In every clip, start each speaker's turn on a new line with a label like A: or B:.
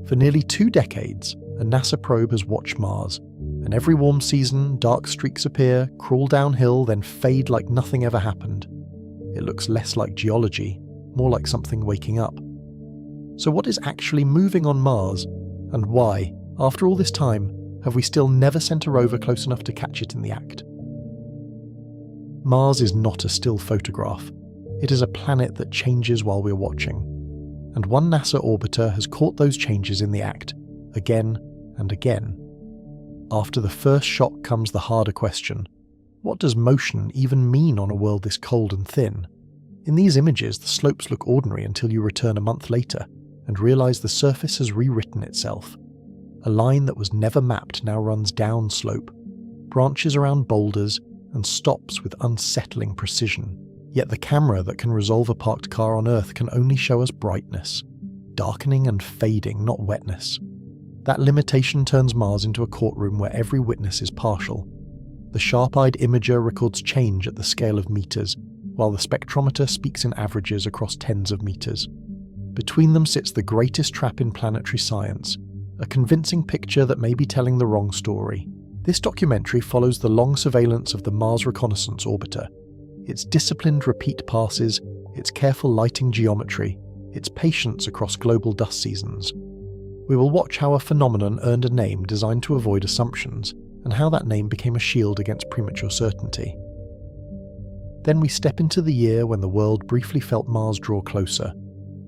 A: For nearly 2 decades, a NASA probe has watched Mars, and every warm season, dark streaks appear, crawl downhill, then fade like nothing ever happened. It looks less like geology, more like something waking up. So what is actually moving on Mars, and why, after all this time, have we still never sent a rover close enough to catch it in the act? Mars is not a still photograph. It is a planet that changes while we're watching. And one NASA orbiter has caught those changes in the act, again and again. After the first shock comes the harder question. What does motion even mean on a world this cold and thin? In these images, the slopes look ordinary until you return a month later and realise the surface has rewritten itself. A line that was never mapped now runs down slope, branches around boulders, and stops with unsettling precision. Yet the camera that can resolve a parked car on Earth can only show us brightness, darkening and fading, not wetness. That limitation turns Mars into a courtroom where every witness is partial. The sharp-eyed imager records change at the scale of meters, while the spectrometer speaks in averages across tens of meters. Between them sits the greatest trap in planetary science, a convincing picture that may be telling the wrong story. This documentary follows the long surveillance of the Mars Reconnaissance orbiter, its disciplined repeat passes, its careful lighting geometry, its patience across global dust seasons. We will watch how a phenomenon earned a name designed to avoid assumptions, and how that name became a shield against premature certainty. Then we step into the year when the world briefly felt Mars draw closer,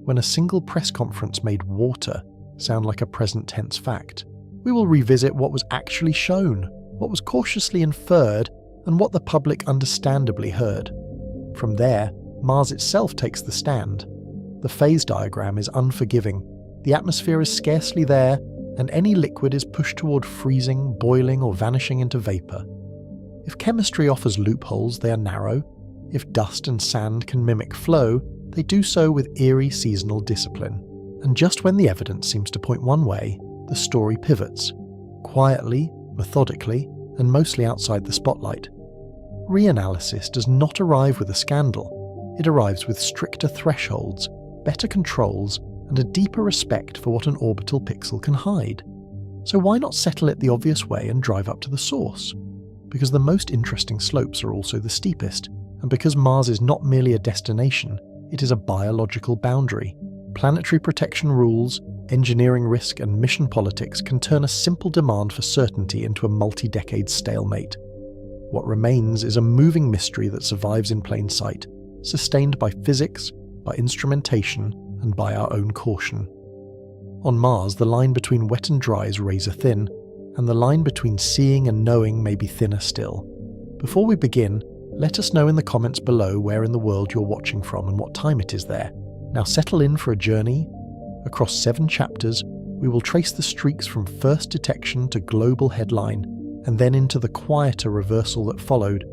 A: when a single press conference made water sound like a present tense fact. We will revisit what was actually shown, what was cautiously inferred, and what the public understandably heard. From there, Mars itself takes the stand. The phase diagram is unforgiving, the atmosphere is scarcely there, and any liquid is pushed toward freezing, boiling, or vanishing into vapor. If chemistry offers loopholes, they are narrow. If dust and sand can mimic flow, they do so with eerie seasonal discipline. And just when the evidence seems to point one way, the story pivots. Quietly, methodically, and mostly outside the spotlight. Reanalysis does not arrive with a scandal. It arrives with stricter thresholds, better controls, and a deeper respect for what an orbital pixel can hide. So why not settle it the obvious way and drive up to the source? Because the most interesting slopes are also the steepest, and because Mars is not merely a destination, it is a biological boundary. Planetary protection rules, engineering risk, and mission politics can turn a simple demand for certainty into a multi-decade stalemate. What remains is a moving mystery that survives in plain sight, sustained by physics, by instrumentation, and by our own caution. On Mars, the line between wet and dry is razor thin, and the line between seeing and knowing may be thinner still. Before we begin, let us know in the comments below where in the world you're watching from and what time it is there. Now settle in for a journey. Across 7 chapters, we will trace the streaks from first detection to global headline, and then into the quieter reversal that followed,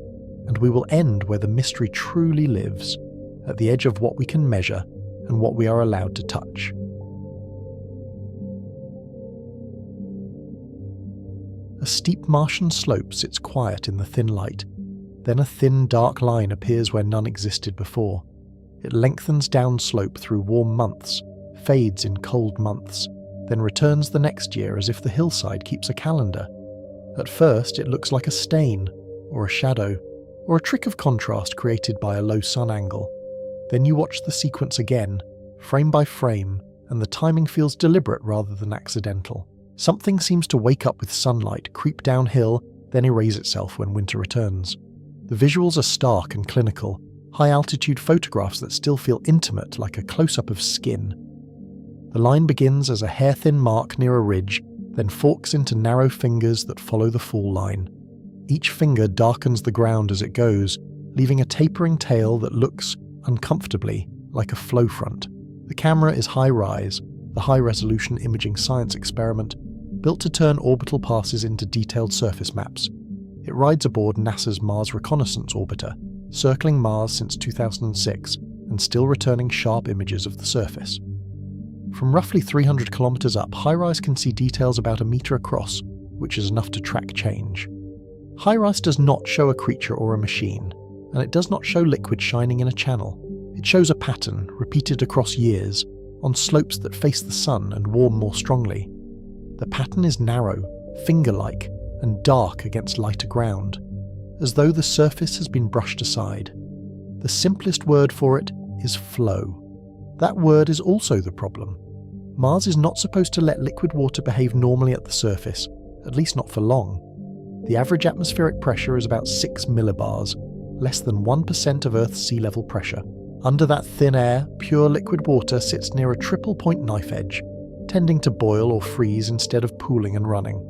A: and we will end where the mystery truly lives, at the edge of what we can measure and what we are allowed to touch. A steep Martian slope sits quiet in the thin light. Then a thin, dark line appears where none existed before. It lengthens down slope through warm months, fades in cold months, then returns the next year as if the hillside keeps a calendar. At first, it looks like a stain, or a shadow, or a trick of contrast created by a low sun angle. Then you watch the sequence again, frame by frame, and the timing feels deliberate rather than accidental. Something seems to wake up with sunlight, creep downhill, then erase itself when winter returns. The visuals are stark and clinical, high-altitude photographs that still feel intimate, like a close-up of skin. The line begins as a hair-thin mark near a ridge, then forks into narrow fingers that follow the fall line. Each finger darkens the ground as it goes, leaving a tapering tail that looks, uncomfortably, like a flow front. The camera is HiRISE, the high-resolution imaging science experiment, built to turn orbital passes into detailed surface maps. It rides aboard NASA's Mars Reconnaissance orbiter, circling Mars since 2006 and still returning sharp images of the surface. From roughly 300 kilometers up, HiRISE can see details about a meter across, which is enough to track change. HiRISE does not show a creature or a machine, and it does not show liquid shining in a channel. It It shows a pattern, repeated across years, on slopes that face the sun and warm more strongly. The pattern is narrow, finger-like, and dark against lighter ground, as though the surface has been brushed aside. The simplest word for it is flow. That word is also the problem. Mars is not supposed to let liquid water behave normally at the surface, at least not for long. The average atmospheric pressure is about 6 millibars, less than 1% of Earth's sea level pressure. Under that thin air, pure liquid water sits near a triple-point knife edge, tending to boil or freeze instead of pooling and running.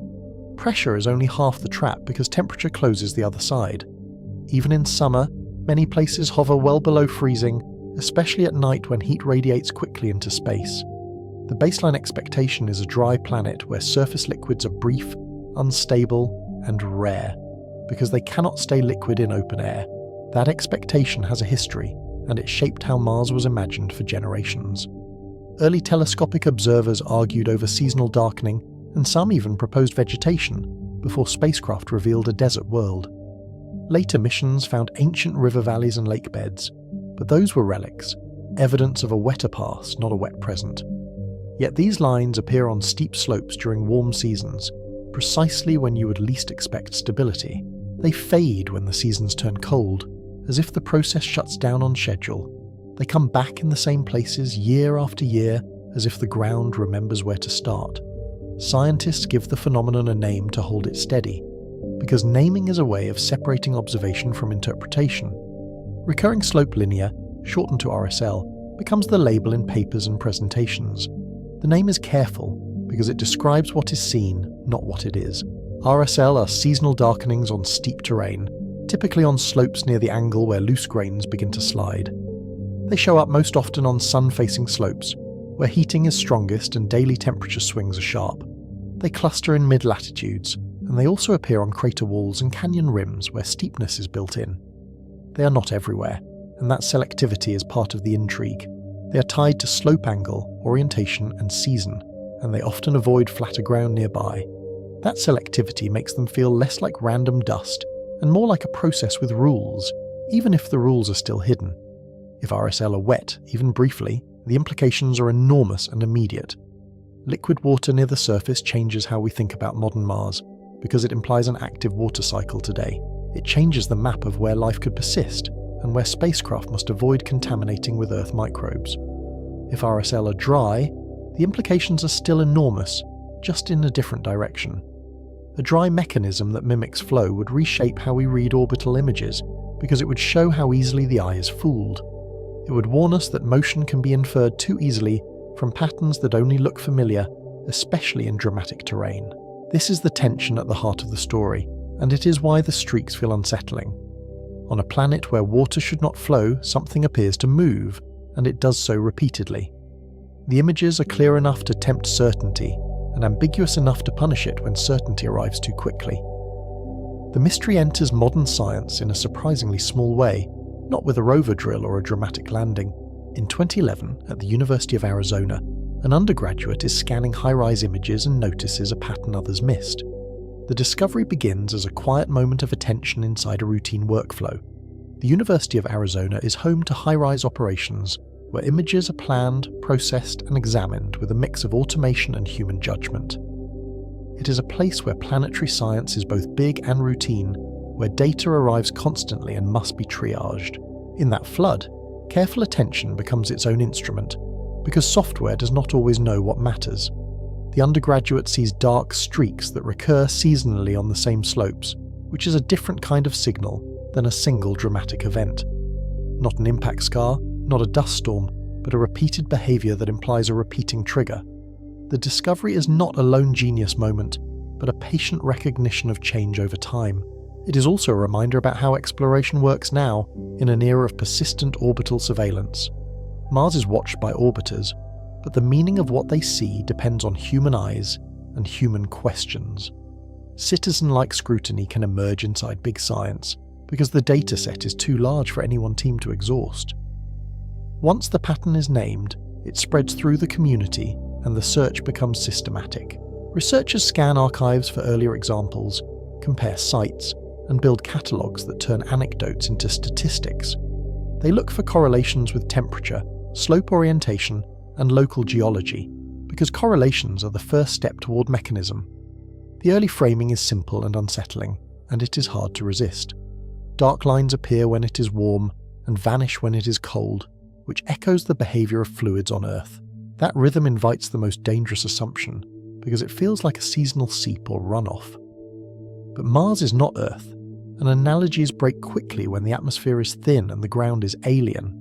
A: Pressure is only half the trap because temperature closes the other side. Even in summer, many places hover well below freezing, especially at night when heat radiates quickly into space. The baseline expectation is a dry planet where surface liquids are brief, unstable, and rare, because they cannot stay liquid in open air. That expectation has a history, and it shaped how Mars was imagined for generations. Early telescopic observers argued over seasonal darkening, and some even proposed vegetation, before spacecraft revealed a desert world. Later missions found ancient river valleys and lake beds, but those were relics, evidence of a wetter past, not a wet present. Yet these lines appear on steep slopes during warm seasons, precisely when you would least expect stability. They fade when the seasons turn cold, as if the process shuts down on schedule. They come back in the same places year after year, as if the ground remembers where to start. Scientists give the phenomenon a name to hold it steady, because naming is a way of separating observation from interpretation. Recurring slope linear, shortened to RSL, becomes the label in papers and presentations. The name is careful, because it describes what is seen, not what it is. RSL are seasonal darkenings on steep terrain, typically on slopes near the angle where loose grains begin to slide. They show up most often on sun-facing slopes, where heating is strongest and daily temperature swings are sharp. They cluster in mid-latitudes, and they also appear on crater walls and canyon rims where steepness is built in. They are not everywhere, and that selectivity is part of the intrigue. They are tied to slope angle, orientation, and season, and they often avoid flatter ground nearby. That selectivity makes them feel less like random dust, and more like a process with rules, even if the rules are still hidden. If RSL are wet, even briefly, the implications are enormous and immediate. Liquid water near the surface changes how we think about modern Mars, because it implies an active water cycle today. It changes the map of where life could persist, and where spacecraft must avoid contaminating with Earth microbes. If RSL are dry, the implications are still enormous, just in a different direction. A dry mechanism that mimics flow would reshape how we read orbital images, because it would show how easily the eye is fooled. It would warn us that motion can be inferred too easily from patterns that only look familiar, especially in dramatic terrain. This is the tension at the heart of the story, and it is why the streaks feel unsettling. On a planet where water should not flow, something appears to move, and it does so repeatedly. The images are clear enough to tempt certainty, and ambiguous enough to punish it when certainty arrives too quickly. The mystery enters modern science in a surprisingly small way, not with a rover drill or a dramatic landing. In 2011, at the University of Arizona, an undergraduate is scanning HiRISE images and notices a pattern others missed. The discovery begins as a quiet moment of attention inside a routine workflow. The University of Arizona is home to HiRISE operations, where images are planned, processed, and examined with a mix of automation and human judgment. It is a place where planetary science is both big and routine, where data arrives constantly and must be triaged. In that flood, careful attention becomes its own instrument, because software does not always know what matters. The undergraduate sees dark streaks that recur seasonally on the same slopes, which is a different kind of signal than a single dramatic event. Not an impact scar, not a dust storm, but a repeated behaviour that implies a repeating trigger. The discovery is not a lone genius moment, but a patient recognition of change over time. It is also a reminder about how exploration works now, in an era of persistent orbital surveillance. Mars is watched by orbiters, but the meaning of what they see depends on human eyes and human questions. Citizen-like scrutiny can emerge inside big science, because the data set is too large for any one team to exhaust. Once the pattern is named, it spreads through the community and the search becomes systematic. Researchers scan archives for earlier examples, compare sites, and build catalogues that turn anecdotes into statistics. They look for correlations with temperature, slope orientation, and local geology, because correlations are the first step toward mechanism. The early framing is simple and unsettling, and it is hard to resist. Dark lines appear when it is warm and vanish when it is cold, which echoes the behavior of fluids on Earth. That rhythm invites the most dangerous assumption, because it feels like a seasonal seep or runoff. But Mars is not Earth, and analogies break quickly when the atmosphere is thin and the ground is alien.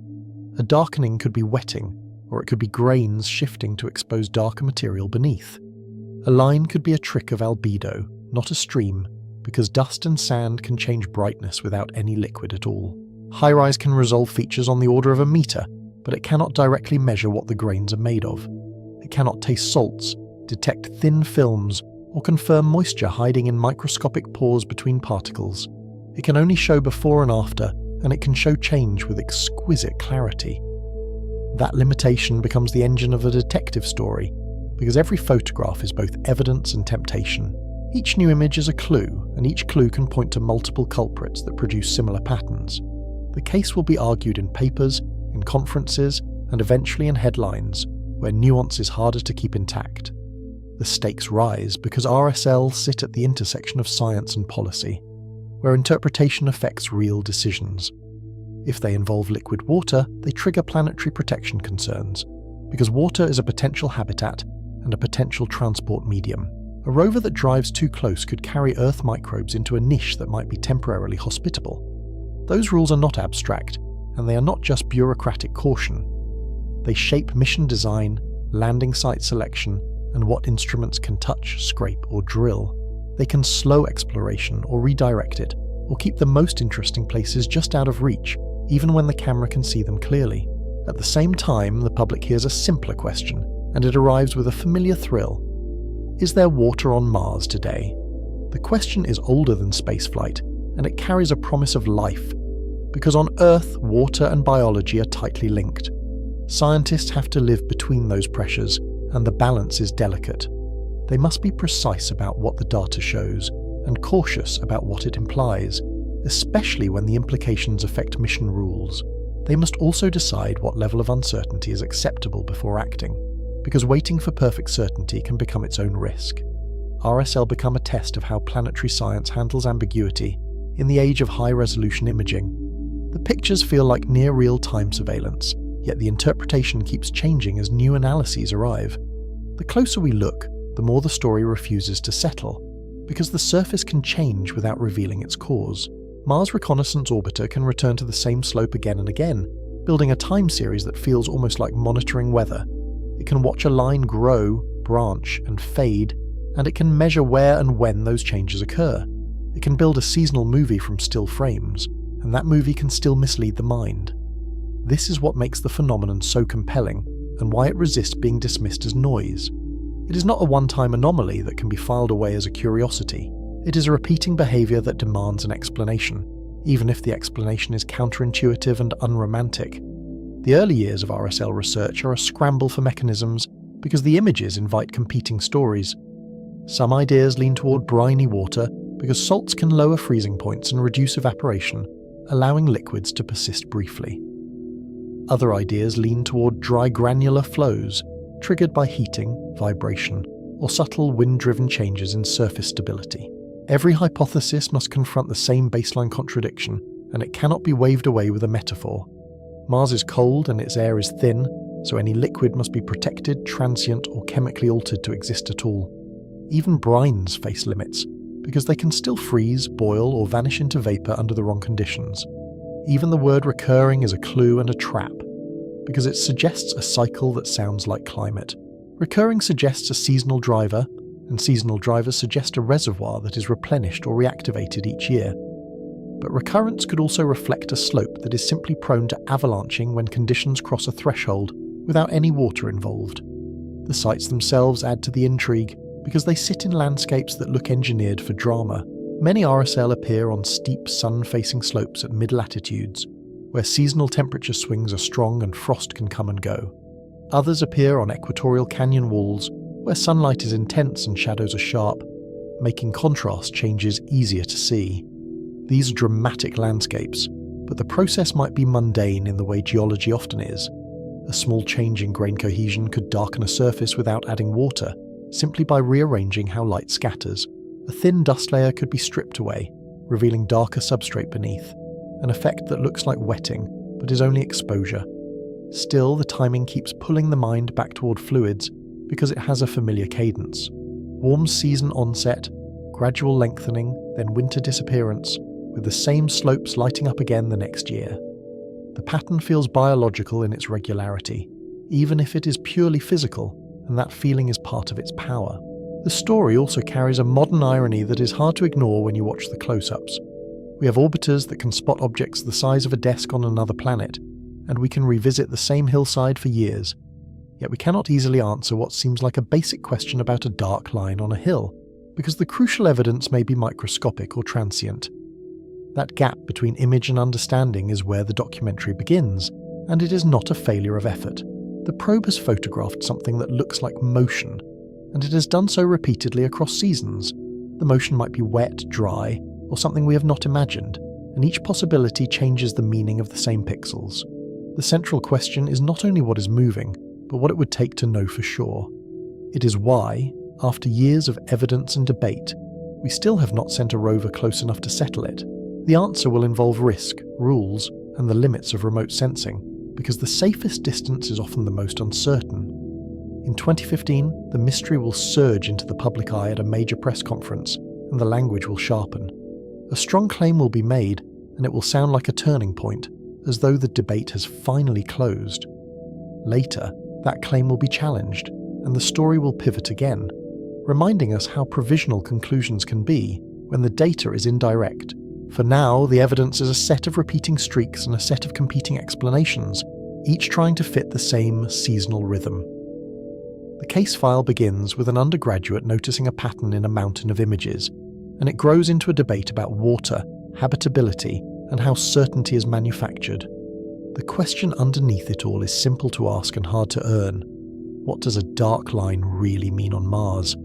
A: A darkening could be wetting, or it could be grains shifting to expose darker material beneath. A line could be a trick of albedo, not a stream, because dust and sand can change brightness without any liquid at all. HiRISE can resolve features on the order of a meter, but it cannot directly measure what the grains are made of. It cannot taste salts, detect thin films, or confirm moisture hiding in microscopic pores between particles. It can only show before and after, and it can show change with exquisite clarity. That limitation becomes the engine of a detective story, because every photograph is both evidence and temptation. Each new image is a clue, and each clue can point to multiple culprits that produce similar patterns. The case will be argued in papers, in conferences, and eventually in headlines, where nuance is harder to keep intact. The stakes rise because RSL sit at the intersection of science and policy, where interpretation affects real decisions. If they involve liquid water, they trigger planetary protection concerns, because water is a potential habitat and a potential transport medium. A rover that drives too close could carry Earth microbes into a niche that might be temporarily hospitable. Those rules are not abstract, and they are not just bureaucratic caution. They shape mission design, landing site selection, and what instruments can touch, scrape, or drill. They can slow exploration or redirect it, or keep the most interesting places just out of reach, even when the camera can see them clearly. At the same time, the public hears a simpler question, and it arrives with a familiar thrill. Is there water on Mars today? The question is older than spaceflight, and it carries a promise of life, because on Earth, water and biology are tightly linked. Scientists have to live between those pressures, and the balance is delicate. They must be precise about what the data shows, and cautious about what it implies, especially when the implications affect mission rules. They must also decide what level of uncertainty is acceptable before acting, because waiting for perfect certainty can become its own risk. RSL become a test of how planetary science handles ambiguity in the age of high-resolution imaging. The pictures feel like near real-time surveillance, yet the interpretation keeps changing as new analyses arrive. The closer we look, the more the story refuses to settle, because the surface can change without revealing its cause. Mars Reconnaissance Orbiter can return to the same slope again and again, building a time series that feels almost like monitoring weather. It can watch a line grow, branch, and fade, and it can measure where and when those changes occur. It can build a seasonal movie from still frames, and that movie can still mislead the mind. This is what makes the phenomenon so compelling, and why it resists being dismissed as noise. It is not a one-time anomaly that can be filed away as a curiosity. It is a repeating behaviour that demands an explanation, even if the explanation is counterintuitive and unromantic. The early years of RSL research are a scramble for mechanisms because the images invite competing stories. Some ideas lean toward briny water because salts can lower freezing points and reduce evaporation, allowing liquids to persist briefly. Other ideas lean toward dry granular flows, triggered by heating, vibration, or subtle wind-driven changes in surface stability. Every hypothesis must confront the same baseline contradiction, and it cannot be waved away with a metaphor. Mars is cold and its air is thin, so any liquid must be protected, transient, or chemically altered to exist at all. Even brines face limits, because they can still freeze, boil, or vanish into vapor under the wrong conditions. Even the word recurring is a clue and a trap, because it suggests a cycle that sounds like climate. Recurring suggests a seasonal driver, and seasonal drivers suggest a reservoir that is replenished or reactivated each year. But recurrence could also reflect a slope that is simply prone to avalanching when conditions cross a threshold without any water involved. The sites themselves add to the intrigue because they sit in landscapes that look engineered for drama. Many RSL appear on steep sun-facing slopes at mid-latitudes, where seasonal temperature swings are strong and frost can come and go. Others appear on equatorial canyon walls, where sunlight is intense and shadows are sharp, making contrast changes easier to see. These dramatic landscapes, but the process might be mundane in the way geology often is. A small change in grain cohesion could darken a surface without adding water, simply by rearranging how light scatters. A thin dust layer could be stripped away, revealing darker substrate beneath, an effect that looks like wetting, but is only exposure. Still, the timing keeps pulling the mind back toward fluids because it has a familiar cadence. Warm season onset, gradual lengthening, then winter disappearance, with the same slopes lighting up again the next year. The pattern feels biological in its regularity, even if it is purely physical, and that feeling is part of its power. The story also carries a modern irony that is hard to ignore when you watch the close-ups. We have orbiters that can spot objects the size of a desk on another planet, and we can revisit the same hillside for years. Yet we cannot easily answer what seems like a basic question about a dark line on a hill, because the crucial evidence may be microscopic or transient. That gap between image and understanding is where the documentary begins, and it is not a failure of effort. The probe has photographed something that looks like motion, and it has done so repeatedly across seasons. The motion might be wet, dry, or something we have not imagined, and each possibility changes the meaning of the same pixels. The central question is not only what is moving, but what it would take to know for sure. It is why, after years of evidence and debate, we still have not sent a rover close enough to settle it. The answer will involve risk, rules, and the limits of remote sensing, because the safest distance is often the most uncertain. In 2015, the mystery will surge into the public eye at a major press conference, and the language will sharpen. A strong claim will be made, and it will sound like a turning point, as though the debate has finally closed. Later, that claim will be challenged, and the story will pivot again, reminding us how provisional conclusions can be when the data is indirect. For now, the evidence is a set of repeating streaks and a set of competing explanations, each trying to fit the same seasonal rhythm. The case file begins with an undergraduate noticing a pattern in a mountain of images, and it grows into a debate about water, habitability, and how certainty is manufactured. The question underneath it all is simple to ask and hard to earn. What does a dark line really mean on Mars?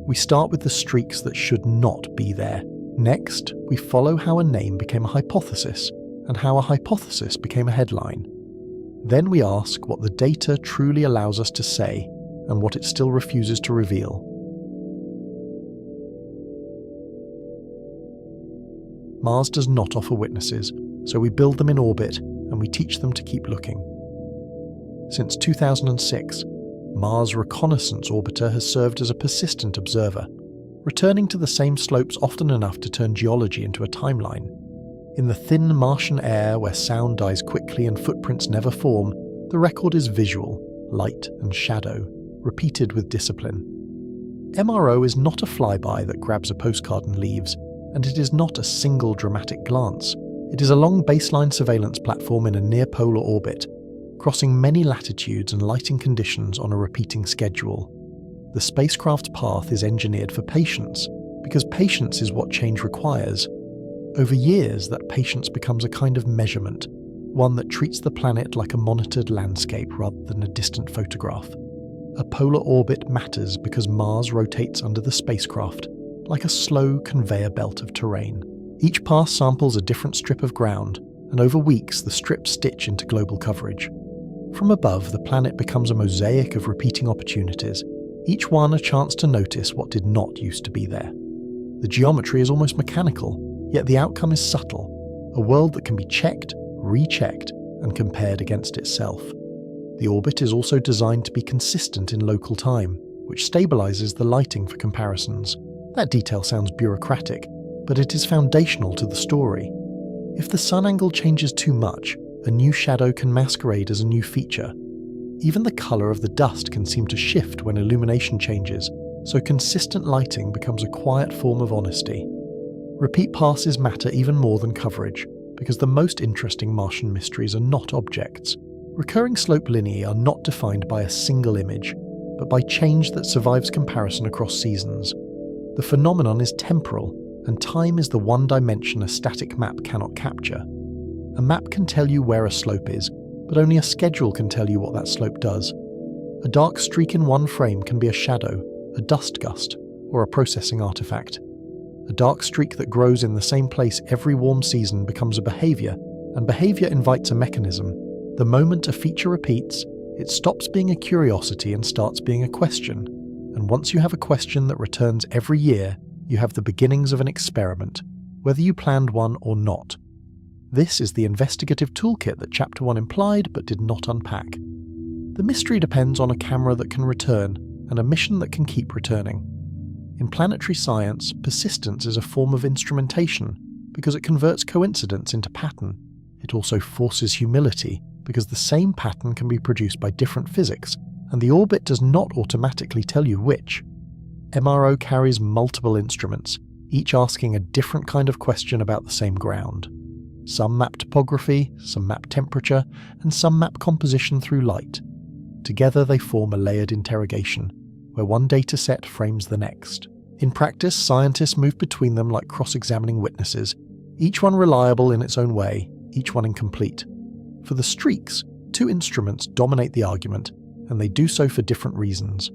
A: We start with the streaks that should not be there. Next, we follow how a name became a hypothesis, and how a hypothesis became a headline. Then we ask what the data truly allows us to say, and what it still refuses to reveal. Mars does not offer witnesses, so we build them in orbit, and we teach them to keep looking. Since 2006, Mars' Reconnaissance orbiter has served as a persistent observer, returning to the same slopes often enough to turn geology into a timeline. In the thin Martian air where sound dies quickly and footprints never form, the record is visual, light and shadow, repeated with discipline. MRO is not a flyby that grabs a postcard and leaves, and it is not a single dramatic glance. It is a long baseline surveillance platform in a near-polar orbit, crossing many latitudes and lighting conditions on a repeating schedule. The spacecraft's path is engineered for patience, because patience is what change requires. Over years, that patience becomes a kind of measurement, one that treats the planet like a monitored landscape rather than a distant photograph. A polar orbit matters because Mars rotates under the spacecraft, like a slow conveyor belt of terrain. Each pass samples a different strip of ground, and over weeks the strips stitch into global coverage. From above, the planet becomes a mosaic of repeating opportunities, each one a chance to notice what did not used to be there. The geometry is almost mechanical, yet the outcome is subtle, a world that can be checked, rechecked, and compared against itself. The orbit is also designed to be consistent in local time, which stabilizes the lighting for comparisons. That detail sounds bureaucratic, but it is foundational to the story. If the sun angle changes too much, a new shadow can masquerade as a new feature. Even the color of the dust can seem to shift when illumination changes, so consistent lighting becomes a quiet form of honesty. Repeat passes matter even more than coverage, because the most interesting Martian mysteries are not objects. Recurring slope lineae are not defined by a single image, but by change that survives comparison across seasons. The phenomenon is temporal, and time is the one dimension a static map cannot capture. A map can tell you where a slope is, but only a schedule can tell you what that slope does. A dark streak in one frame can be a shadow, a dust gust, or a processing artifact. A dark streak that grows in the same place every warm season becomes a behaviour, and behaviour invites a mechanism. The moment a feature repeats, it stops being a curiosity and starts being a question. And once you have a question that returns every year, you have the beginnings of an experiment, whether you planned one or not. This is the investigative toolkit that Chapter 1 implied but did not unpack. The mystery depends on a camera that can return, and a mission that can keep returning. In planetary science, persistence is a form of instrumentation because it converts coincidence into pattern. It also forces humility because the same pattern can be produced by different physics, and the orbit does not automatically tell you which. MRO carries multiple instruments, each asking a different kind of question about the same ground. Some map topography, some map temperature, and some map composition through light. Together they form a layered interrogation, where one dataset frames the next. In practice, scientists move between them like cross-examining witnesses, each one reliable in its own way, each one incomplete. For the streaks, two instruments dominate the argument, and they do so for different reasons.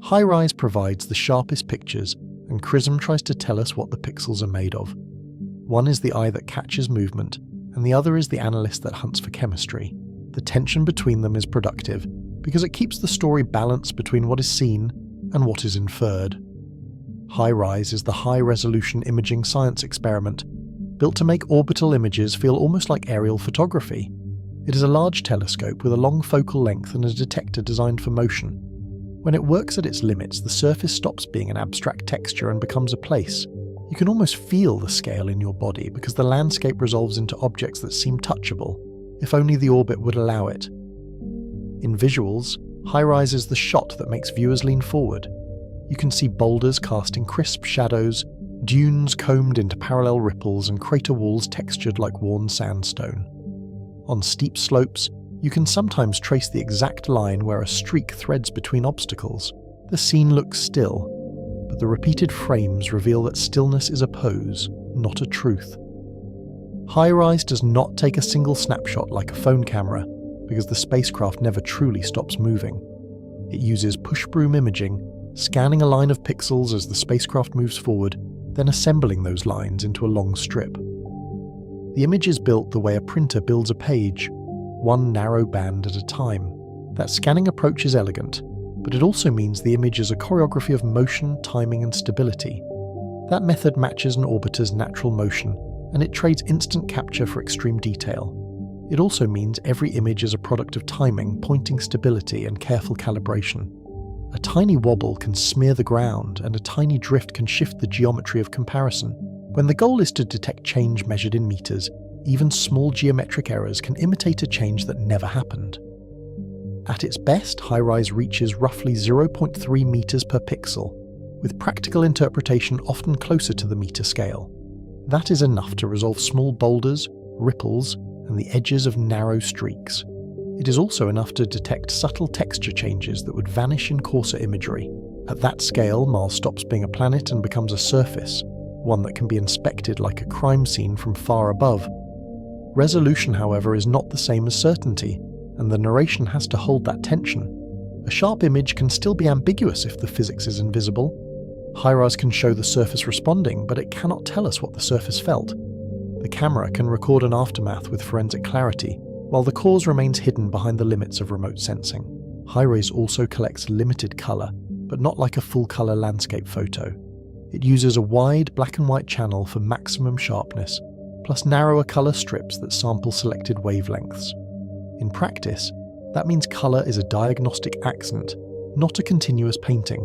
A: HiRISE provides the sharpest pictures, and Prism tries to tell us what the pixels are made of. One is the eye that catches movement, and the other is the analyst that hunts for chemistry. The tension between them is productive, because it keeps the story balanced between what is seen and what is inferred. HiRISE is the high-resolution imaging science experiment, built to make orbital images feel almost like aerial photography. It is a large telescope with a long focal length and a detector designed for motion. When it works at its limits, the surface stops being an abstract texture and becomes a place. You can almost feel the scale in your body because the landscape resolves into objects that seem touchable, if only the orbit would allow it. In visuals, HiRISE is the shot that makes viewers lean forward. You can see boulders casting crisp shadows, dunes combed into parallel ripples, and crater walls textured like worn sandstone. On steep slopes, you can sometimes trace the exact line where a streak threads between obstacles. The scene looks still, but the repeated frames reveal that stillness is a pose, not a truth. HiRISE does not take a single snapshot like a phone camera, because the spacecraft never truly stops moving. It uses push-broom imaging, scanning a line of pixels as the spacecraft moves forward, then assembling those lines into a long strip. The image is built the way a printer builds a page, one narrow band at a time. That scanning approach is elegant, but it also means the image is a choreography of motion, timing, and stability. That method matches an orbiter's natural motion, and it trades instant capture for extreme detail. It also means every image is a product of timing, pointing stability, and careful calibration. A tiny wobble can smear the ground, and a tiny drift can shift the geometry of comparison. When the goal is to detect change measured in meters, even small geometric errors can imitate a change that never happened. At its best, HiRISE reaches roughly 0.3 meters per pixel, with practical interpretation often closer to the meter scale. That is enough to resolve small boulders, ripples, and the edges of narrow streaks. It is also enough to detect subtle texture changes that would vanish in coarser imagery. At that scale, Mars stops being a planet and becomes a surface, one that can be inspected like a crime scene from far above. Resolution, however, is not the same as certainty, and the narration has to hold that tension. A sharp image can still be ambiguous if the physics is invisible. HiRISE can show the surface responding, but it cannot tell us what the surface felt. The camera can record an aftermath with forensic clarity, while the cause remains hidden behind the limits of remote sensing. HiRISE also collects limited colour, but not like a full-colour landscape photo. It uses a wide black and white channel for maximum sharpness, plus narrower colour strips that sample selected wavelengths. In practice, that means colour is a diagnostic accent, not a continuous painting.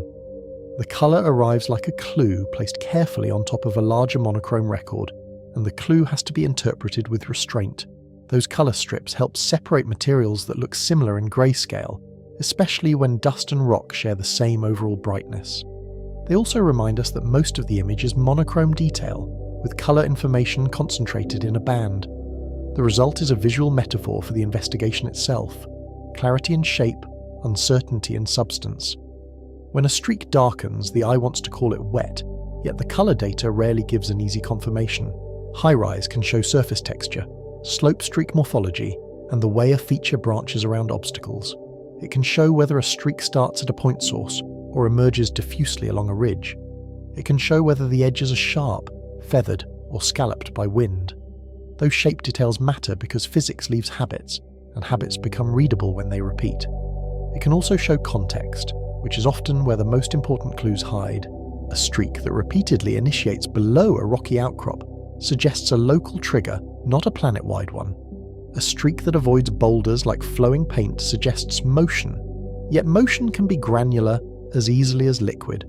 A: The colour arrives like a clue placed carefully on top of a larger monochrome record, and the clue has to be interpreted with restraint. Those colour strips help separate materials that look similar in grayscale, especially when dust and rock share the same overall brightness. They also remind us that most of the image is monochrome detail, with colour information concentrated in a band. The result is a visual metaphor for the investigation itself: clarity in shape, uncertainty in substance. When a streak darkens, the eye wants to call it wet, yet the colour data rarely gives an easy confirmation. HiRISE can show surface texture, slope streak morphology, and the way a feature branches around obstacles. It can show whether a streak starts at a point source or emerges diffusely along a ridge. It can show whether the edges are sharp, feathered, or scalloped by wind. Those shape details matter because physics leaves habits, and habits become readable when they repeat. It can also show context, which is often where the most important clues hide. A streak that repeatedly initiates below a rocky outcrop suggests a local trigger, not a planet-wide one. A streak that avoids boulders like flowing paint suggests motion, yet motion can be granular as easily as liquid.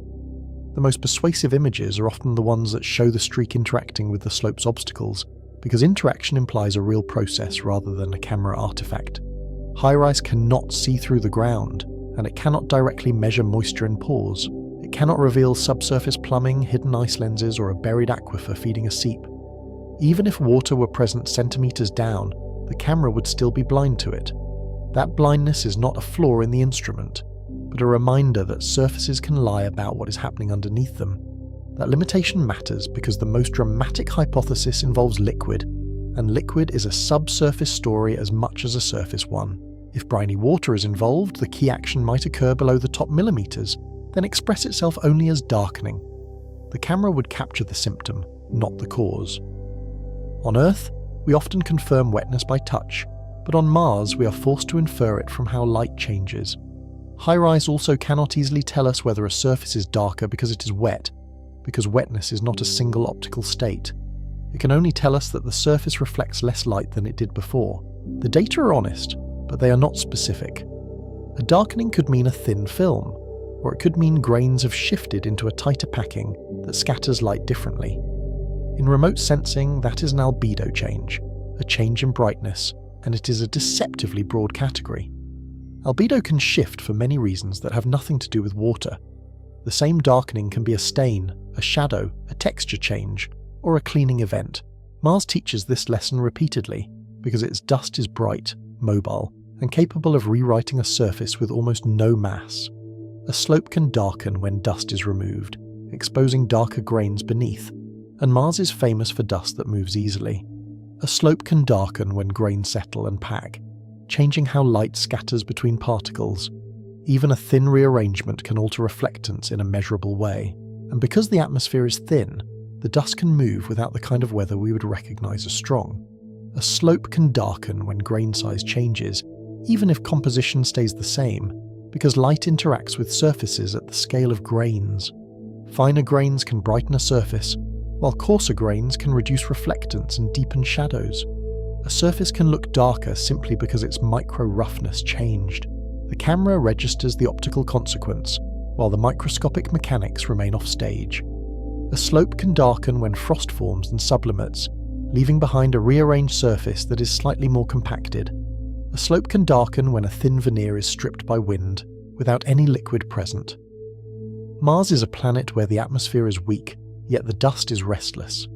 A: The most persuasive images are often the ones that show the streak interacting with the slope's obstacles, because interaction implies a real process rather than a camera artifact. HiRISE cannot see through the ground, and it cannot directly measure moisture in pores. It cannot reveal subsurface plumbing, hidden ice lenses, or a buried aquifer feeding a seep. Even if water were present centimeters down, the camera would still be blind to it. That blindness is not a flaw in the instrument, but a reminder that surfaces can lie about what is happening underneath them. That limitation matters because the most dramatic hypothesis involves liquid, and liquid is a subsurface story as much as a surface one. If briny water is involved, the key action might occur below the top millimeters, then express itself only as darkening. The camera would capture the symptom, not the cause. On Earth, we often confirm wetness by touch, but on Mars we are forced to infer it from how light changes. HiRISE also cannot easily tell us whether a surface is darker because it is wet, because wetness is not a single optical state. It can only tell us that the surface reflects less light than it did before. The data are honest, but they are not specific. A darkening could mean a thin film, or it could mean grains have shifted into a tighter packing that scatters light differently. In remote sensing, that is an albedo change, a change in brightness, and it is a deceptively broad category. Albedo can shift for many reasons that have nothing to do with water. The same darkening can be a stain, a shadow, a texture change, or a cleaning event. Mars teaches this lesson repeatedly because its dust is bright, mobile, and capable of rewriting a surface with almost no mass. A slope can darken when dust is removed, exposing darker grains beneath, and Mars is famous for dust that moves easily. A slope can darken when grains settle and pack, changing how light scatters between particles. Even a thin rearrangement can alter reflectance in a measurable way, and because the atmosphere is thin, the dust can move without the kind of weather we would recognize as strong. A slope can darken when grain size changes, even if composition stays the same, because light interacts with surfaces at the scale of grains. Finer grains can brighten a surface, while coarser grains can reduce reflectance and deepen shadows. A surface can look darker simply because its micro-roughness changed. The camera registers the optical consequence, while the microscopic mechanics remain off-stage. A slope can darken when frost forms and sublimates, leaving behind a rearranged surface that is slightly more compacted. A slope can darken when a thin veneer is stripped by wind, without any liquid present. Mars is a planet where the atmosphere is weak, yet the dust is restless.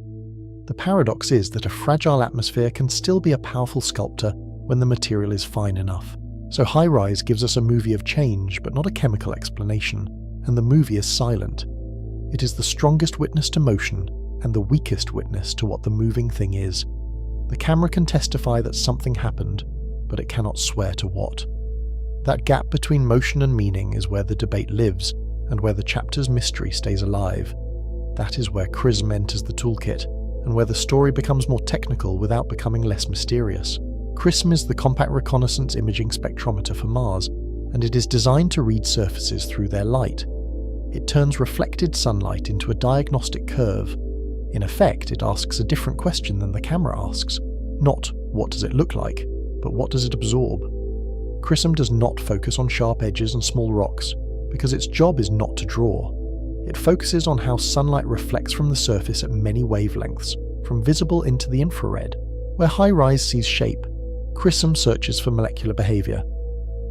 A: The paradox is that a fragile atmosphere can still be a powerful sculptor when the material is fine enough. So HiRISE gives us a movie of change, but not a chemical explanation, and the movie is silent. It is the strongest witness to motion, and the weakest witness to what the moving thing is. The camera can testify that something happened, but it cannot swear to what. That gap between motion and meaning is where the debate lives, and where the chapter's mystery stays alive. That is where HiRISE enters the toolkit, and where the story becomes more technical without becoming less mysterious. HiRISE is the compact reconnaissance imaging spectrometer for Mars, and it is designed to read surfaces through their light. It turns reflected sunlight into a diagnostic curve. In effect, it asks a different question than the camera asks. Not, what does it look like, but what does it absorb? HiRISE does not focus on sharp edges and small rocks, because its job is not to draw. It focuses on how sunlight reflects from the surface at many wavelengths, from visible into the infrared. Where HiRISE sees shape, HiRISE searches for molecular behavior.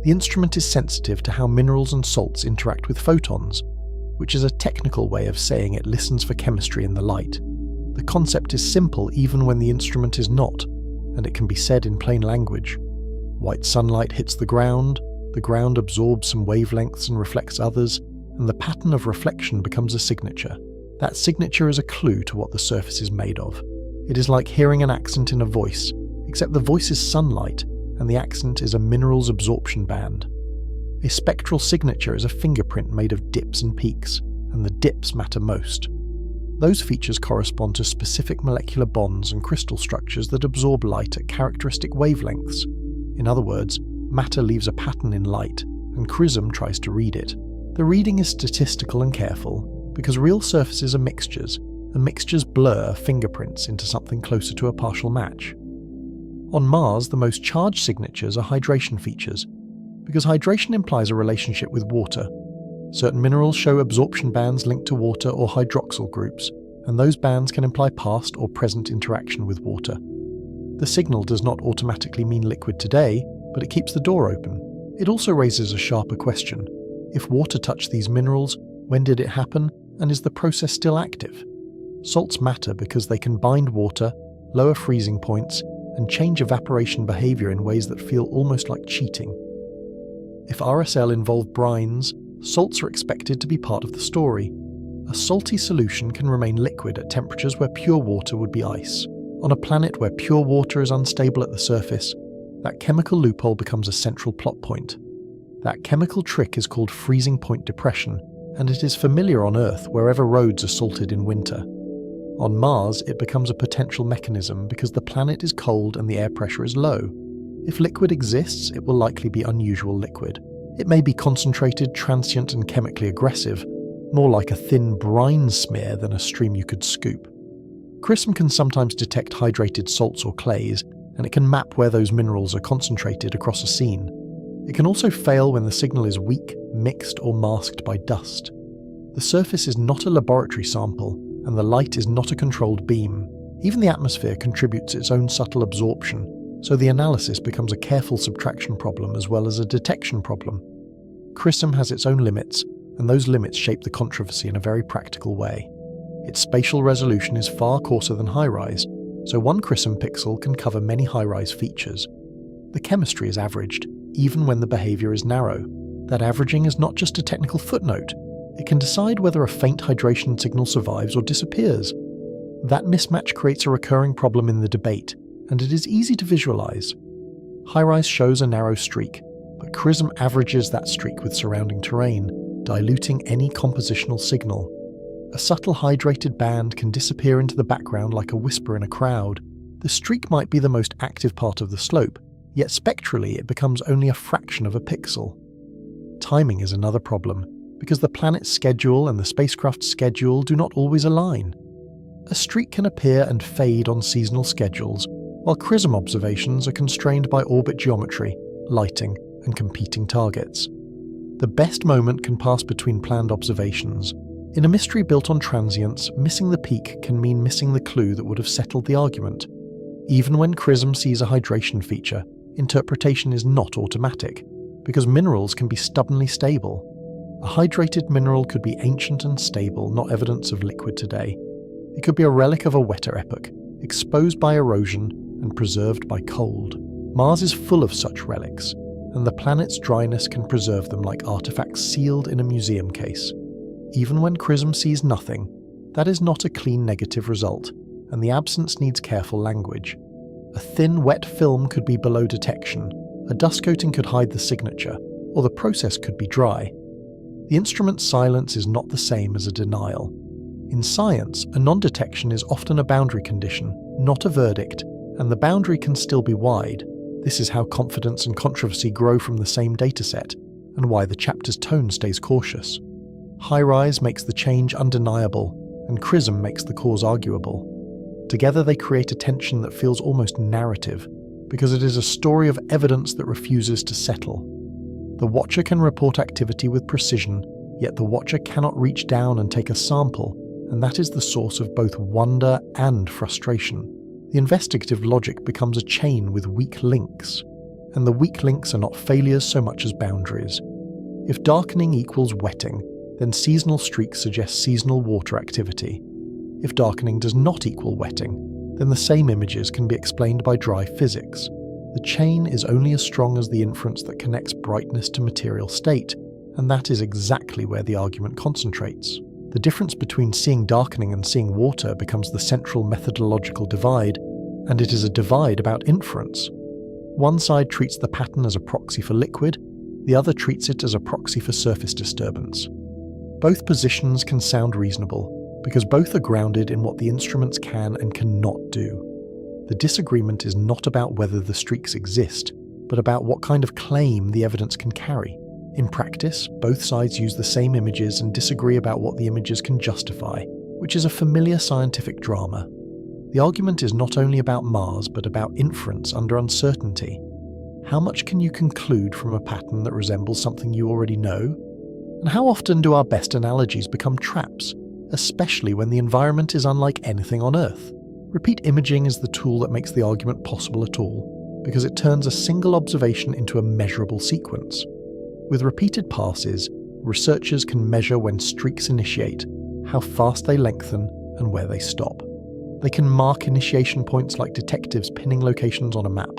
A: The instrument is sensitive to how minerals and salts interact with photons, which is a technical way of saying it listens for chemistry in the light. The concept is simple even when the instrument is not, and it can be said in plain language. White sunlight hits the ground absorbs some wavelengths and reflects others, and the pattern of reflection becomes a signature. That signature is a clue to what the surface is made of. It is like hearing an accent in a voice, except the voice is sunlight, and the accent is a mineral's absorption band. A spectral signature is a fingerprint made of dips and peaks. and the dips matter most. Those features correspond to specific molecular bonds and crystal structures that absorb light at characteristic wavelengths. In other words, matter leaves a pattern in light, and ChIRISE tries to read it. The reading is statistical and careful, because real surfaces are mixtures, and mixtures blur fingerprints into something closer to a partial match. On Mars, the most charged signatures are hydration features, because hydration implies a relationship with water. Certain minerals show absorption bands linked to water or hydroxyl groups, and those bands can imply past or present interaction with water. The signal does not automatically mean liquid today, but it keeps the door open. It also raises a sharper question. If water touched these minerals, when did it happen, and is the process still active? Salts matter because they can bind water, lower freezing points, and change evaporation behavior in ways that feel almost like cheating. If RSL involved brines, salts are expected to be part of the story. A salty solution can remain liquid at temperatures where pure water would be ice. On a planet where pure water is unstable at the surface, that chemical loophole becomes a central plot point. That chemical trick is called freezing point depression, and it is familiar on Earth wherever roads are salted in winter. On Mars, it becomes a potential mechanism because the planet is cold and the air pressure is low. If liquid exists, it will likely be unusual liquid. It may be concentrated, transient, and chemically aggressive, more like a thin brine smear than a stream you could scoop. ChIRISE can sometimes detect hydrated salts or clays, and it can map where those minerals are concentrated across a scene. It can also fail when the signal is weak, mixed, or masked by dust. The surface is not a laboratory sample, and the light is not a controlled beam. Even the atmosphere contributes its own subtle absorption, so the analysis becomes a careful subtraction problem as well as a detection problem. ChIRISE has its own limits, and those limits shape the controversy in a very practical way. Its spatial resolution is far coarser than HiRISE, so one ChIRISE pixel can cover many HiRISE features. The chemistry is averaged, even when the behavior is narrow. That averaging is not just a technical footnote. It can decide whether a faint hydration signal survives or disappears. That mismatch creates a recurring problem in the debate, and it is easy to visualize. HiRISE shows a narrow streak, but ChIRISE averages that streak with surrounding terrain, diluting any compositional signal. A subtle hydrated band can disappear into the background like a whisper in a crowd. The streak might be the most active part of the slope, yet spectrally it becomes only a fraction of a pixel. Timing is another problem, because the planet's schedule and the spacecraft's schedule do not always align. A streak can appear and fade on seasonal schedules, while ChIRISE observations are constrained by orbit geometry, lighting, and competing targets. The best moment can pass between planned observations. In a mystery built on transients, missing the peak can mean missing the clue that would have settled the argument. Even when ChIRISE sees a hydration feature, interpretation is not automatic, because minerals can be stubbornly stable. A hydrated mineral could be ancient and stable, not evidence of liquid today. It could be a relic of a wetter epoch, exposed by erosion and preserved by cold. Mars is full of such relics, and the planet's dryness can preserve them like artifacts sealed in a museum case. Even when ChIRISE sees nothing, that is not a clean negative result, and the absence needs careful language. A thin, wet film could be below detection, a dust coating could hide the signature, or the process could be dry. The instrument's silence is not the same as a denial. In science, a non-detection is often a boundary condition, not a verdict, and the boundary can still be wide. This is how confidence and controversy grow from the same dataset, and why the chapter's tone stays cautious. HiRISE makes the change undeniable, and ChIRISE makes the cause arguable. Together they create a tension that feels almost narrative, because it is a story of evidence that refuses to settle. The watcher can report activity with precision, yet the watcher cannot reach down and take a sample, and that is the source of both wonder and frustration. The investigative logic becomes a chain with weak links, and the weak links are not failures so much as boundaries. If darkening equals wetting, then seasonal streaks suggest seasonal water activity. If darkening does not equal wetting, then the same images can be explained by dry physics. The chain is only as strong as the inference that connects brightness to material state, and that is exactly where the argument concentrates. The difference between seeing darkening and seeing water becomes the central methodological divide, and it is a divide about inference. One side treats the pattern as a proxy for liquid, the other treats it as a proxy for surface disturbance. Both positions can sound reasonable, because both are grounded in what the instruments can and cannot do. The disagreement is not about whether the streaks exist, but about what kind of claim the evidence can carry. In practice, both sides use the same images and disagree about what the images can justify, which is a familiar scientific drama. The argument is not only about Mars, but about inference under uncertainty. How much can you conclude from a pattern that resembles something you already know? And how often do our best analogies become traps, especially when the environment is unlike anything on Earth? Repeat imaging is the tool that makes the argument possible at all, because it turns a single observation into a measurable sequence. With repeated passes, researchers can measure when streaks initiate, how fast they lengthen, and where they stop. They can mark initiation points like detectives pinning locations on a map.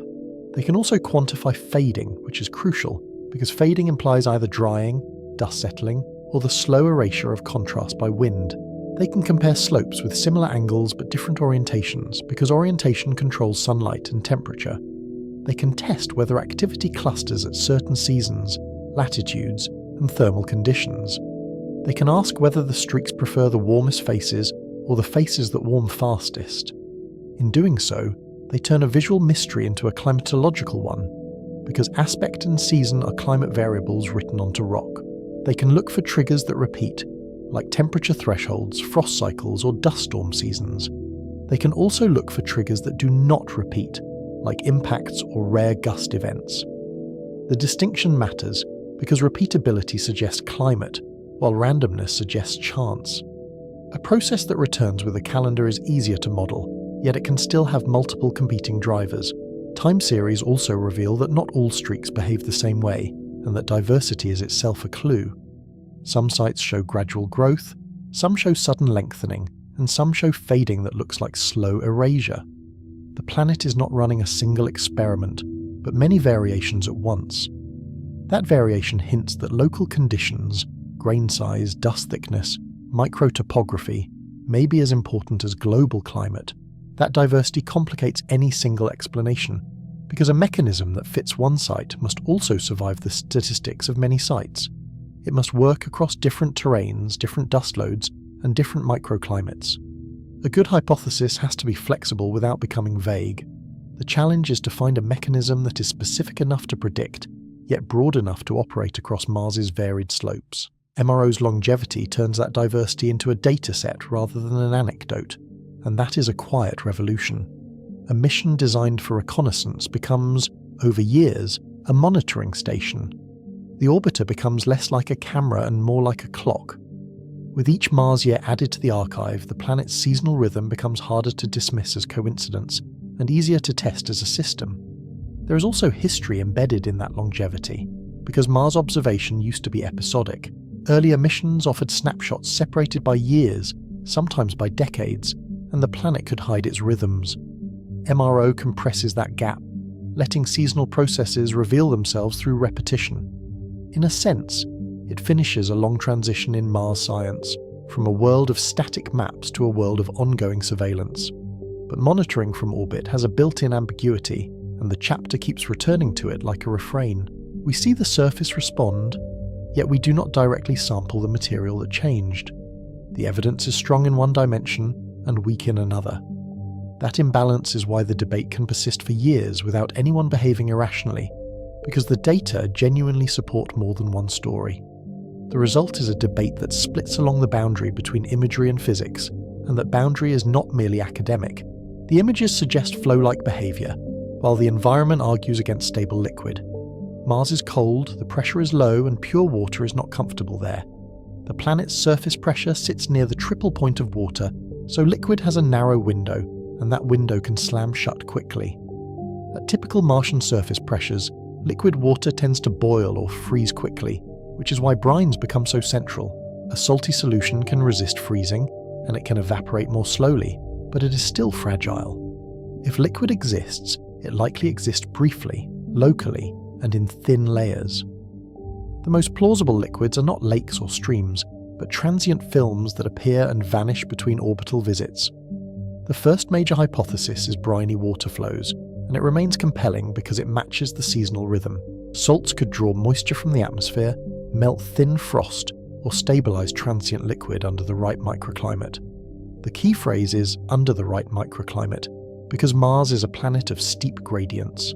A: They can also quantify fading, which is crucial, because fading implies either drying, dust settling, or the slow erasure of contrast by wind. They can compare slopes with similar angles but different orientations, because orientation controls sunlight and temperature. They can test whether activity clusters at certain seasons, latitudes, and thermal conditions. They can ask whether the streaks prefer the warmest faces or the faces that warm fastest. In doing so, they turn a visual mystery into a climatological one, because aspect and season are climate variables written onto rock. They can look for triggers that repeat, like temperature thresholds, frost cycles, or dust storm seasons. They can also look for triggers that do not repeat, like impacts or rare gust events. The distinction matters because repeatability suggests climate, while randomness suggests chance. A process that returns with a calendar is easier to model, yet it can still have multiple competing drivers. Time series also reveal that not all streaks behave the same way, and that diversity is itself a clue. Some sites show gradual growth, some show sudden lengthening, and some show fading that looks like slow erasure. The planet is not running a single experiment, but many variations at once. That variation hints that local conditions, grain size, dust thickness, microtopography, may be as important as global climate. That diversity complicates any single explanation, because a mechanism that fits one site must also survive the statistics of many sites. It must work across different terrains, different dust loads, and different microclimates. A good hypothesis has to be flexible without becoming vague. The challenge is to find a mechanism that is specific enough to predict, yet broad enough to operate across Mars's varied slopes. MRO's longevity turns that diversity into a data set rather than an anecdote, and that is a quiet revolution. A mission designed for reconnaissance becomes, over years, a monitoring station. The orbiter becomes less like a camera and more like a clock. With each Mars year added to the archive, the planet's seasonal rhythm becomes harder to dismiss as coincidence and easier to test as a system. There is also history embedded in that longevity, because Mars observation used to be episodic. Earlier missions offered snapshots separated by years, sometimes by decades, and the planet could hide its rhythms. MRO compresses that gap, letting seasonal processes reveal themselves through repetition. In a sense, it finishes a long transition in Mars science, from a world of static maps to a world of ongoing surveillance. But monitoring from orbit has a built-in ambiguity, and the chapter keeps returning to it like a refrain. We see the surface respond, yet we do not directly sample the material that changed. The evidence is strong in one dimension and weak in another. That imbalance is why the debate can persist for years without anyone behaving irrationally, because the data genuinely support more than one story. The result is a debate that splits along the boundary between imagery and physics, and that boundary is not merely academic. The images suggest flow-like behavior, while the environment argues against stable liquid. Mars is cold, the pressure is low, and pure water is not comfortable there. The planet's surface pressure sits near the triple point of water, so liquid has a narrow window, and that window can slam shut quickly. At typical Martian surface pressures, liquid water tends to boil or freeze quickly, which is why brines become so central. A salty solution can resist freezing, and it can evaporate more slowly, but it is still fragile. If liquid exists, it likely exists briefly, locally, and in thin layers. The most plausible liquids are not lakes or streams, but transient films that appear and vanish between orbital visits. The first major hypothesis is briny water flows, and it remains compelling because it matches the seasonal rhythm. Salts could draw moisture from the atmosphere, melt thin frost, or stabilize transient liquid under the right microclimate. The key phrase is under the right microclimate, because Mars is a planet of steep gradients.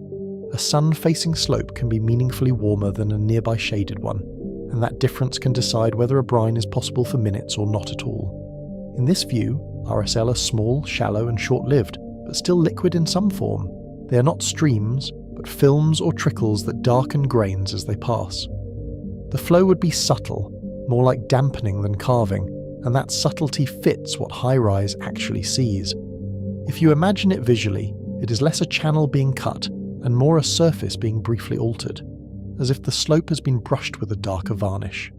A: A sun-facing slope can be meaningfully warmer than a nearby shaded one, and that difference can decide whether a brine is possible for minutes or not at all. In this view, RSL are small, shallow and short-lived, but still liquid in some form. They are not streams, but films or trickles that darken grains as they pass. The flow would be subtle, more like dampening than carving, and that subtlety fits what HiRISE actually sees. If you imagine it visually, it is less a channel being cut and more a surface being briefly altered, as if the slope has been brushed with a darker varnish.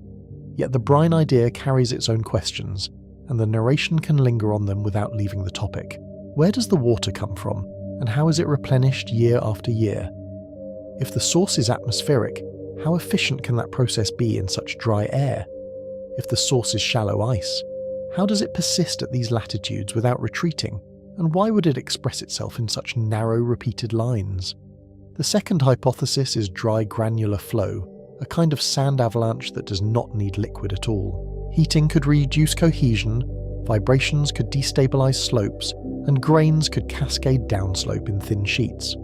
A: Yet the brine idea carries its own questions, and the narration can linger on them without leaving the topic. Where does the water come from, and how is it replenished year after year? If the source is atmospheric, how efficient can that process be in such dry air? If the source is shallow ice, how does it persist at these latitudes without retreating, and why would it express itself in such narrow, repeated lines? The second hypothesis is dry granular flow, a kind of sand avalanche that does not need liquid at all. Heating could reduce cohesion, vibrations could destabilize slopes, and grains could cascade downslope in thin sheets.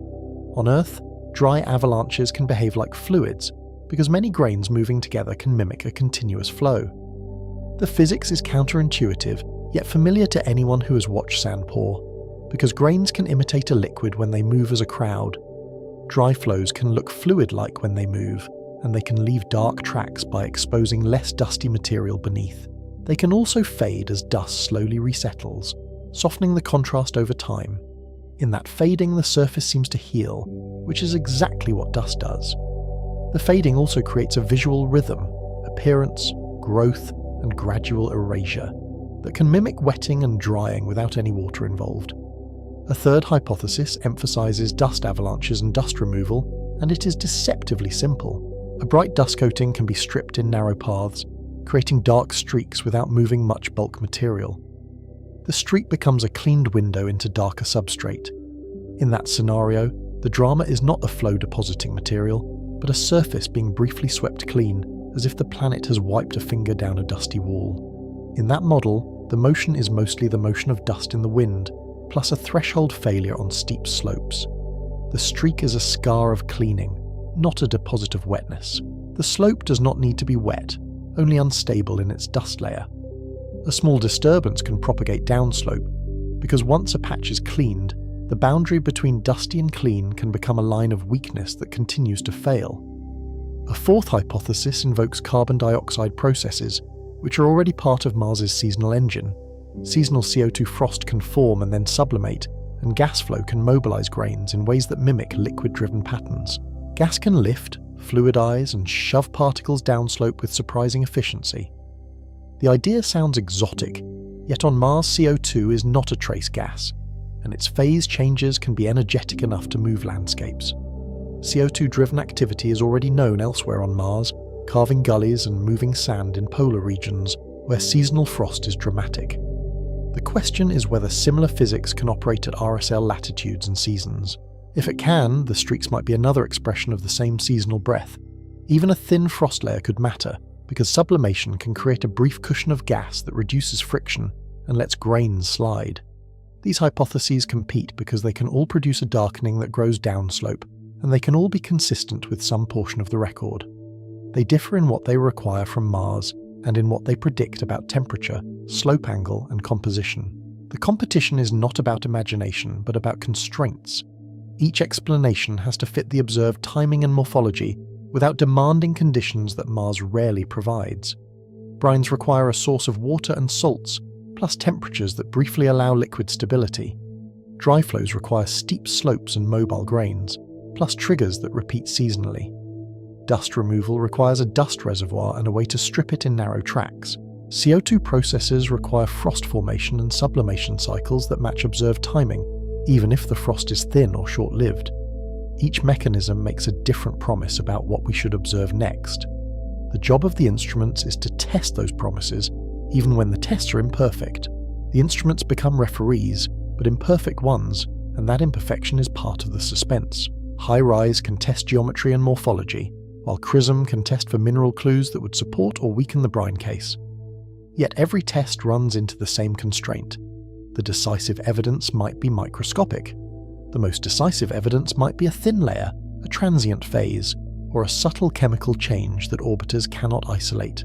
A: On Earth, dry avalanches can behave like fluids, because many grains moving together can mimic a continuous flow. The physics is counterintuitive, yet familiar to anyone who has watched sand pour, because grains can imitate a liquid when they move as a crowd. Dry flows can look fluid-like when they move, and they can leave dark tracks by exposing less dusty material beneath. They can also fade as dust slowly resettles, softening the contrast over time. In that fading, the surface seems to heal, which is exactly what dust does. The fading also creates a visual rhythm, appearance, growth, and gradual erasure that can mimic wetting and drying without any water involved. A third hypothesis emphasizes dust avalanches and dust removal, and it is deceptively simple. A bright dust coating can be stripped in narrow paths, creating dark streaks without moving much bulk material. The streak becomes a cleaned window into darker substrate. In that scenario, the drama is not a flow depositing material, but a surface being briefly swept clean, as if the planet has wiped a finger down a dusty wall. In that model, the motion is mostly the motion of dust in the wind, plus a threshold failure on steep slopes. The streak is a scar of cleaning, not a deposit of wetness. The slope does not need to be wet, only unstable in its dust layer. A small disturbance can propagate downslope, because once a patch is cleaned, the boundary between dusty and clean can become a line of weakness that continues to fail. A fourth hypothesis invokes carbon dioxide processes, which are already part of Mars's seasonal engine. Seasonal CO2 frost can form and then sublimate, and gas flow can mobilize grains in ways that mimic liquid-driven patterns. Gas can lift, fluidize, and shove particles downslope with surprising efficiency. The idea sounds exotic, yet on Mars CO2 is not a trace gas, and its phase changes can be energetic enough to move landscapes. CO2-driven activity is already known elsewhere on Mars, carving gullies and moving sand in polar regions where seasonal frost is dramatic. The question is whether similar physics can operate at RSL latitudes and seasons. If it can, the streaks might be another expression of the same seasonal breath. Even a thin frost layer could matter, because sublimation can create a brief cushion of gas that reduces friction and lets grains slide. These hypotheses compete because they can all produce a darkening that grows downslope, and they can all be consistent with some portion of the record. They differ in what they require from Mars and in what they predict about temperature, slope angle, and composition. The competition is not about imagination, but about constraints. Each explanation has to fit the observed timing and morphology without demanding conditions that Mars rarely provides. Brines require a source of water and salts, plus temperatures that briefly allow liquid stability. Dry flows require steep slopes and mobile grains, plus triggers that repeat seasonally. Dust removal requires a dust reservoir and a way to strip it in narrow tracks. CO2 processes require frost formation and sublimation cycles that match observed timing, even if the frost is thin or short-lived. Each mechanism makes a different promise about what we should observe next. The job of the instruments is to test those promises, even when the tests are imperfect. The instruments become referees, but imperfect ones, and that imperfection is part of the suspense. HiRISE can test geometry and morphology, while CRISM can test for mineral clues that would support or weaken the brine case. Yet every test runs into the same constraint. The decisive evidence might be microscopic. The most decisive evidence might be a thin layer, a transient phase, or a subtle chemical change that orbiters cannot isolate.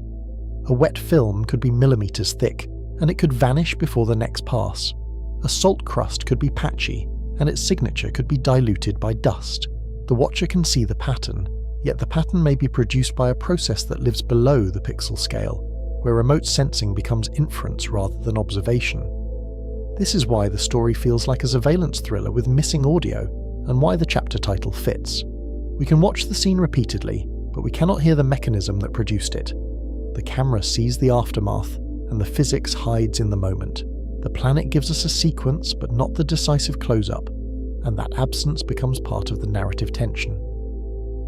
A: A wet film could be millimeters thick, and it could vanish before the next pass. A salt crust could be patchy, and its signature could be diluted by dust. The watcher can see the pattern, yet the pattern may be produced by a process that lives below the pixel scale, where remote sensing becomes inference rather than observation. This is why the story feels like a surveillance thriller with missing audio, and why the chapter title fits. We can watch the scene repeatedly, but we cannot hear the mechanism that produced it. The camera sees the aftermath, and the physics hides in the moment. The planet gives us a sequence, but not the decisive close-up, and that absence becomes part of the narrative tension.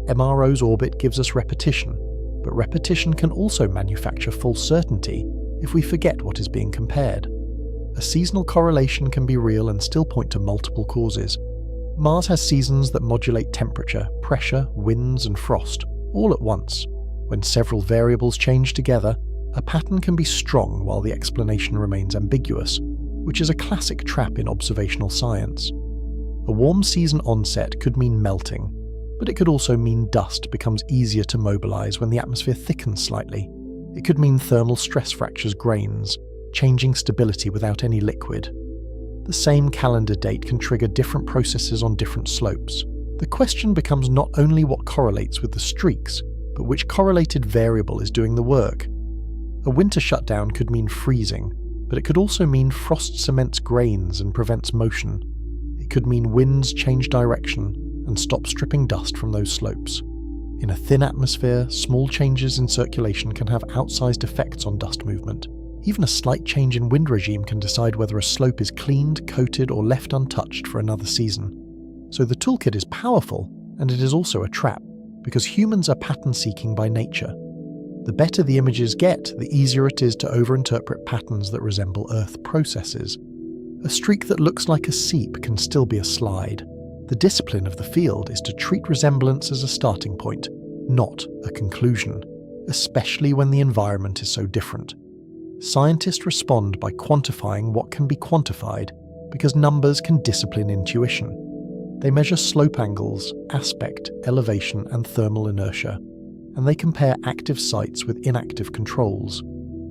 A: MRO's orbit gives us repetition, but repetition can also manufacture false certainty if we forget what is being compared. A seasonal correlation can be real and still point to multiple causes. Mars has seasons that modulate temperature, pressure, winds, and frost, all at once. When several variables change together, a pattern can be strong while the explanation remains ambiguous, which is a classic trap in observational science. A warm season onset could mean melting, but it could also mean dust becomes easier to mobilize when the atmosphere thickens slightly. It could mean thermal stress fractures grains, changing stability without any liquid. The same calendar date can trigger different processes on different slopes. The question becomes not only what correlates with the streaks, but which correlated variable is doing the work. A winter shutdown could mean freezing, but it could also mean frost cements grains and prevents motion. It could mean winds change direction and stop stripping dust from those slopes. In a thin atmosphere, small changes in circulation can have outsized effects on dust movement. Even a slight change in wind regime can decide whether a slope is cleaned, coated, or left untouched for another season. So the toolkit is powerful, and it is also a trap, because humans are pattern-seeking by nature. The better the images get, the easier it is to overinterpret patterns that resemble Earth processes. A streak that looks like a seep can still be a slide. The discipline of the field is to treat resemblance as a starting point, not a conclusion, especially when the environment is so different. Scientists respond by quantifying what can be quantified, because numbers can discipline intuition. They measure slope angles, aspect, elevation, and thermal inertia, and they compare active sites with inactive controls.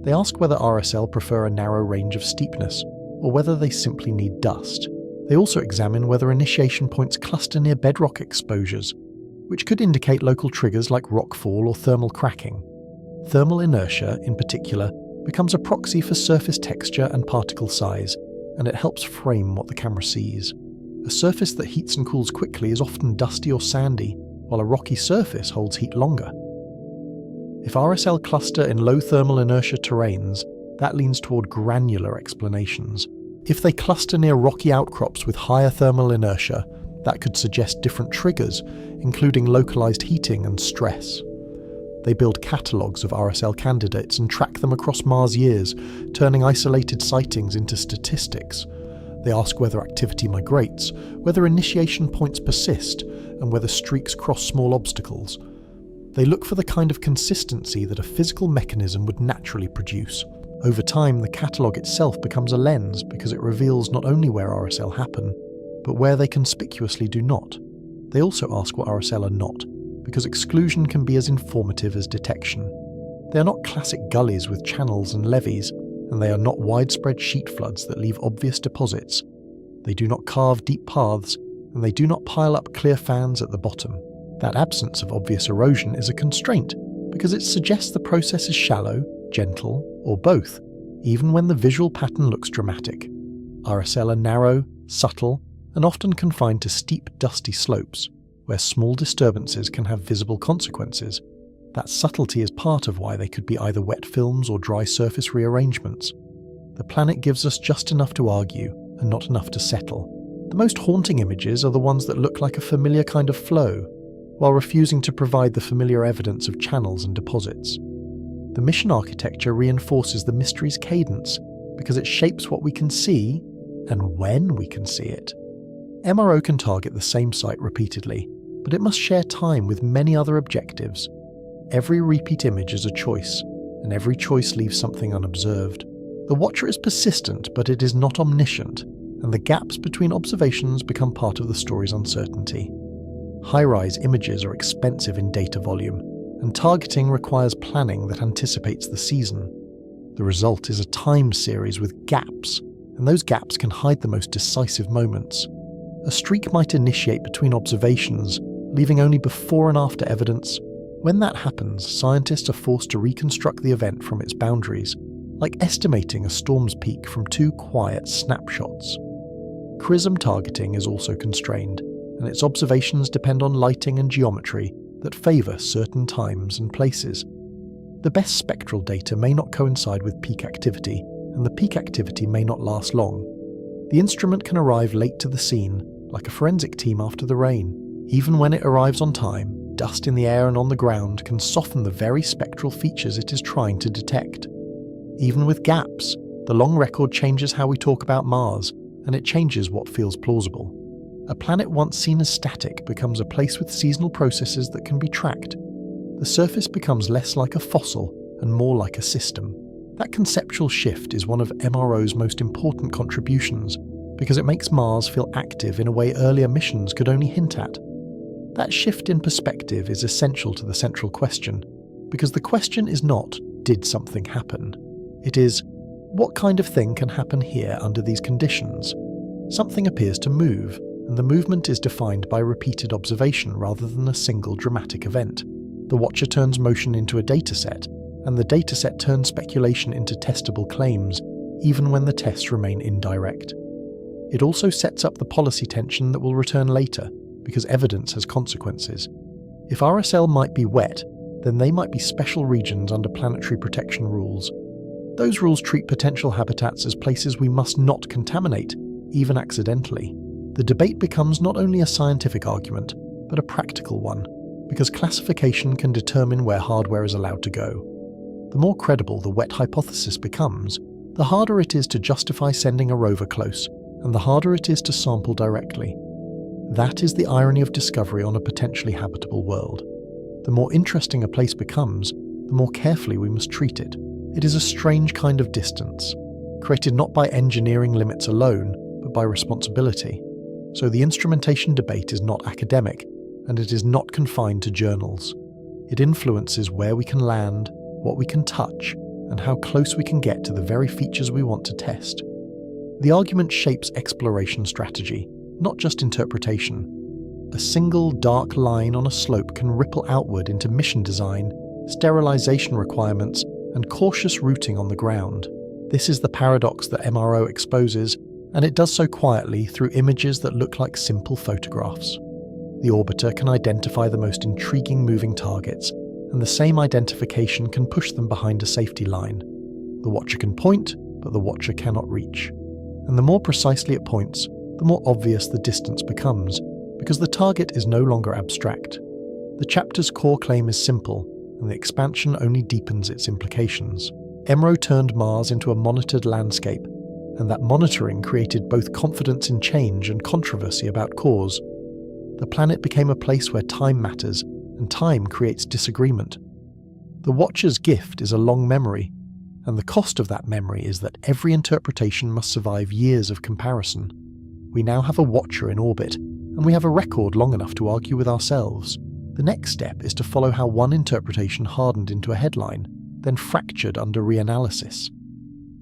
A: They ask whether RSL prefer a narrow range of steepness, or whether they simply need dust. They also examine whether initiation points cluster near bedrock exposures, which could indicate local triggers like rockfall or thermal cracking. Thermal inertia, in particular, becomes a proxy for surface texture and particle size, and it helps frame what the camera sees. A surface that heats and cools quickly is often dusty or sandy, while a rocky surface holds heat longer. If RSL cluster in low thermal inertia terrains, that leans toward granular explanations. If they cluster near rocky outcrops with higher thermal inertia, that could suggest different triggers, including localized heating and stress. They build catalogues of RSL candidates and track them across Mars years, turning isolated sightings into statistics. They ask whether activity migrates, whether initiation points persist, and whether streaks cross small obstacles. They look for the kind of consistency that a physical mechanism would naturally produce. Over time, the catalogue itself becomes a lens because it reveals not only where RSL happen, but where they conspicuously do not. They also ask what RSL are not, because exclusion can be as informative as detection. They are not classic gullies with channels and levees, and they are not widespread sheet floods that leave obvious deposits. They do not carve deep paths, and they do not pile up clear fans at the bottom. That absence of obvious erosion is a constraint, because it suggests the process is shallow, gentle, or both, even when the visual pattern looks dramatic. RSL are narrow, subtle, and often confined to steep, dusty slopes, where small disturbances can have visible consequences. That subtlety is part of why they could be either wet films or dry surface rearrangements. The planet gives us just enough to argue, and not enough to settle. The most haunting images are the ones that look like a familiar kind of flow, while refusing to provide the familiar evidence of channels and deposits. The mission architecture reinforces the mystery's cadence, because it shapes what we can see, and when we can see it. MRO can target the same site repeatedly, but it must share time with many other objectives. Every repeat image is a choice, and every choice leaves something unobserved. The watcher is persistent, but it is not omniscient, and the gaps between observations become part of the story's uncertainty. HiRISE images are expensive in data volume, and targeting requires planning that anticipates the season. The result is a time series with gaps, and those gaps can hide the most decisive moments. A streak might initiate between observations, leaving only before and after evidence. When that happens, scientists are forced to reconstruct the event from its boundaries, like estimating a storm's peak from two quiet snapshots. Chrism targeting is also constrained, and its observations depend on lighting and geometry that favour certain times and places. The best spectral data may not coincide with peak activity, and the peak activity may not last long. The instrument can arrive late to the scene, like a forensic team after the rain. Even when it arrives on time, dust in the air and on the ground can soften the very spectral features it is trying to detect. Even with gaps, the long record changes how we talk about Mars, and it changes what feels plausible. A planet once seen as static becomes a place with seasonal processes that can be tracked. The surface becomes less like a fossil and more like a system. That conceptual shift is one of MRO's most important contributions, because it makes Mars feel active in a way earlier missions could only hint at. That shift in perspective is essential to the central question, because the question is not, did something happen? It is, what kind of thing can happen here under these conditions? Something appears to move, and the movement is defined by repeated observation rather than a single dramatic event. The watcher turns motion into a dataset, and the dataset turns speculation into testable claims, even when the tests remain indirect. It also sets up the policy tension that will return later, because evidence has consequences. If RSL might be wet, then they might be special regions under planetary protection rules. Those rules treat potential habitats as places we must not contaminate, even accidentally. The debate becomes not only a scientific argument, but a practical one, because classification can determine where hardware is allowed to go. The more credible the wet hypothesis becomes, the harder it is to justify sending a rover close, and the harder it is to sample directly. That is the irony of discovery on a potentially habitable world. The more interesting a place becomes, the more carefully we must treat it. It is a strange kind of distance, created not by engineering limits alone, but by responsibility. So the instrumentation debate is not academic, and it is not confined to journals. It influences where we can land, what we can touch, and how close we can get to the very features we want to test. The argument shapes exploration strategy, not just interpretation. A single dark line on a slope can ripple outward into mission design, sterilization requirements, and cautious routing on the ground. This is the paradox that MRO exposes, and it does so quietly through images that look like simple photographs. The orbiter can identify the most intriguing moving targets, and the same identification can push them behind a safety line. The watcher can point, but the watcher cannot reach. And the more precisely it points, the more obvious the distance becomes, because the target is no longer abstract. The chapter's core claim is simple, and the expansion only deepens its implications. MRO turned Mars into a monitored landscape, and that monitoring created both confidence in change and controversy about cause. The planet became a place where time matters, and time creates disagreement. The watcher's gift is a long memory, and the cost of that memory is that every interpretation must survive years of comparison. We now have a watcher in orbit, and we have a record long enough to argue with ourselves. The next step is to follow how one interpretation hardened into a headline, then fractured under reanalysis.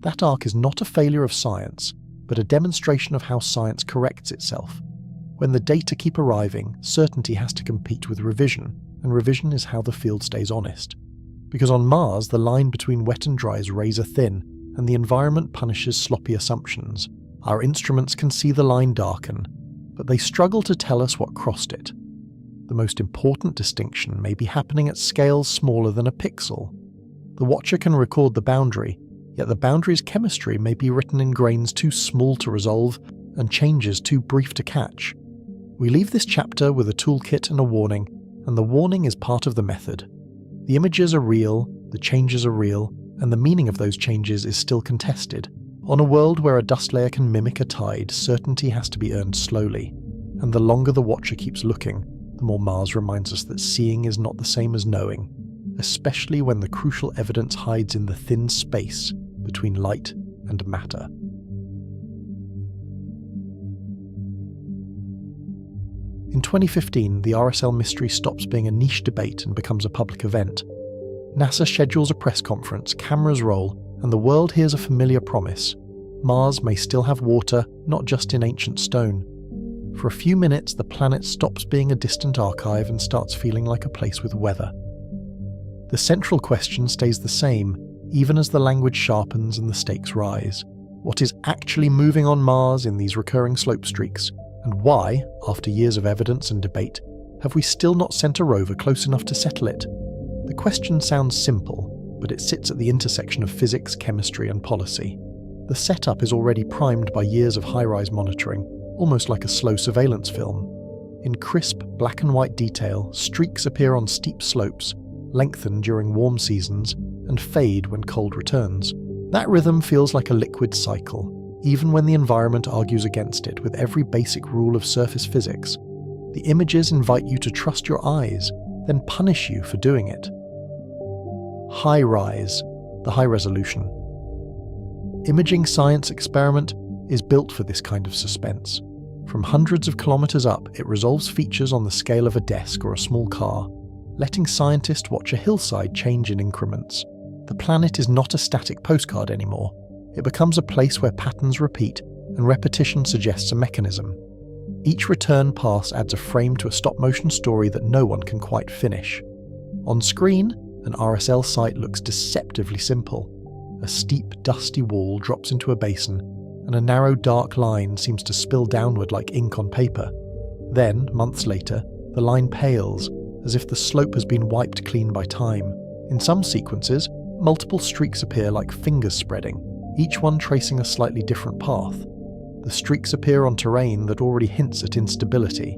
A: That arc is not a failure of science, but a demonstration of how science corrects itself. When the data keep arriving, certainty has to compete with revision, and revision is how the field stays honest. Because on Mars, the line between wet and dry is razor thin, and the environment punishes sloppy assumptions. Our instruments can see the line darken, but they struggle to tell us what crossed it. The most important distinction may be happening at scales smaller than a pixel. The watcher can record the boundary, yet the boundary's chemistry may be written in grains too small to resolve and changes too brief to catch. We leave this chapter with a toolkit and a warning, and the warning is part of the method. The images are real, the changes are real, and the meaning of those changes is still contested. On a world where a dust layer can mimic a tide, certainty has to be earned slowly, and the longer the watcher keeps looking, the more Mars reminds us that seeing is not the same as knowing, especially when the crucial evidence hides in the thin space between light and matter. In 2015, the RSL mystery stops being a niche debate and becomes a public event. NASA schedules a press conference, cameras roll, and the world hears a familiar promise. Mars may still have water, not just in ancient stone. For a few minutes, the planet stops being a distant archive and starts feeling like a place with weather. The central question stays the same, even as the language sharpens and the stakes rise. What is actually moving on Mars in these recurring slope streaks? And why, after years of evidence and debate, have we still not sent a rover close enough to settle it? The question sounds simple, but it sits at the intersection of physics, chemistry, and policy. The setup is already primed by years of HiRISE monitoring, almost like a slow surveillance film. In crisp, black and white detail, streaks appear on steep slopes, lengthen during warm seasons, and fade when cold returns. That rhythm feels like a liquid cycle, even when the environment argues against it with every basic rule of surface physics. The images invite you to trust your eyes, then punish you for doing it. HiRISE, the high resolution imaging science experiment, is built for this kind of suspense. From hundreds of kilometers up, it resolves features on the scale of a desk or a small car, letting scientists watch a hillside change in increments. The planet is not a static postcard anymore. It becomes a place where patterns repeat and repetition suggests a mechanism. Each return pass adds a frame to a stop-motion story that no one can quite finish. On screen, an RSL site looks deceptively simple. A steep, dusty wall drops into a basin, and a narrow, dark line seems to spill downward like ink on paper. Then, months later, the line pales, as if the slope has been wiped clean by time. In some sequences, multiple streaks appear like fingers spreading, each one tracing a slightly different path. The streaks appear on terrain that already hints at instability.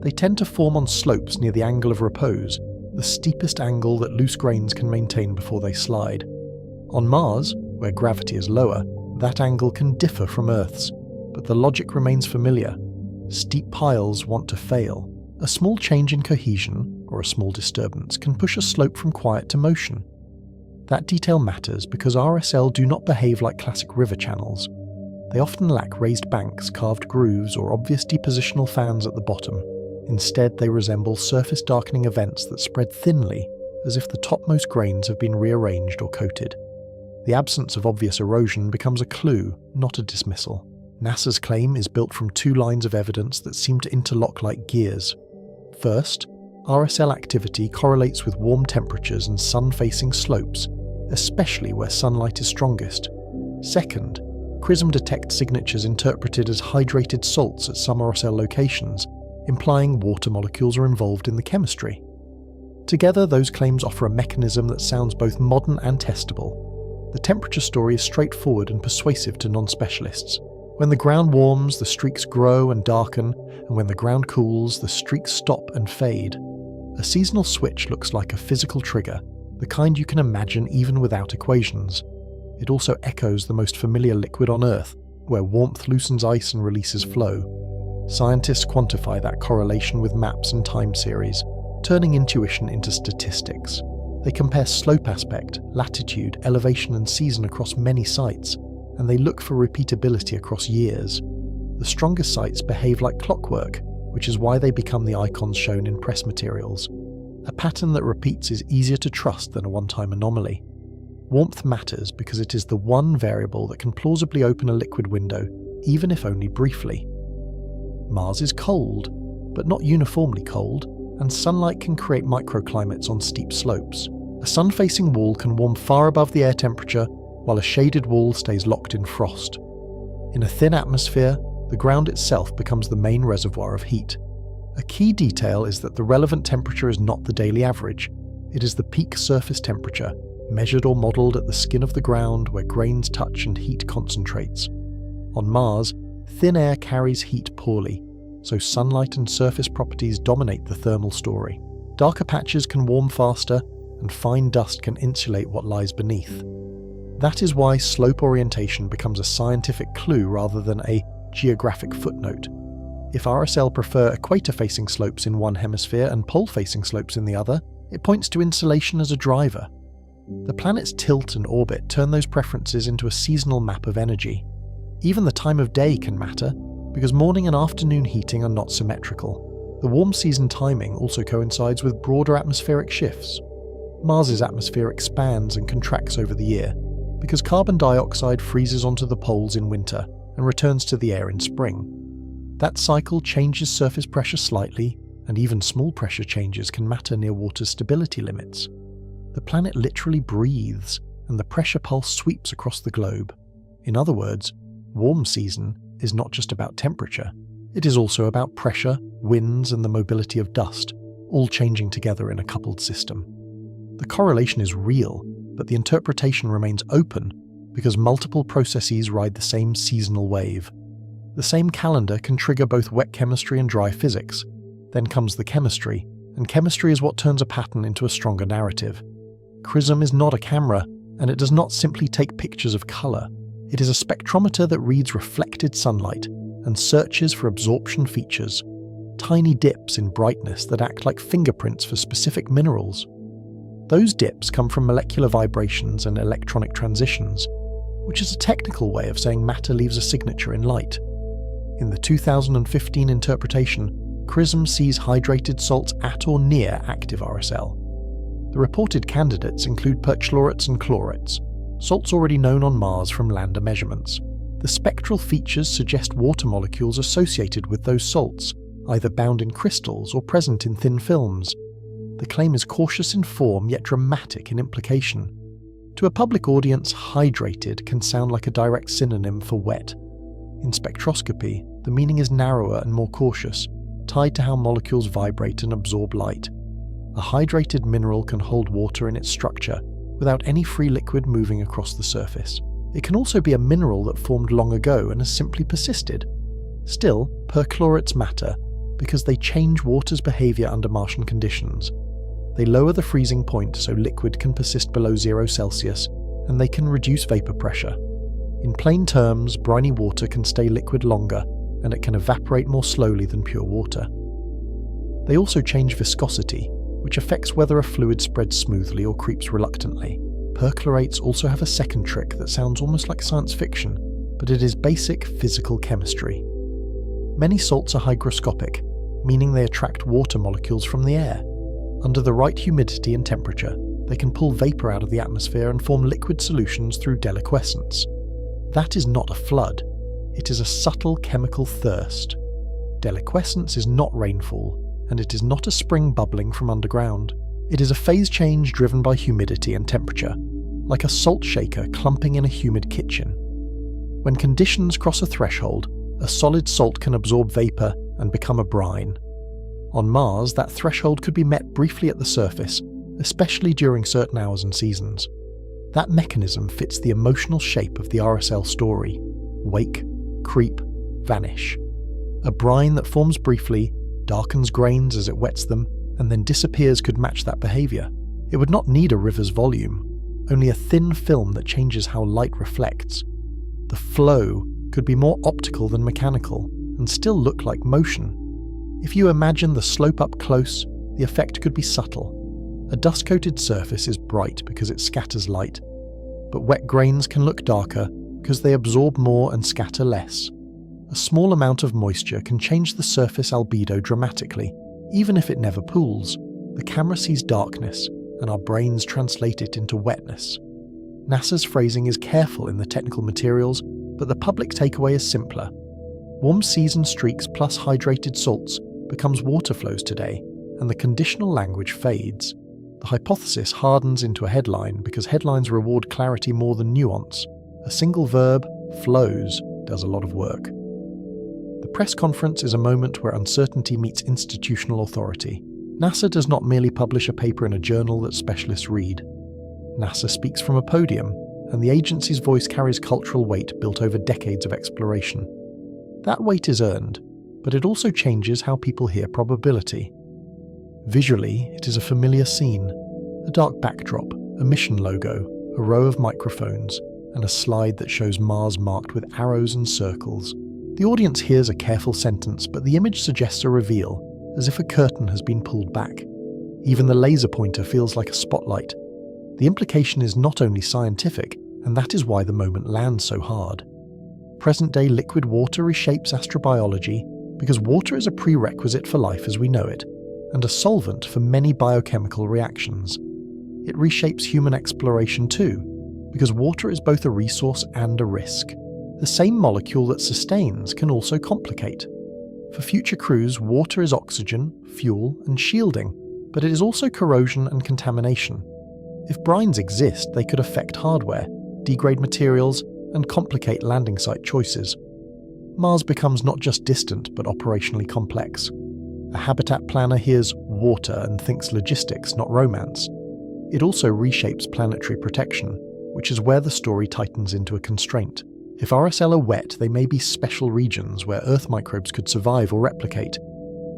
A: They tend to form on slopes near the angle of repose, the steepest angle that loose grains can maintain before they slide. On Mars, where gravity is lower, that angle can differ from Earth's, but the logic remains familiar. Steep piles want to fail. A small change in cohesion, or a small disturbance, can push a slope from quiet to motion. That detail matters because RSL do not behave like classic river channels. They often lack raised banks, carved grooves, or obvious depositional fans at the bottom. Instead, they resemble surface darkening events that spread thinly, as if the topmost grains have been rearranged or coated. The absence of obvious erosion becomes a clue, not a dismissal. NASA's claim is built from two lines of evidence that seem to interlock like gears. First, RSL activity correlates with warm temperatures and sun-facing slopes, especially where sunlight is strongest. Second, CRISM detects signatures interpreted as hydrated salts at some RSL locations, implying water molecules are involved in the chemistry. Together, those claims offer a mechanism that sounds both modern and testable. The temperature story is straightforward and persuasive to non-specialists. When the ground warms, the streaks grow and darken, and when the ground cools, the streaks stop and fade. A seasonal switch looks like a physical trigger, the kind you can imagine even without equations. It also echoes the most familiar liquid on Earth, where warmth loosens ice and releases flow. Scientists quantify that correlation with maps and time series, turning intuition into statistics. They compare slope aspect, latitude, elevation and season across many sites, and they look for repeatability across years. The strongest sites behave like clockwork, which is why they become the icons shown in press materials. A pattern that repeats is easier to trust than a one-time anomaly. Warmth matters because it is the one variable that can plausibly open a liquid window, even if only briefly. Mars is cold, but not uniformly cold, and sunlight can create microclimates on steep slopes. A sun-facing wall can warm far above the air temperature, while a shaded wall stays locked in frost. In a thin atmosphere, the ground itself becomes the main reservoir of heat. A key detail is that the relevant temperature is not the daily average. It is the peak surface temperature, measured or modelled at the skin of the ground where grains touch and heat concentrates. On Mars, thin air carries heat poorly, so sunlight and surface properties dominate the thermal story. Darker patches can warm faster, and fine dust can insulate what lies beneath. That is why slope orientation becomes a scientific clue rather than a geographic footnote. If RSL prefer equator-facing slopes in one hemisphere and pole-facing slopes in the other, it points to insolation as a driver. The planet's tilt and orbit turn those preferences into a seasonal map of energy. Even the time of day can matter, because morning and afternoon heating are not symmetrical. The warm season timing also coincides with broader atmospheric shifts. Mars's atmosphere expands and contracts over the year, because carbon dioxide freezes onto the poles in winter and returns to the air in spring. That cycle changes surface pressure slightly, and even small pressure changes can matter near water's stability limits. The planet literally breathes, and the pressure pulse sweeps across the globe. In other words, warm season is not just about temperature, it is also about pressure, winds, and the mobility of dust, all changing together in a coupled system. The correlation is real, but the interpretation remains open because multiple processes ride the same seasonal wave. The same calendar can trigger both wet chemistry and dry physics. Then comes the chemistry, and chemistry is what turns a pattern into a stronger narrative. CRISM is not a camera, and it does not simply take pictures of colour. It is a spectrometer that reads reflected sunlight and searches for absorption features, tiny dips in brightness that act like fingerprints for specific minerals. Those dips come from molecular vibrations and electronic transitions, which is a technical way of saying matter leaves a signature in light. In the 2015 interpretation, CRISM sees hydrated salts at or near active RSL. The reported candidates include perchlorates and chlorates, salts already known on Mars from lander measurements. The spectral features suggest water molecules associated with those salts, either bound in crystals or present in thin films. The claim is cautious in form yet dramatic in implication. To a public audience, hydrated can sound like a direct synonym for wet. In spectroscopy, the meaning is narrower and more cautious, tied to how molecules vibrate and absorb light. A hydrated mineral can hold water in its structure, without any free liquid moving across the surface. It can also be a mineral that formed long ago and has simply persisted. Still, perchlorates matter, because they change water's behaviour under Martian conditions. They lower the freezing point so liquid can persist below 0 Celsius, and they can reduce vapour pressure. In plain terms, briny water can stay liquid longer, and it can evaporate more slowly than pure water. They also change viscosity, which affects whether a fluid spreads smoothly or creeps reluctantly. Perchlorates also have a second trick that sounds almost like science fiction, but it is basic physical chemistry. Many salts are hygroscopic, meaning they attract water molecules from the air. Under the right humidity and temperature, they can pull vapour out of the atmosphere and form liquid solutions through deliquescence. That is not a flood, it is a subtle chemical thirst. Deliquescence is not rainfall, and it is not a spring bubbling from underground. It is a phase change driven by humidity and temperature, like a salt shaker clumping in a humid kitchen. When conditions cross a threshold, a solid salt can absorb vapour and become a brine. On Mars, that threshold could be met briefly at the surface, especially during certain hours and seasons. That mechanism fits the emotional shape of the RSL story: wake, creep, vanish. A brine that forms briefly, darkens grains as it wets them, and then disappears could match that behaviour. It would not need a river's volume, only a thin film that changes how light reflects. The flow could be more optical than mechanical, and still look like motion. If you imagine the slope up close, the effect could be subtle. A dust-coated surface is bright because it scatters light, but wet grains can look darker because they absorb more and scatter less. A small amount of moisture can change the surface albedo dramatically, even if it never pools. The camera sees darkness, and our brains translate it into wetness. NASA's phrasing is careful in the technical materials, but the public takeaway is simpler. Warm season streaks plus hydrated salts becomes water flows today, and the conditional language fades. The hypothesis hardens into a headline because headlines reward clarity more than nuance. A single verb, flows, does a lot of work. The press conference is a moment where uncertainty meets institutional authority. NASA does not merely publish a paper in a journal that specialists read. NASA speaks from a podium, and the agency's voice carries cultural weight built over decades of exploration. That weight is earned, but it also changes how people hear probability. Visually, it is a familiar scene: a dark backdrop, a mission logo, a row of microphones, and a slide that shows Mars marked with arrows and circles. The audience hears a careful sentence, but the image suggests a reveal, as if a curtain has been pulled back. Even the laser pointer feels like a spotlight. The implication is not only scientific, and that is why the moment lands so hard. Present-day liquid water reshapes astrobiology because water is a prerequisite for life as we know it, and a solvent for many biochemical reactions. It reshapes human exploration too, because water is both a resource and a risk. The same molecule that sustains can also complicate. For future crews, water is oxygen, fuel, and shielding, but it is also corrosion and contamination. If brines exist, they could affect hardware, degrade materials, and complicate landing site choices. Mars becomes not just distant, but operationally complex. A habitat planner hears water and thinks logistics, not romance. It also reshapes planetary protection, which is where the story tightens into a constraint. If RSL are wet, they may be special regions where Earth microbes could survive or replicate.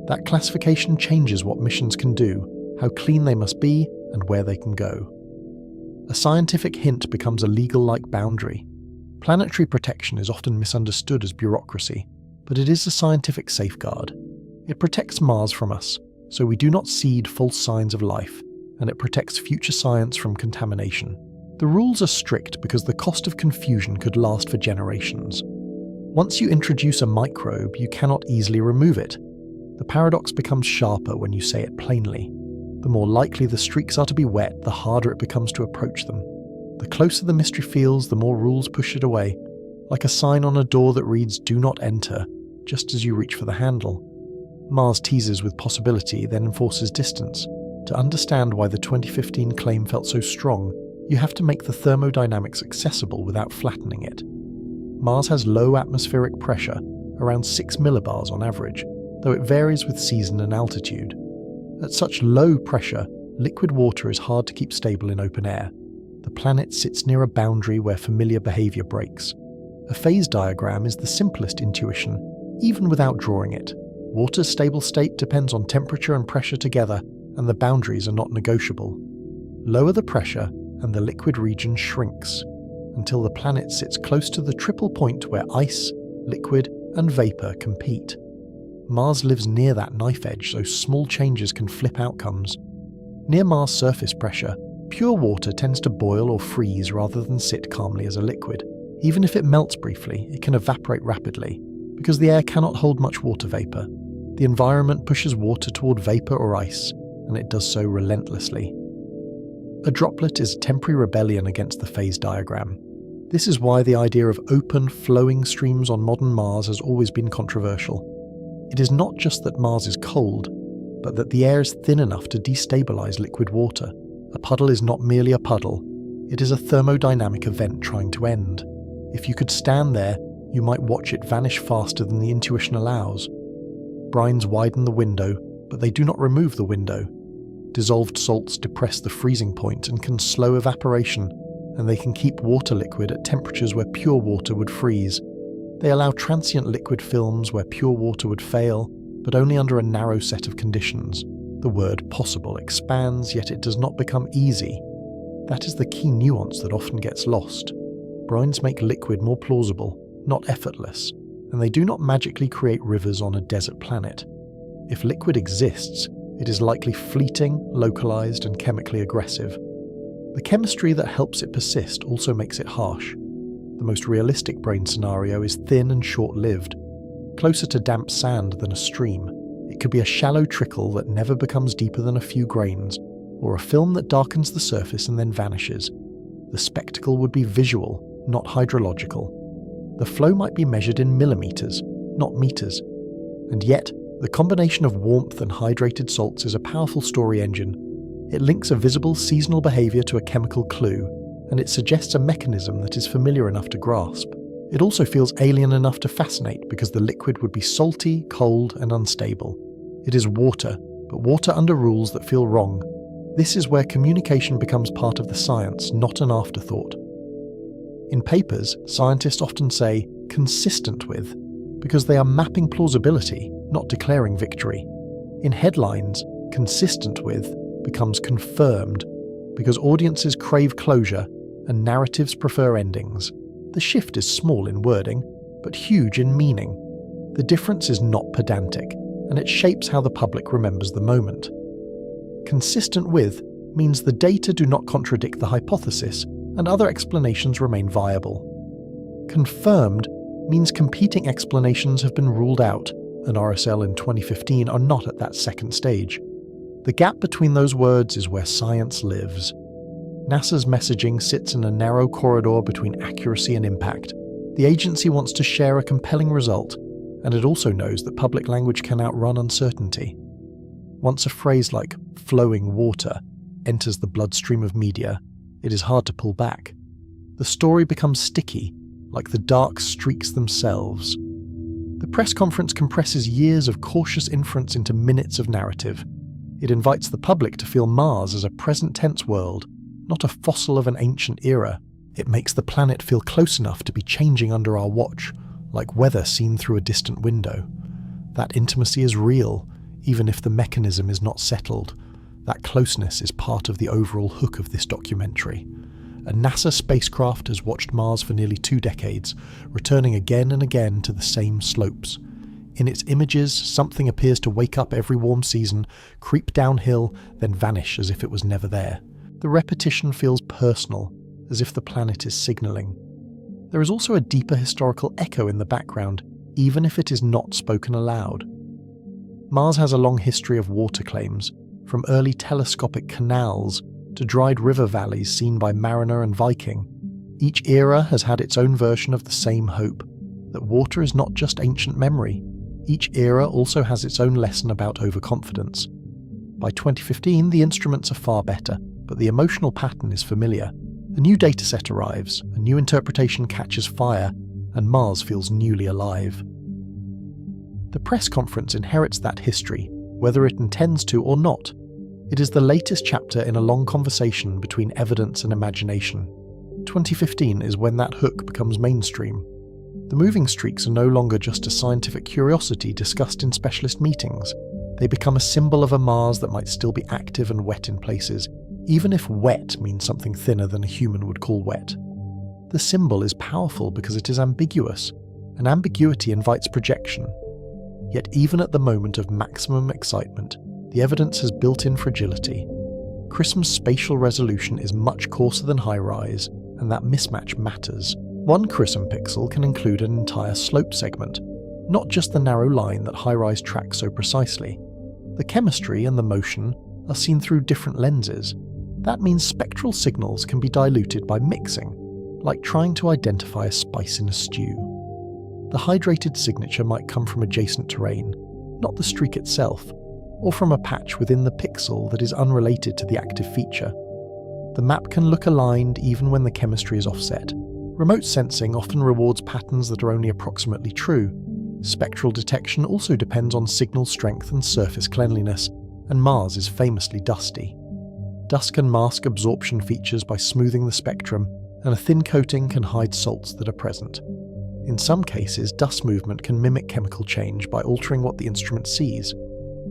A: That classification changes what missions can do, how clean they must be, and where they can go. A scientific hint becomes a legal-like boundary. Planetary protection is often misunderstood as bureaucracy, but it is a scientific safeguard. It protects Mars from us, so we do not seed false signs of life, and it protects future science from contamination. The rules are strict because the cost of confusion could last for generations. Once you introduce a microbe, you cannot easily remove it. The paradox becomes sharper when you say it plainly. The more likely the streaks are to be wet, the harder it becomes to approach them. The closer the mystery feels, the more rules push it away, like a sign on a door that reads "Do not enter," just as you reach for the handle. Mars teases with possibility, then enforces distance. To understand why the 2015 claim felt so strong, you have to make the thermodynamics accessible without flattening it. Mars has low atmospheric pressure, around 6 millibars on average, though it varies with season and altitude. At such low pressure, liquid water is hard to keep stable in open air. The planet sits near a boundary where familiar behavior breaks. A phase diagram is the simplest intuition, even without drawing it. Water's stable state depends on temperature and pressure together, and the boundaries are not negotiable. Lower the pressure, and the liquid region shrinks, until the planet sits close to the triple point where ice, liquid, and vapor compete. Mars lives near that knife edge, so small changes can flip outcomes. Near Mars' surface pressure, pure water tends to boil or freeze rather than sit calmly as a liquid. Even if it melts briefly, it can evaporate rapidly, because the air cannot hold much water vapor. The environment pushes water toward vapor or ice, and it does so relentlessly. A droplet is a temporary rebellion against the phase diagram. This is why the idea of open, flowing streams on modern Mars has always been controversial. It is not just that Mars is cold, but that the air is thin enough to destabilize liquid water. A puddle is not merely a puddle, it is a thermodynamic event trying to end. If you could stand there, you might watch it vanish faster than the intuition allows. Brines widen the window, but they do not remove the window. Dissolved salts depress the freezing point and can slow evaporation, and they can keep water liquid at temperatures where pure water would freeze. They allow transient liquid films where pure water would fail, but only under a narrow set of conditions. The word possible expands, yet it does not become easy. That is the key nuance that often gets lost. Brines make liquid more plausible, not effortless, and they do not magically create rivers on a desert planet. If liquid exists, it is likely fleeting, localized, and chemically aggressive. The chemistry that helps it persist also makes it harsh. The most realistic brine scenario is thin and short-lived, closer to damp sand than a stream. It could be a shallow trickle that never becomes deeper than a few grains, or a film that darkens the surface and then vanishes. The spectacle would be visual, not hydrological. The flow might be measured in millimeters, not meters. And yet, the combination of warmth and hydrated salts is a powerful story engine. It links a visible seasonal behavior to a chemical clue, and it suggests a mechanism that is familiar enough to grasp. It also feels alien enough to fascinate because the liquid would be salty, cold, and unstable. It is water, but water under rules that feel wrong. This is where communication becomes part of the science, not an afterthought. In papers, scientists often say, consistent with, because they are mapping plausibility, not declaring victory. In headlines, consistent with becomes confirmed, because audiences crave closure and narratives prefer endings. The shift is small in wording, but huge in meaning. The difference is not pedantic, and it shapes how the public remembers the moment. Consistent with means the data do not contradict the hypothesis, and other explanations remain viable. Confirmed means competing explanations have been ruled out, and RSL in 2015 are not at that second stage. The gap between those words is where science lives. NASA's messaging sits in a narrow corridor between accuracy and impact. The agency wants to share a compelling result, and it also knows that public language can outrun uncertainty. Once a phrase like flowing water enters the bloodstream of media, it is hard to pull back. The story becomes sticky, like the dark streaks themselves. The press conference compresses years of cautious inference into minutes of narrative. It invites the public to feel Mars as a present-tense world, not a fossil of an ancient era. It makes the planet feel close enough to be changing under our watch, like weather seen through a distant window. That intimacy is real, even if the mechanism is not settled. That closeness is part of the overall hook of this documentary. A NASA spacecraft has watched Mars for nearly 2 decades, returning again and again to the same slopes. In its images, something appears to wake up every warm season, creep downhill, then vanish as if it was never there. The repetition feels personal, as if the planet is signalling. There is also a deeper historical echo in the background, even if it is not spoken aloud. Mars has a long history of water claims, from early telescopic canals to dried river valleys seen by mariner and Viking. Each era has had its own version of the same hope, that water is not just ancient memory. Each era also has its own lesson about overconfidence. By 2015, the instruments are far better, but the emotional pattern is familiar. A new dataset arrives, a new interpretation catches fire, and Mars feels newly alive. The press conference inherits that history, whether it intends to or not. It is the latest chapter in a long conversation between evidence and imagination. 2015 is when that hook becomes mainstream. The moving streaks are no longer just a scientific curiosity discussed in specialist meetings. They become a symbol of a Mars that might still be active and wet in places, even if wet means something thinner than a human would call wet. The symbol is powerful because it is ambiguous, and ambiguity invites projection. Yet even at the moment of maximum excitement, the evidence has built-in fragility. CRISM's spatial resolution is much coarser than HiRISE, and that mismatch matters. One CRISM pixel can include an entire slope segment, not just the narrow line that HiRISE tracks so precisely. The chemistry and the motion are seen through different lenses. That means spectral signals can be diluted by mixing, like trying to identify a spice in a stew. The hydrated signature might come from adjacent terrain, not the streak itself, or from a patch within the pixel that is unrelated to the active feature. The map can look aligned even when the chemistry is offset. Remote sensing often rewards patterns that are only approximately true. Spectral detection also depends on signal strength and surface cleanliness, and Mars is famously dusty. Dust can mask absorption features by smoothing the spectrum, and a thin coating can hide salts that are present. In some cases, dust movement can mimic chemical change by altering what the instrument sees.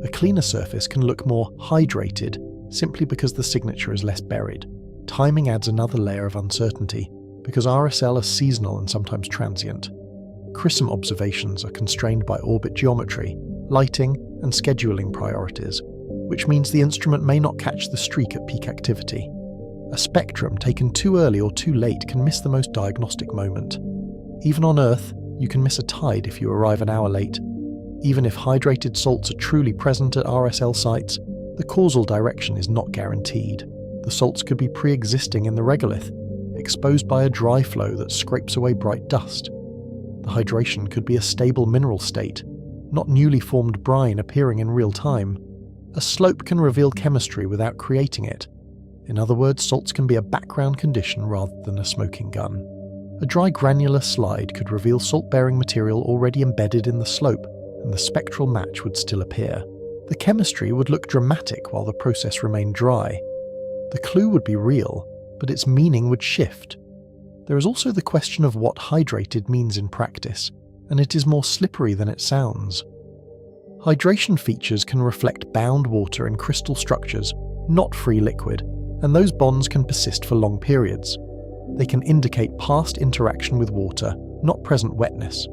A: A cleaner surface can look more hydrated, simply because the signature is less buried. Timing adds another layer of uncertainty, because RSL are seasonal and sometimes transient. CRISM observations are constrained by orbit geometry, lighting, and scheduling priorities, which means the instrument may not catch the streak at peak activity. A spectrum taken too early or too late can miss the most diagnostic moment. Even on Earth, you can miss a tide if you arrive an hour late. Even if hydrated salts are truly present at RSL sites, the causal direction is not guaranteed. The salts could be pre-existing in the regolith, exposed by a dry flow that scrapes away bright dust. The hydration could be a stable mineral state, not newly formed brine appearing in real time. A slope can reveal chemistry without creating it. In other words, salts can be a background condition rather than a smoking gun. A dry granular slide could reveal salt-bearing material already embedded in the slope, and the spectral match would still appear. The chemistry would look dramatic while the process remained dry. The clue would be real, but its meaning would shift. There is also the question of what hydrated means in practice, and it is more slippery than it sounds. Hydration features can reflect bound water in crystal structures, not free liquid, and those bonds can persist for long periods. They can indicate past interaction with water, not present wetness.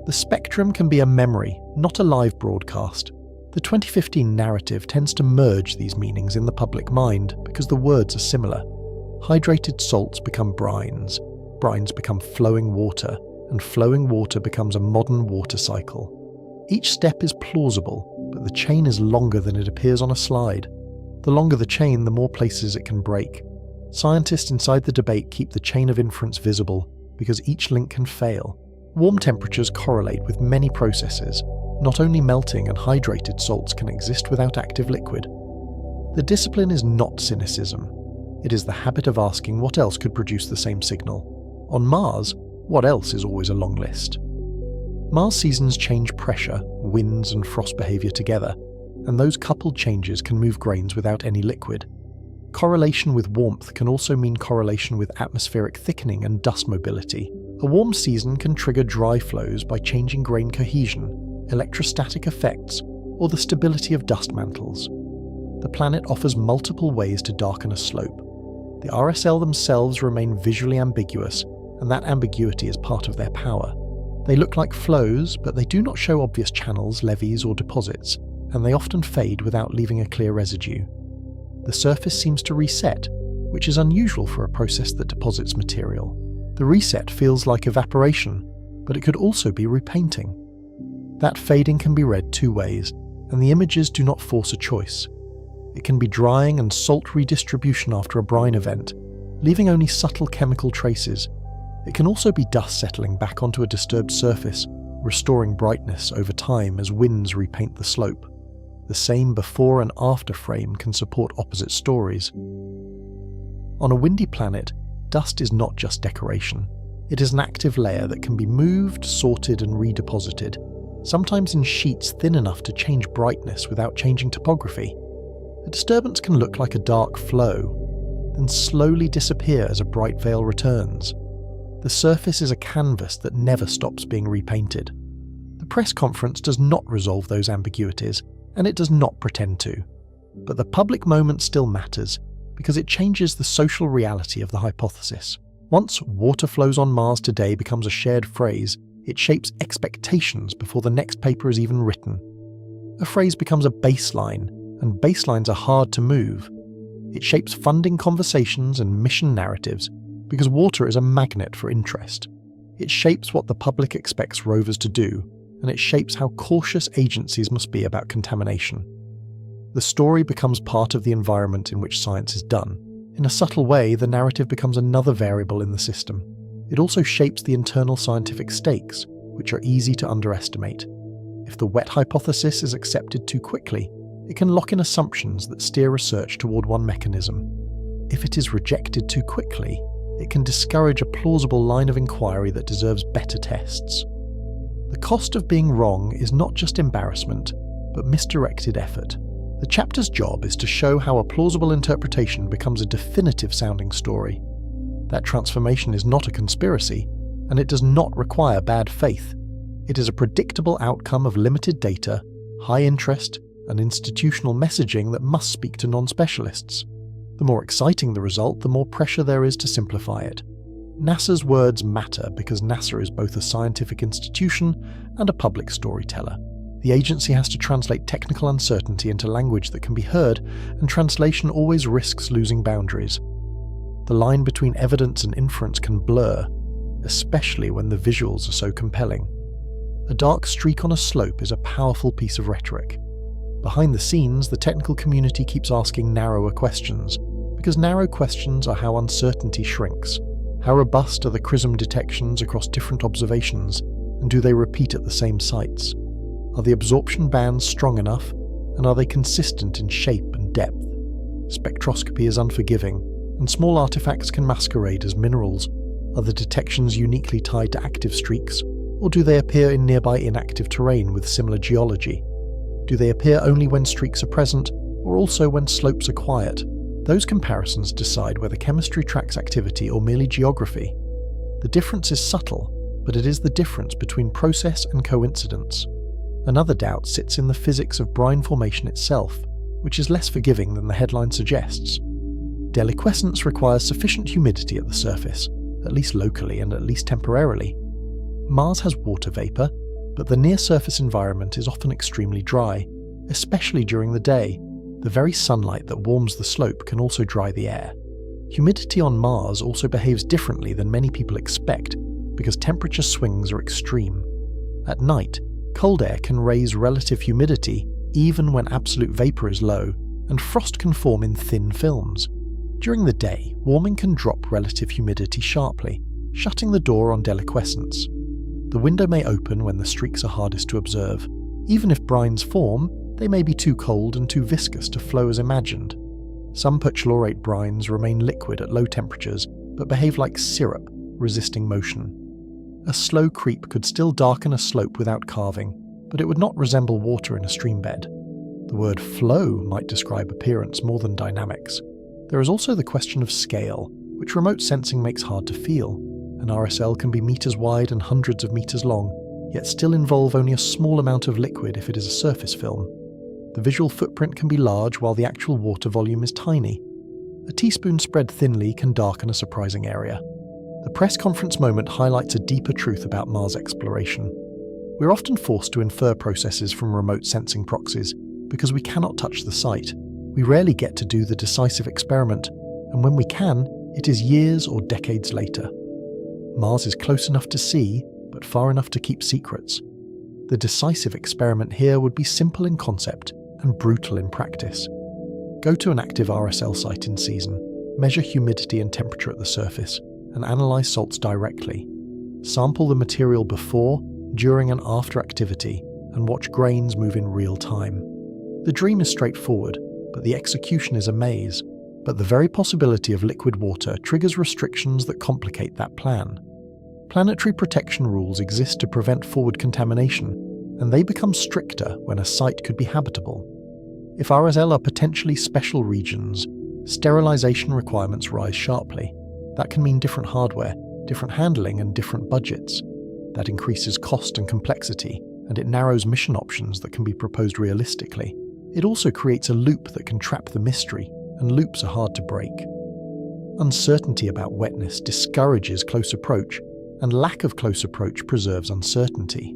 A: The spectrum can be a memory, not a live broadcast. The 2015 narrative tends to merge these meanings in the public mind because the words are similar. Hydrated salts become brines, brines become flowing water, and flowing water becomes a modern water cycle. Each step is plausible, but the chain is longer than it appears on a slide. The longer the chain, the more places it can break. Scientists inside the debate keep the chain of inference visible because each link can fail. Warm temperatures correlate with many processes. Not only melting and hydrated salts can exist without active liquid. The discipline is not cynicism. It is the habit of asking what else could produce the same signal. On Mars, what else is always a long list? Mars seasons change pressure, winds and frost behavior together, and those coupled changes can move grains without any liquid. Correlation with warmth can also mean correlation with atmospheric thickening and dust mobility. A warm season can trigger dry flows by changing grain cohesion, electrostatic effects, or the stability of dust mantles. The planet offers multiple ways to darken a slope. The RSL themselves remain visually ambiguous, and that ambiguity is part of their power. They look like flows, but they do not show obvious channels, levees, or deposits, and they often fade without leaving a clear residue. The surface seems to reset, which is unusual for a process that deposits material. The reset feels like evaporation, but it could also be repainting. That fading can be read two ways, and the images do not force a choice. It can be drying and salt redistribution after a brine event, leaving only subtle chemical traces. It can also be dust settling back onto a disturbed surface, restoring brightness over time as winds repaint the slope. The same before and after frame can support opposite stories. On a windy planet, dust is not just decoration. It is an active layer that can be moved, sorted, and redeposited, sometimes in sheets thin enough to change brightness without changing topography. A disturbance can look like a dark flow, then slowly disappear as a bright veil returns. The surface is a canvas that never stops being repainted. The press conference does not resolve those ambiguities, and it does not pretend to. But the public moment still matters, because it changes the social reality of the hypothesis. Once "water flows on Mars today" becomes a shared phrase, it shapes expectations before the next paper is even written. A phrase becomes a baseline, and baselines are hard to move. It shapes funding conversations and mission narratives, because water is a magnet for interest. It shapes what the public expects rovers to do, and it shapes how cautious agencies must be about contamination. The story becomes part of the environment in which science is done. In a subtle way, the narrative becomes another variable in the system. It also shapes the internal scientific stakes, which are easy to underestimate. If the wet hypothesis is accepted too quickly, it can lock in assumptions that steer research toward one mechanism. If it is rejected too quickly, it can discourage a plausible line of inquiry that deserves better tests. The cost of being wrong is not just embarrassment, but misdirected effort. The chapter's job is to show how a plausible interpretation becomes a definitive-sounding story. That transformation is not a conspiracy, and it does not require bad faith. It is a predictable outcome of limited data, high interest, and institutional messaging that must speak to non-specialists. The more exciting the result, the more pressure there is to simplify it. NASA's words matter because NASA is both a scientific institution and a public storyteller. The agency has to translate technical uncertainty into language that can be heard, and translation always risks losing boundaries. The line between evidence and inference can blur, especially when the visuals are so compelling. A dark streak on a slope is a powerful piece of rhetoric. Behind the scenes, the technical community keeps asking narrower questions, because narrow questions are how uncertainty shrinks. How robust are the chrism detections across different observations, and do they repeat at the same sites? Are the absorption bands strong enough, and are they consistent in shape and depth? Spectroscopy is unforgiving, and small artifacts can masquerade as minerals. Are the detections uniquely tied to active streaks, or do they appear in nearby inactive terrain with similar geology? Do they appear only when streaks are present, or also when slopes are quiet? Those comparisons decide whether chemistry tracks activity or merely geography. The difference is subtle, but it is the difference between process and coincidence. Another doubt sits in the physics of brine formation itself, which is less forgiving than the headline suggests. Deliquescence requires sufficient humidity at the surface, at least locally and at least temporarily. Mars has water vapor, but the near-surface environment is often extremely dry, especially during the day. The very sunlight that warms the slope can also dry the air. Humidity on Mars also behaves differently than many people expect because temperature swings are extreme. At night, cold air can raise relative humidity even when absolute vapor is low, and frost can form in thin films. During the day, warming can drop relative humidity sharply, shutting the door on deliquescence. The window may open when the streaks are hardest to observe. Even if brines form, they may be too cold and too viscous to flow as imagined. Some perchlorate brines remain liquid at low temperatures, but behave like syrup, resisting motion. A slow creep could still darken a slope without carving, but it would not resemble water in a streambed. The word flow might describe appearance more than dynamics. There is also the question of scale, which remote sensing makes hard to feel. An RSL can be meters wide and hundreds of meters long, yet still involve only a small amount of liquid if it is a surface film. The visual footprint can be large while the actual water volume is tiny. A teaspoon spread thinly can darken a surprising area. The press conference moment highlights a deeper truth about Mars exploration. We're often forced to infer processes from remote sensing proxies because we cannot touch the site. We rarely get to do the decisive experiment, and when we can, it is years or decades later. Mars is close enough to see, but far enough to keep secrets. The decisive experiment here would be simple in concept and brutal in practice. Go to an active RSL site in season, measure humidity and temperature at the surface, and analyze salts directly. Sample the material before, during and after activity, and watch grains move in real time. The dream is straightforward, but the execution is a maze. But the very possibility of liquid water triggers restrictions that complicate that plan. Planetary protection rules exist to prevent forward contamination, and they become stricter when a site could be habitable. If RSL are potentially special regions, sterilization requirements rise sharply. That can mean different hardware, different handling, and different budgets. That increases cost and complexity, and it narrows mission options that can be proposed realistically. It also creates a loop that can trap the mystery, and loops are hard to break. Uncertainty about wetness discourages close approach, and lack of close approach preserves uncertainty.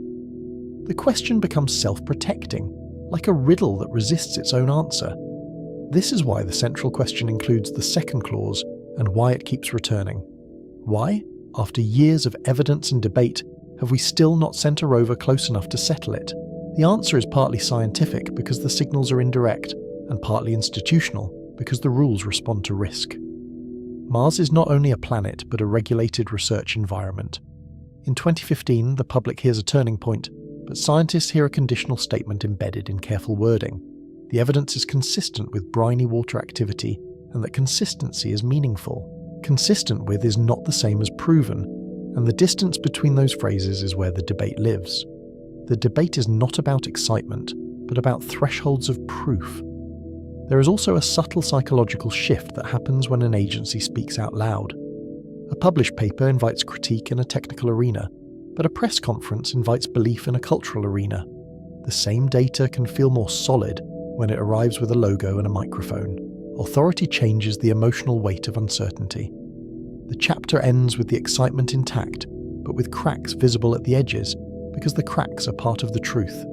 A: The question becomes self-protecting, like a riddle that resists its own answer. This is why the central question includes the second clause and why it keeps returning. Why, after years of evidence and debate, have we still not sent a rover close enough to settle it? The answer is partly scientific because the signals are indirect, and partly institutional because the rules respond to risk. Mars is not only a planet but a regulated research environment. In 2015, the public hears a turning point, but scientists hear a conditional statement embedded in careful wording. The evidence is consistent with briny water activity, and that consistency is meaningful. Consistent with is not the same as proven, and the distance between those phrases is where the debate lives. The debate is not about excitement, but about thresholds of proof. There is also a subtle psychological shift that happens when an agency speaks out loud. A published paper invites critique in a technical arena, but a press conference invites belief in a cultural arena. The same data can feel more solid when it arrives with a logo and a microphone. Authority changes the emotional weight of uncertainty. The chapter ends with the excitement intact, but with cracks visible at the edges, because the cracks are part of the truth.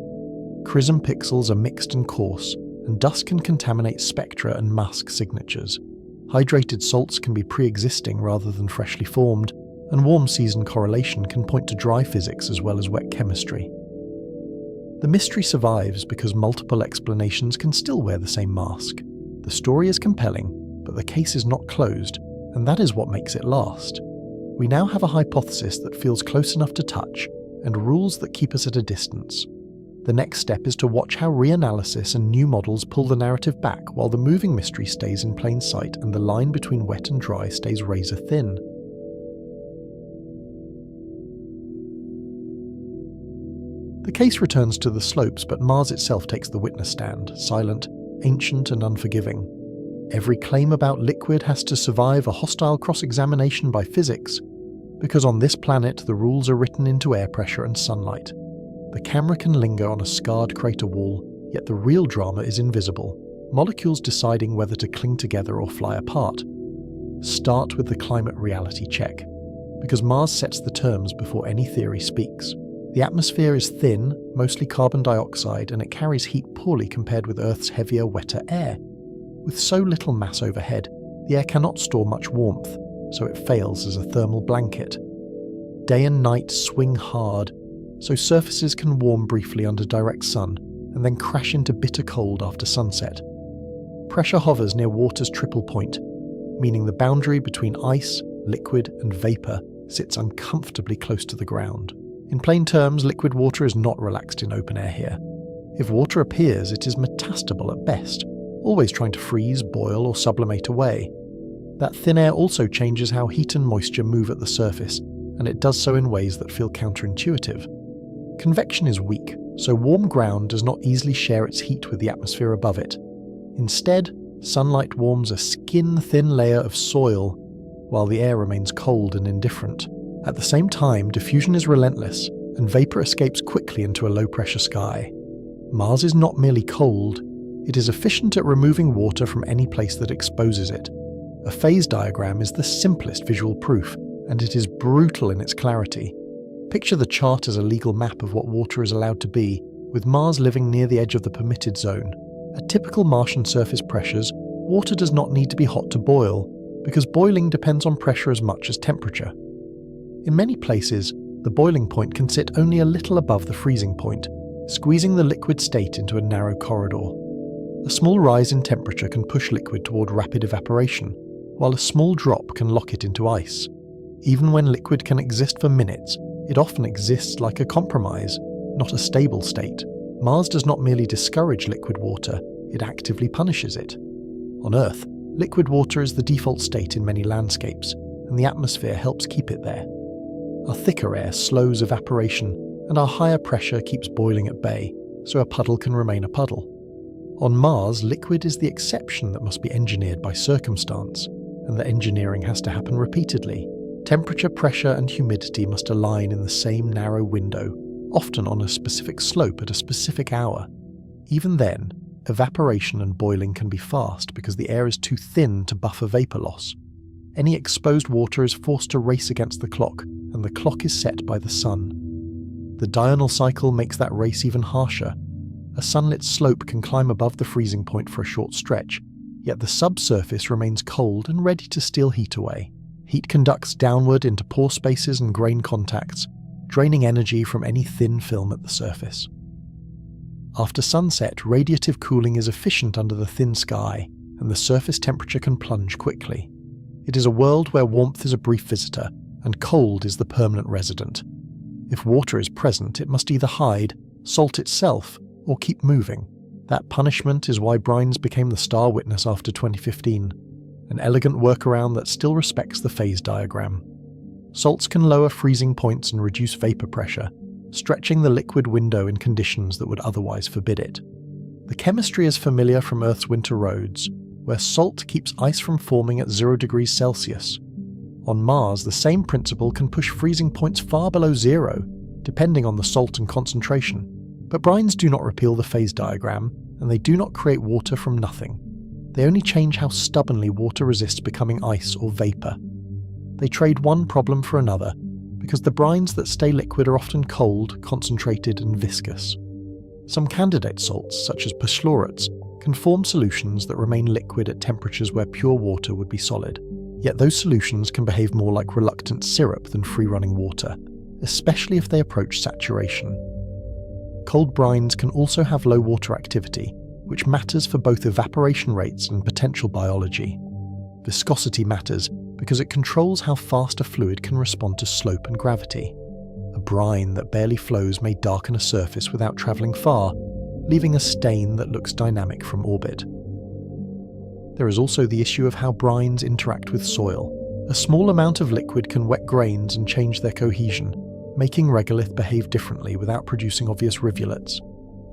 A: Chrism pixels are mixed and coarse, and dust can contaminate spectra and mask signatures. Hydrated salts can be pre-existing rather than freshly formed, and warm season correlation can point to dry physics as well as wet chemistry. The mystery survives because multiple explanations can still wear the same mask. The story is compelling, but the case is not closed, and that is what makes it last. We now have a hypothesis that feels close enough to touch, and rules that keep us at a distance. The next step is to watch how reanalysis and new models pull the narrative back while the moving mystery stays in plain sight and the line between wet and dry stays razor thin. The case returns to the slopes, but Mars itself takes the witness stand, silent, ancient and unforgiving. Every claim about liquid has to survive a hostile cross-examination by physics, because on this planet the rules are written into air pressure and sunlight. The camera can linger on a scarred crater wall, yet the real drama is invisible, molecules deciding whether to cling together or fly apart. Start with the climate reality check, because Mars sets the terms before any theory speaks. The atmosphere is thin, mostly carbon dioxide, and it carries heat poorly compared with Earth's heavier, wetter air. With so little mass overhead, the air cannot store much warmth, so it fails as a thermal blanket. Day and night swing hard, so surfaces can warm briefly under direct sun, and then crash into bitter cold after sunset. Pressure hovers near water's triple point, meaning the boundary between ice, liquid, and vapour sits uncomfortably close to the ground. In plain terms, liquid water is not relaxed in open air here. If water appears, it is metastable at best, always trying to freeze, boil, or sublimate away. That thin air also changes how heat and moisture move at the surface, and it does so in ways that feel counterintuitive. Convection is weak, so warm ground does not easily share its heat with the atmosphere above it. Instead, sunlight warms a skin-thin layer of soil, while the air remains cold and indifferent. At the same time, diffusion is relentless, and vapour escapes quickly into a low-pressure sky. Mars is not merely cold, it is efficient at removing water from any place that exposes it. A phase diagram is the simplest visual proof, and it is brutal in its clarity. Picture the chart as a legal map of what water is allowed to be, with Mars living near the edge of the permitted zone. At typical Martian surface pressures, water does not need to be hot to boil, because boiling depends on pressure as much as temperature. In many places, the boiling point can sit only a little above the freezing point, squeezing the liquid state into a narrow corridor. A small rise in temperature can push liquid toward rapid evaporation, while a small drop can lock it into ice. Even when liquid can exist for minutes, it often exists like a compromise, not a stable state. Mars does not merely discourage liquid water, it actively punishes it. On Earth, liquid water is the default state in many landscapes, and the atmosphere helps keep it there. Our thicker air slows evaporation, and our higher pressure keeps boiling at bay, so a puddle can remain a puddle. On Mars, liquid is the exception that must be engineered by circumstance, and the engineering has to happen repeatedly. Temperature, pressure, and humidity must align in the same narrow window, often on a specific slope at a specific hour. Even then, evaporation and boiling can be fast because the air is too thin to buffer vapour loss. Any exposed water is forced to race against the clock, and the clock is set by the sun. The diurnal cycle makes that race even harsher. A sunlit slope can climb above the freezing point for a short stretch, yet the subsurface remains cold and ready to steal heat away. Heat conducts downward into pore spaces and grain contacts, draining energy from any thin film at the surface. After sunset, radiative cooling is efficient under the thin sky, and the surface temperature can plunge quickly. It is a world where warmth is a brief visitor, and cold is the permanent resident. If water is present, it must either hide, salt itself, or keep moving. That punishment is why brines became the star witness after 2015, an elegant workaround that still respects the phase diagram. Salts can lower freezing points and reduce vapour pressure, stretching the liquid window in conditions that would otherwise forbid it. The chemistry is familiar from Earth's winter roads, where salt keeps ice from forming at 0 degrees Celsius. On Mars, the same principle can push freezing points far below zero, depending on the salt and concentration. But brines do not repeal the phase diagram, and they do not create water from nothing. They only change how stubbornly water resists becoming ice or vapour. They trade one problem for another, because the brines that stay liquid are often cold, concentrated, and viscous. Some candidate salts, such as perchlorates, can form solutions that remain liquid at temperatures where pure water would be solid. Yet those solutions can behave more like reluctant syrup than free-running water, especially if they approach saturation. Cold brines can also have low water activity, which matters for both evaporation rates and potential biology. Viscosity matters because it controls how fast a fluid can respond to slope and gravity. A brine that barely flows may darken a surface without travelling far, leaving a stain that looks dynamic from orbit. There is also the issue of how brines interact with soil. A small amount of liquid can wet grains and change their cohesion, making regolith behave differently without producing obvious rivulets.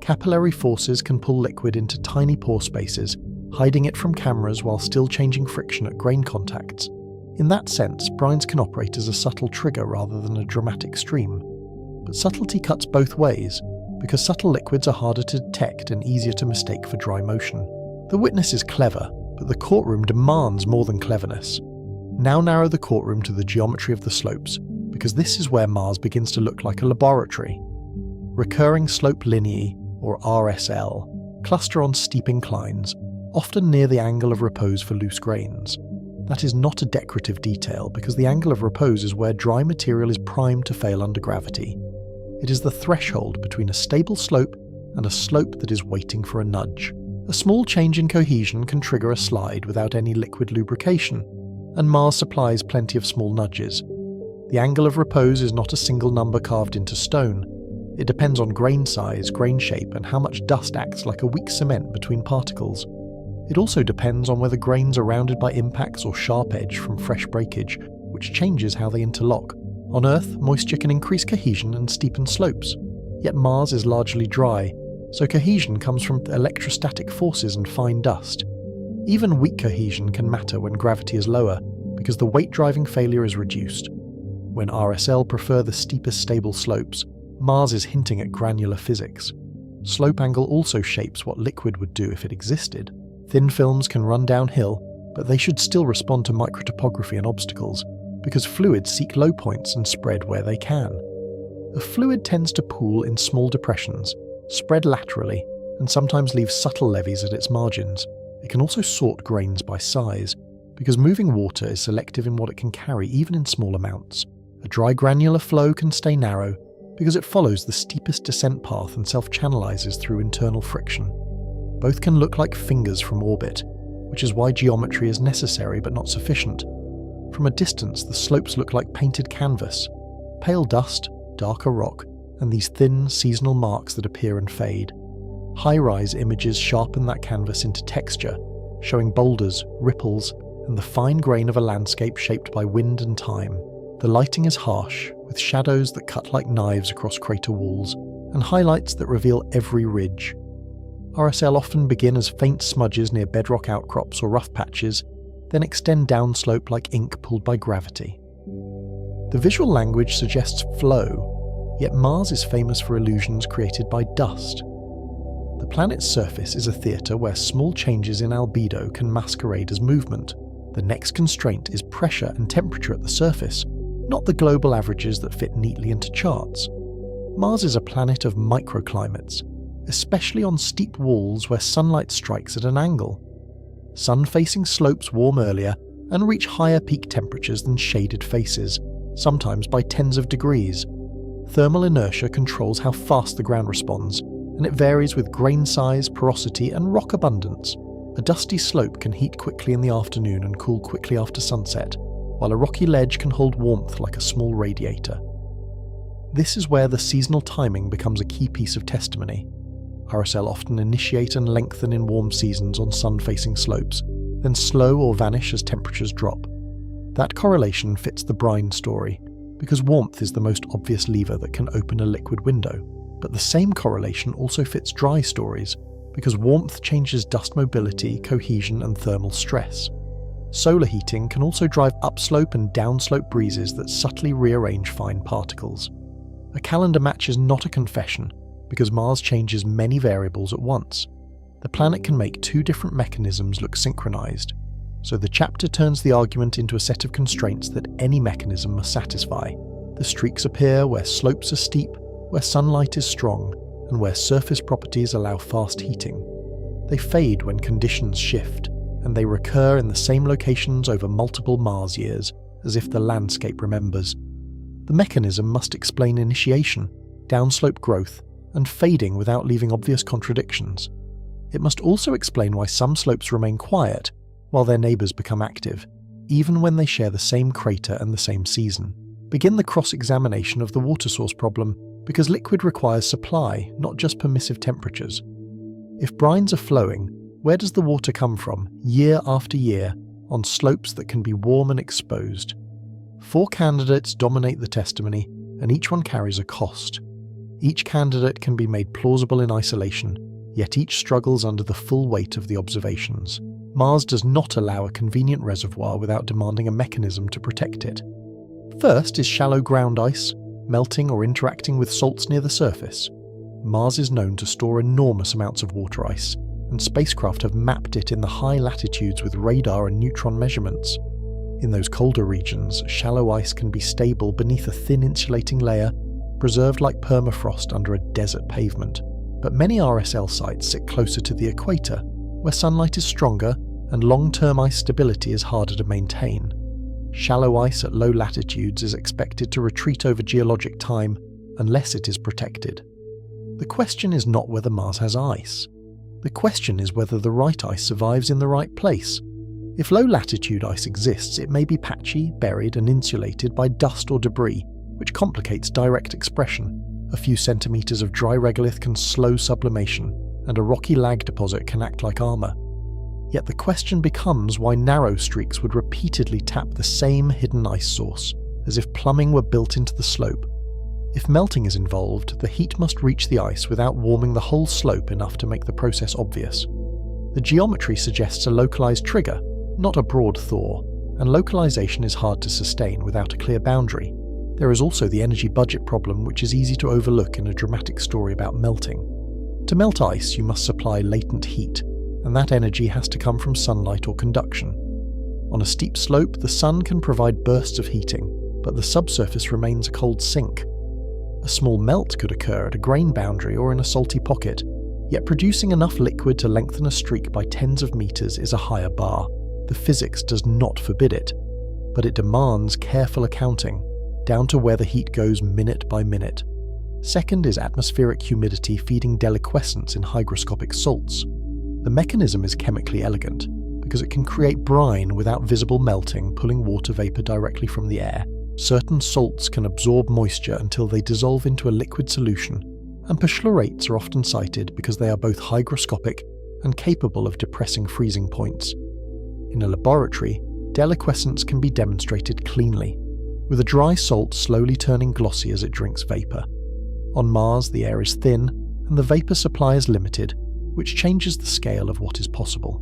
A: Capillary forces can pull liquid into tiny pore spaces, hiding it from cameras while still changing friction at grain contacts. In that sense, brines can operate as a subtle trigger rather than a dramatic stream. But subtlety cuts both ways, because subtle liquids are harder to detect and easier to mistake for dry motion. The witness is clever, but the courtroom demands more than cleverness. Now narrow the courtroom to the geometry of the slopes, because this is where Mars begins to look like a laboratory. Recurring slope lineae, or RSL, cluster on steep inclines, often near the angle of repose for loose grains. That is not a decorative detail because the angle of repose is where dry material is primed to fail under gravity. It is the threshold between a stable slope and a slope that is waiting for a nudge. A small change in cohesion can trigger a slide without any liquid lubrication, and Mars supplies plenty of small nudges. The angle of repose is not a single number carved into stone. It depends on grain size, grain shape, and how much dust acts like a weak cement between particles. It also depends on whether grains are rounded by impacts or sharp edge from fresh breakage, which changes how they interlock. On Earth, moisture can increase cohesion and steepen slopes, yet Mars is largely dry, so cohesion comes from electrostatic forces and fine dust. Even weak cohesion can matter when gravity is lower, because the weight-driving failure is reduced. When RSL prefer the steepest stable slopes, Mars is hinting at granular physics. Slope angle also shapes what liquid would do if it existed. Thin films can run downhill, but they should still respond to microtopography and obstacles, because fluids seek low points and spread where they can. A fluid tends to pool in small depressions, spread laterally, and sometimes leave subtle levees at its margins. It can also sort grains by size, because moving water is selective in what it can carry even in small amounts. A dry granular flow can stay narrow, because it follows the steepest descent path and self-channelizes through internal friction. Both can look like fingers from orbit, which is why geometry is necessary but not sufficient. From a distance, the slopes look like painted canvas, pale dust, darker rock, and these thin, seasonal marks that appear and fade. HiRISE images sharpen that canvas into texture, showing boulders, ripples, and the fine grain of a landscape shaped by wind and time. The lighting is harsh, with shadows that cut like knives across crater walls, and highlights that reveal every ridge. RSL often begin as faint smudges near bedrock outcrops or rough patches, then extend downslope like ink pulled by gravity. The visual language suggests flow, yet Mars is famous for illusions created by dust. The planet's surface is a theatre where small changes in albedo can masquerade as movement. The next constraint is pressure and temperature at the surface, not the global averages that fit neatly into charts. Mars is a planet of microclimates, especially on steep walls where sunlight strikes at an angle. Sun-facing slopes warm earlier and reach higher peak temperatures than shaded faces, sometimes by tens of degrees. Thermal inertia controls how fast the ground responds, and it varies with grain size, porosity, and rock abundance. A dusty slope can heat quickly in the afternoon and cool quickly after sunset, while a rocky ledge can hold warmth like a small radiator. This is where the seasonal timing becomes a key piece of testimony. RSL often initiate and lengthen in warm seasons on sun-facing slopes, then slow or vanish as temperatures drop. That correlation fits the brine story, because warmth is the most obvious lever that can open a liquid window. But the same correlation also fits dry stories, because warmth changes dust mobility, cohesion, and thermal stress. Solar heating can also drive upslope and downslope breezes that subtly rearrange fine particles. A calendar match is not a confession, because Mars changes many variables at once. The planet can make two different mechanisms look synchronized, so the chapter turns the argument into a set of constraints that any mechanism must satisfy. The streaks appear where slopes are steep, where sunlight is strong, and where surface properties allow fast heating. They fade when conditions shift, and they recur in the same locations over multiple Mars years, as if the landscape remembers. The mechanism must explain initiation, downslope growth, and fading without leaving obvious contradictions. It must also explain why some slopes remain quiet, while their neighbours become active, even when they share the same crater and the same season. Begin the cross-examination of the water source problem, because liquid requires supply, not just permissive temperatures. If brines are flowing, where does the water come from, year after year, on slopes that can be warm and exposed? 4 candidates dominate the testimony, and each one carries a cost. Each candidate can be made plausible in isolation, yet each struggles under the full weight of the observations. Mars does not allow a convenient reservoir without demanding a mechanism to protect it. First is shallow ground ice, melting or interacting with salts near the surface. Mars is known to store enormous amounts of water ice, and spacecraft have mapped it in the high latitudes with radar and neutron measurements. In those colder regions, shallow ice can be stable beneath a thin insulating layer, preserved like permafrost under a desert pavement. But many RSL sites sit closer to the equator, where sunlight is stronger and long-term ice stability is harder to maintain. Shallow ice at low latitudes is expected to retreat over geologic time unless it is protected. The question is not whether Mars has ice. The question is whether the right ice survives in the right place. If low-latitude ice exists, it may be patchy, buried and insulated by dust or debris, which complicates direct expression. A few centimeters of dry regolith can slow sublimation, and a rocky lag deposit can act like armor. Yet the question becomes why narrow streaks would repeatedly tap the same hidden ice source, as if plumbing were built into the slope. If melting is involved, the heat must reach the ice without warming the whole slope enough to make the process obvious. The geometry suggests a localized trigger, not a broad thaw, and localization is hard to sustain without a clear boundary. There is also the energy budget problem, which is easy to overlook in a dramatic story about melting. To melt ice, you must supply latent heat, and that energy has to come from sunlight or conduction. On a steep slope, the sun can provide bursts of heating, but the subsurface remains a cold sink. A small melt could occur at a grain boundary or in a salty pocket, yet producing enough liquid to lengthen a streak by tens of meters is a higher bar. The physics does not forbid it, but it demands careful accounting, down to where the heat goes minute by minute. Second is atmospheric humidity feeding deliquescence in hygroscopic salts. The mechanism is chemically elegant, because it can create brine without visible melting, pulling water vapor directly from the air. Certain salts can absorb moisture until they dissolve into a liquid solution, and perchlorates are often cited because they are both hygroscopic and capable of depressing freezing points. In a laboratory, deliquescence can be demonstrated cleanly, with a dry salt slowly turning glossy as it drinks vapor. On Mars, the air is thin, and the vapor supply is limited, which changes the scale of what is possible.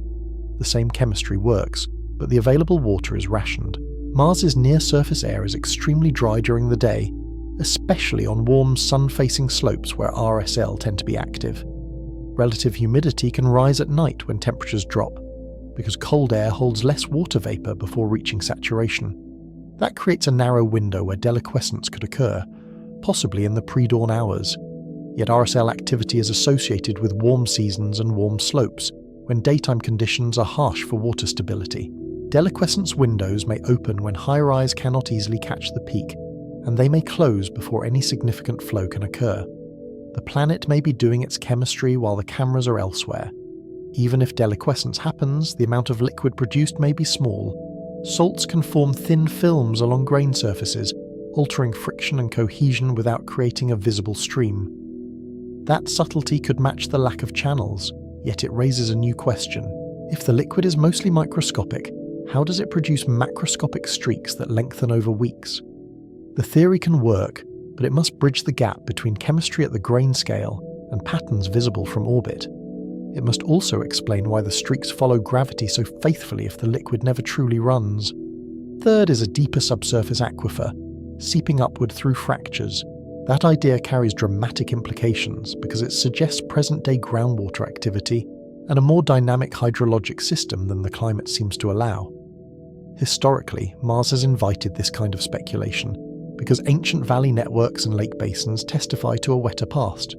A: The same chemistry works, but the available water is rationed. Mars's near-surface air is extremely dry during the day, especially on warm, sun-facing slopes where RSL tend to be active. Relative humidity can rise at night when temperatures drop, because cold air holds less water vapor before reaching saturation. That creates a narrow window where deliquescence could occur, possibly in the pre-dawn hours. Yet RSL activity is associated with warm seasons and warm slopes, when daytime conditions are harsh for water stability. Deliquescence windows may open when HiRISE cannot easily catch the peak, and they may close before any significant flow can occur. The planet may be doing its chemistry while the cameras are elsewhere. Even if deliquescence happens, the amount of liquid produced may be small. Salts can form thin films along grain surfaces, altering friction and cohesion without creating a visible stream. That subtlety could match the lack of channels, yet it raises a new question. If the liquid is mostly microscopic, how does it produce macroscopic streaks that lengthen over weeks? The theory can work, but it must bridge the gap between chemistry at the grain scale and patterns visible from orbit. It must also explain why the streaks follow gravity so faithfully if the liquid never truly runs. Third is a deeper subsurface aquifer, seeping upward through fractures. That idea carries dramatic implications because it suggests present-day groundwater activity and a more dynamic hydrologic system than the climate seems to allow. Historically, Mars has invited this kind of speculation because ancient valley networks and lake basins testify to a wetter past.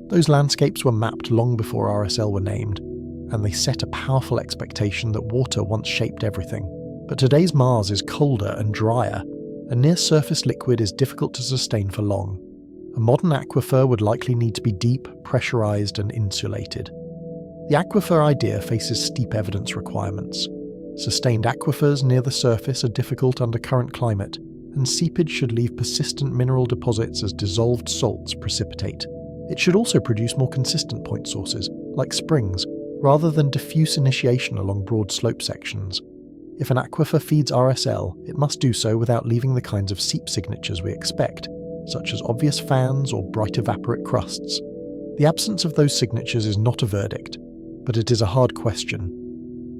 A: Those landscapes were mapped long before RSL were named, and they set a powerful expectation that water once shaped everything. But today's Mars is colder and drier, and near-surface liquid is difficult to sustain for long. A modern aquifer would likely need to be deep, pressurized, and insulated. The aquifer idea faces steep evidence requirements. Sustained aquifers near the surface are difficult under current climate, and seepage should leave persistent mineral deposits as dissolved salts precipitate. It should also produce more consistent point sources, like springs, rather than diffuse initiation along broad slope sections. If an aquifer feeds RSL, it must do so without leaving the kinds of seep signatures we expect, such as obvious fans or bright evaporate crusts. The absence of those signatures is not a verdict, but it is a hard question.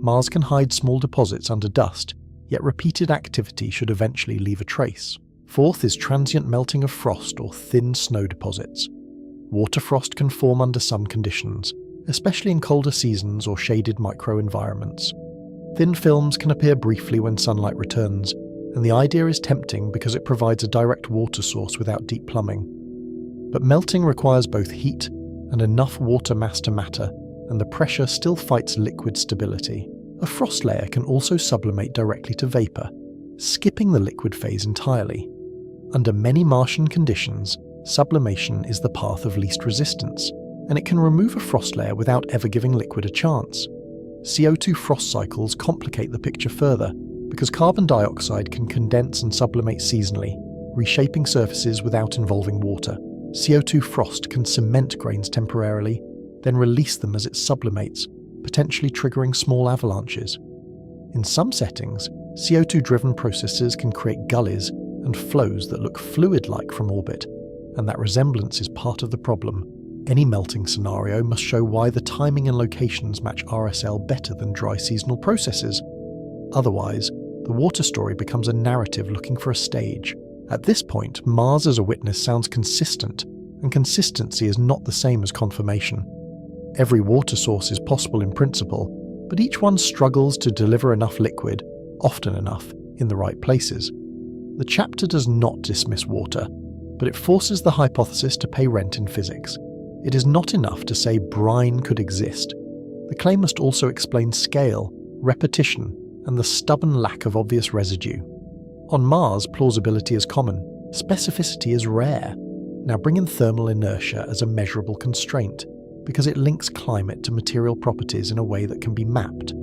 A: Mars can hide small deposits under dust, yet repeated activity should eventually leave a trace. Fourth is transient melting of frost or thin snow deposits. Water frost can form under some conditions, especially in colder seasons or shaded microenvironments. Thin films can appear briefly when sunlight returns, and the idea is tempting because it provides a direct water source without deep plumbing. But melting requires both heat and enough water mass to matter, and the pressure still fights liquid stability. A frost layer can also sublimate directly to vapor, skipping the liquid phase entirely. Under many Martian conditions, sublimation is the path of least resistance, and it can remove a frost layer without ever giving liquid a chance. CO2 frost cycles complicate the picture further, because carbon dioxide can condense and sublimate seasonally, reshaping surfaces without involving water. CO2 frost can cement grains temporarily, then release them as it sublimates, potentially triggering small avalanches. In some settings, CO2-driven processes can create gullies and flows that look fluid-like from orbit, and that resemblance is part of the problem. Any melting scenario must show why the timing and locations match RSL better than dry seasonal processes. Otherwise, the water story becomes a narrative looking for a stage. At this point, Mars as a witness sounds consistent, and consistency is not the same as confirmation. Every water source is possible in principle, but each one struggles to deliver enough liquid, often enough, in the right places. The chapter does not dismiss water, but it forces the hypothesis to pay rent in physics. It is not enough to say brine could exist. The claim must also explain scale, repetition, and the stubborn lack of obvious residue. On Mars, plausibility is common, specificity is rare. Now bring in thermal inertia as a measurable constraint, because it links climate to material properties in a way that can be mapped.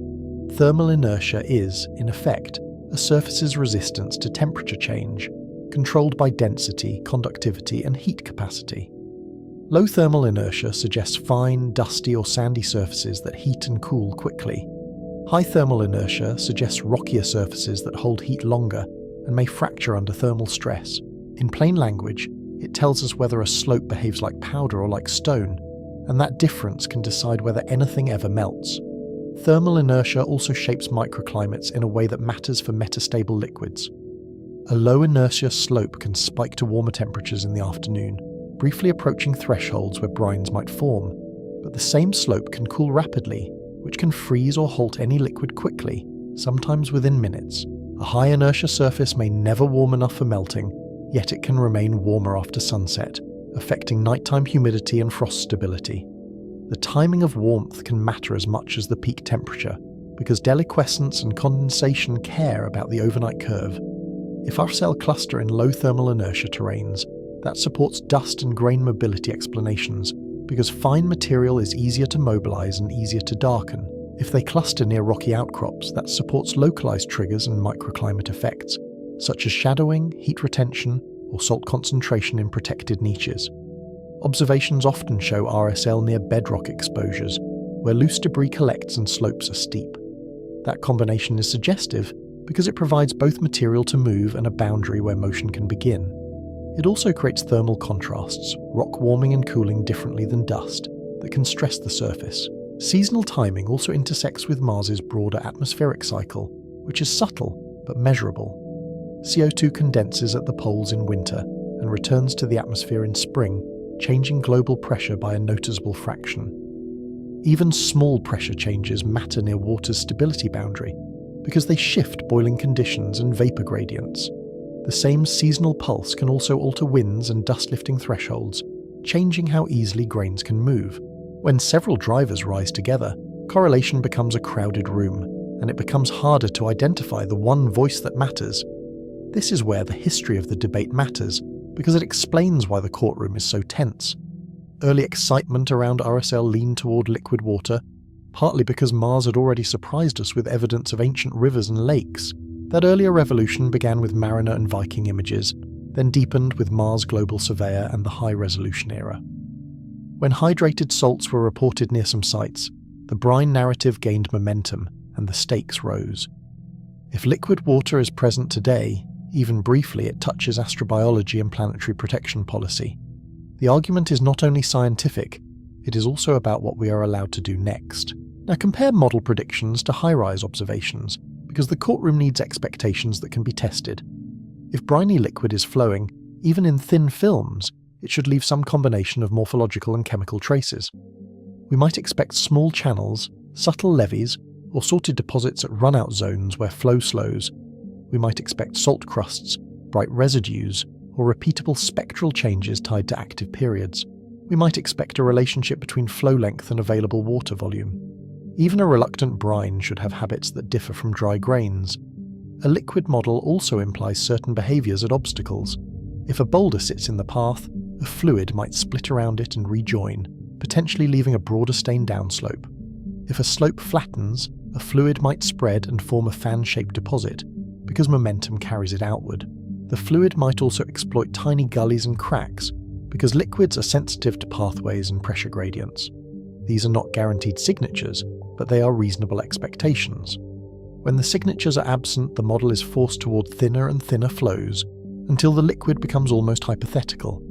A: Thermal inertia is, in effect, a surface's resistance to temperature change, controlled by density, conductivity, and heat capacity. Low thermal inertia suggests fine, dusty or sandy surfaces that heat and cool quickly. High thermal inertia suggests rockier surfaces that hold heat longer and may fracture under thermal stress. In plain language, it tells us whether a slope behaves like powder or like stone, and that difference can decide whether anything ever melts. Thermal inertia also shapes microclimates in a way that matters for metastable liquids. A low inertia slope can spike to warmer temperatures in the afternoon, briefly approaching thresholds where brines might form, but the same slope can cool rapidly, which can freeze or halt any liquid quickly, sometimes within minutes. A high inertia surface may never warm enough for melting, yet it can remain warmer after sunset, affecting nighttime humidity and frost stability. The timing of warmth can matter as much as the peak temperature, because deliquescence and condensation care about the overnight curve. If our cell cluster in low thermal inertia terrains, that supports dust and grain mobility explanations, because fine material is easier to mobilize and easier to darken. If they cluster near rocky outcrops, that supports localized triggers and microclimate effects, such as shadowing, heat retention, or salt concentration in protected niches. Observations often show RSL near bedrock exposures, where loose debris collects and slopes are steep. That combination is suggestive because it provides both material to move and a boundary where motion can begin. It also creates thermal contrasts, rock warming and cooling differently than dust, that can stress the surface. Seasonal timing also intersects with Mars's broader atmospheric cycle, which is subtle but measurable. CO2 condenses at the poles in winter and returns to the atmosphere in spring, changing global pressure by a noticeable fraction. Even small pressure changes matter near water's stability boundary, because they shift boiling conditions and vapor gradients. The same seasonal pulse can also alter winds and dust-lifting thresholds, changing how easily grains can move. When several drivers rise together, correlation becomes a crowded room, and it becomes harder to identify the one voice that matters. This is where the history of the debate matters, because it explains why the courtroom is so tense. Early excitement around RSL leaned toward liquid water, partly because Mars had already surprised us with evidence of ancient rivers and lakes. That earlier revolution began with Mariner and Viking images, then deepened with Mars Global Surveyor and the high-resolution era. When hydrated salts were reported near some sites, the brine narrative gained momentum and the stakes rose. If liquid water is present today, even briefly it touches astrobiology and planetary protection policy. The argument is not only scientific, it is also about what we are allowed to do next. Now compare model predictions to HiRISE observations, because the courtroom needs expectations that can be tested. If briny liquid is flowing, even in thin films, it should leave some combination of morphological and chemical traces. We might expect small channels, subtle levees, or sorted deposits at runout zones where flow slows. We might expect salt crusts, bright residues, or repeatable spectral changes tied to active periods. We might expect a relationship between flow length and available water volume. Even a reluctant brine should have habits that differ from dry grains. A liquid model also implies certain behaviours at obstacles. If a boulder sits in the path, a fluid might split around it and rejoin, potentially leaving a broader stain downslope. If a slope flattens, a fluid might spread and form a fan-shaped deposit, because momentum carries it outward. The fluid might also exploit tiny gullies and cracks, because liquids are sensitive to pathways and pressure gradients. These are not guaranteed signatures, but they are reasonable expectations. When the signatures are absent, the model is forced toward thinner and thinner flows, until the liquid becomes almost hypothetical.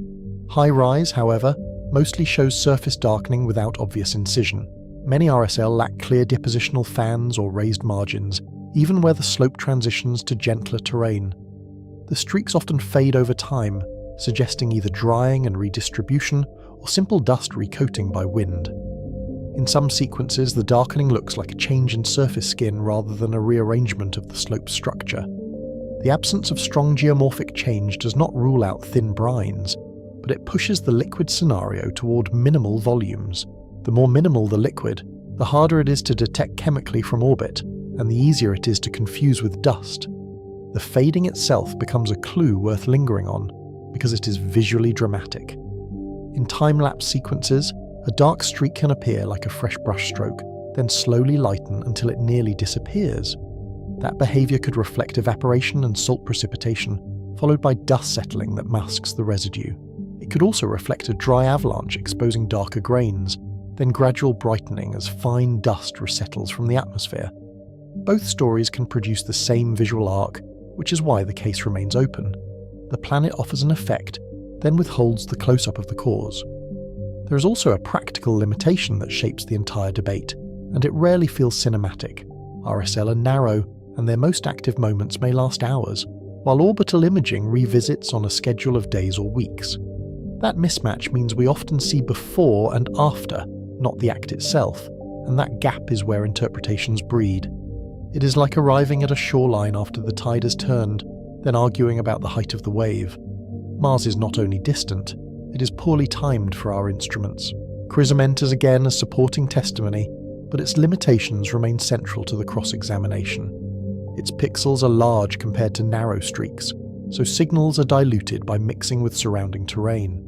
A: HiRISE, however, mostly shows surface darkening without obvious incision. Many RSL lack clear depositional fans or raised margins, even where the slope transitions to gentler terrain. The streaks often fade over time, suggesting either drying and redistribution or simple dust recoating by wind. In some sequences, the darkening looks like a change in surface skin rather than a rearrangement of the slope structure. The absence of strong geomorphic change does not rule out thin brines, but it pushes the liquid scenario toward minimal volumes. The more minimal the liquid, the harder it is to detect chemically from orbit, and the easier it is to confuse with dust. The fading itself becomes a clue worth lingering on, because it is visually dramatic. In time-lapse sequences, a dark streak can appear like a fresh brushstroke, then slowly lighten until it nearly disappears. That behaviour could reflect evaporation and salt precipitation, followed by dust settling that masks the residue. It could also reflect a dry avalanche exposing darker grains, then gradual brightening as fine dust resettles from the atmosphere. Both stories can produce the same visual arc, which is why the case remains open. The planet offers an effect, then withholds the close-up of the cause. There is also a practical limitation that shapes the entire debate, and it rarely feels cinematic. RSL are narrow, and their most active moments may last hours, while orbital imaging revisits on a schedule of days or weeks. That mismatch means we often see before and after, not the act itself, and that gap is where interpretations breed. It is like arriving at a shoreline after the tide has turned, then arguing about the height of the wave. Mars is not only distant, it is poorly timed for our instruments. CHRISM enters again as supporting testimony, but its limitations remain central to the cross-examination. Its pixels are large compared to narrow streaks, so signals are diluted by mixing with surrounding terrain.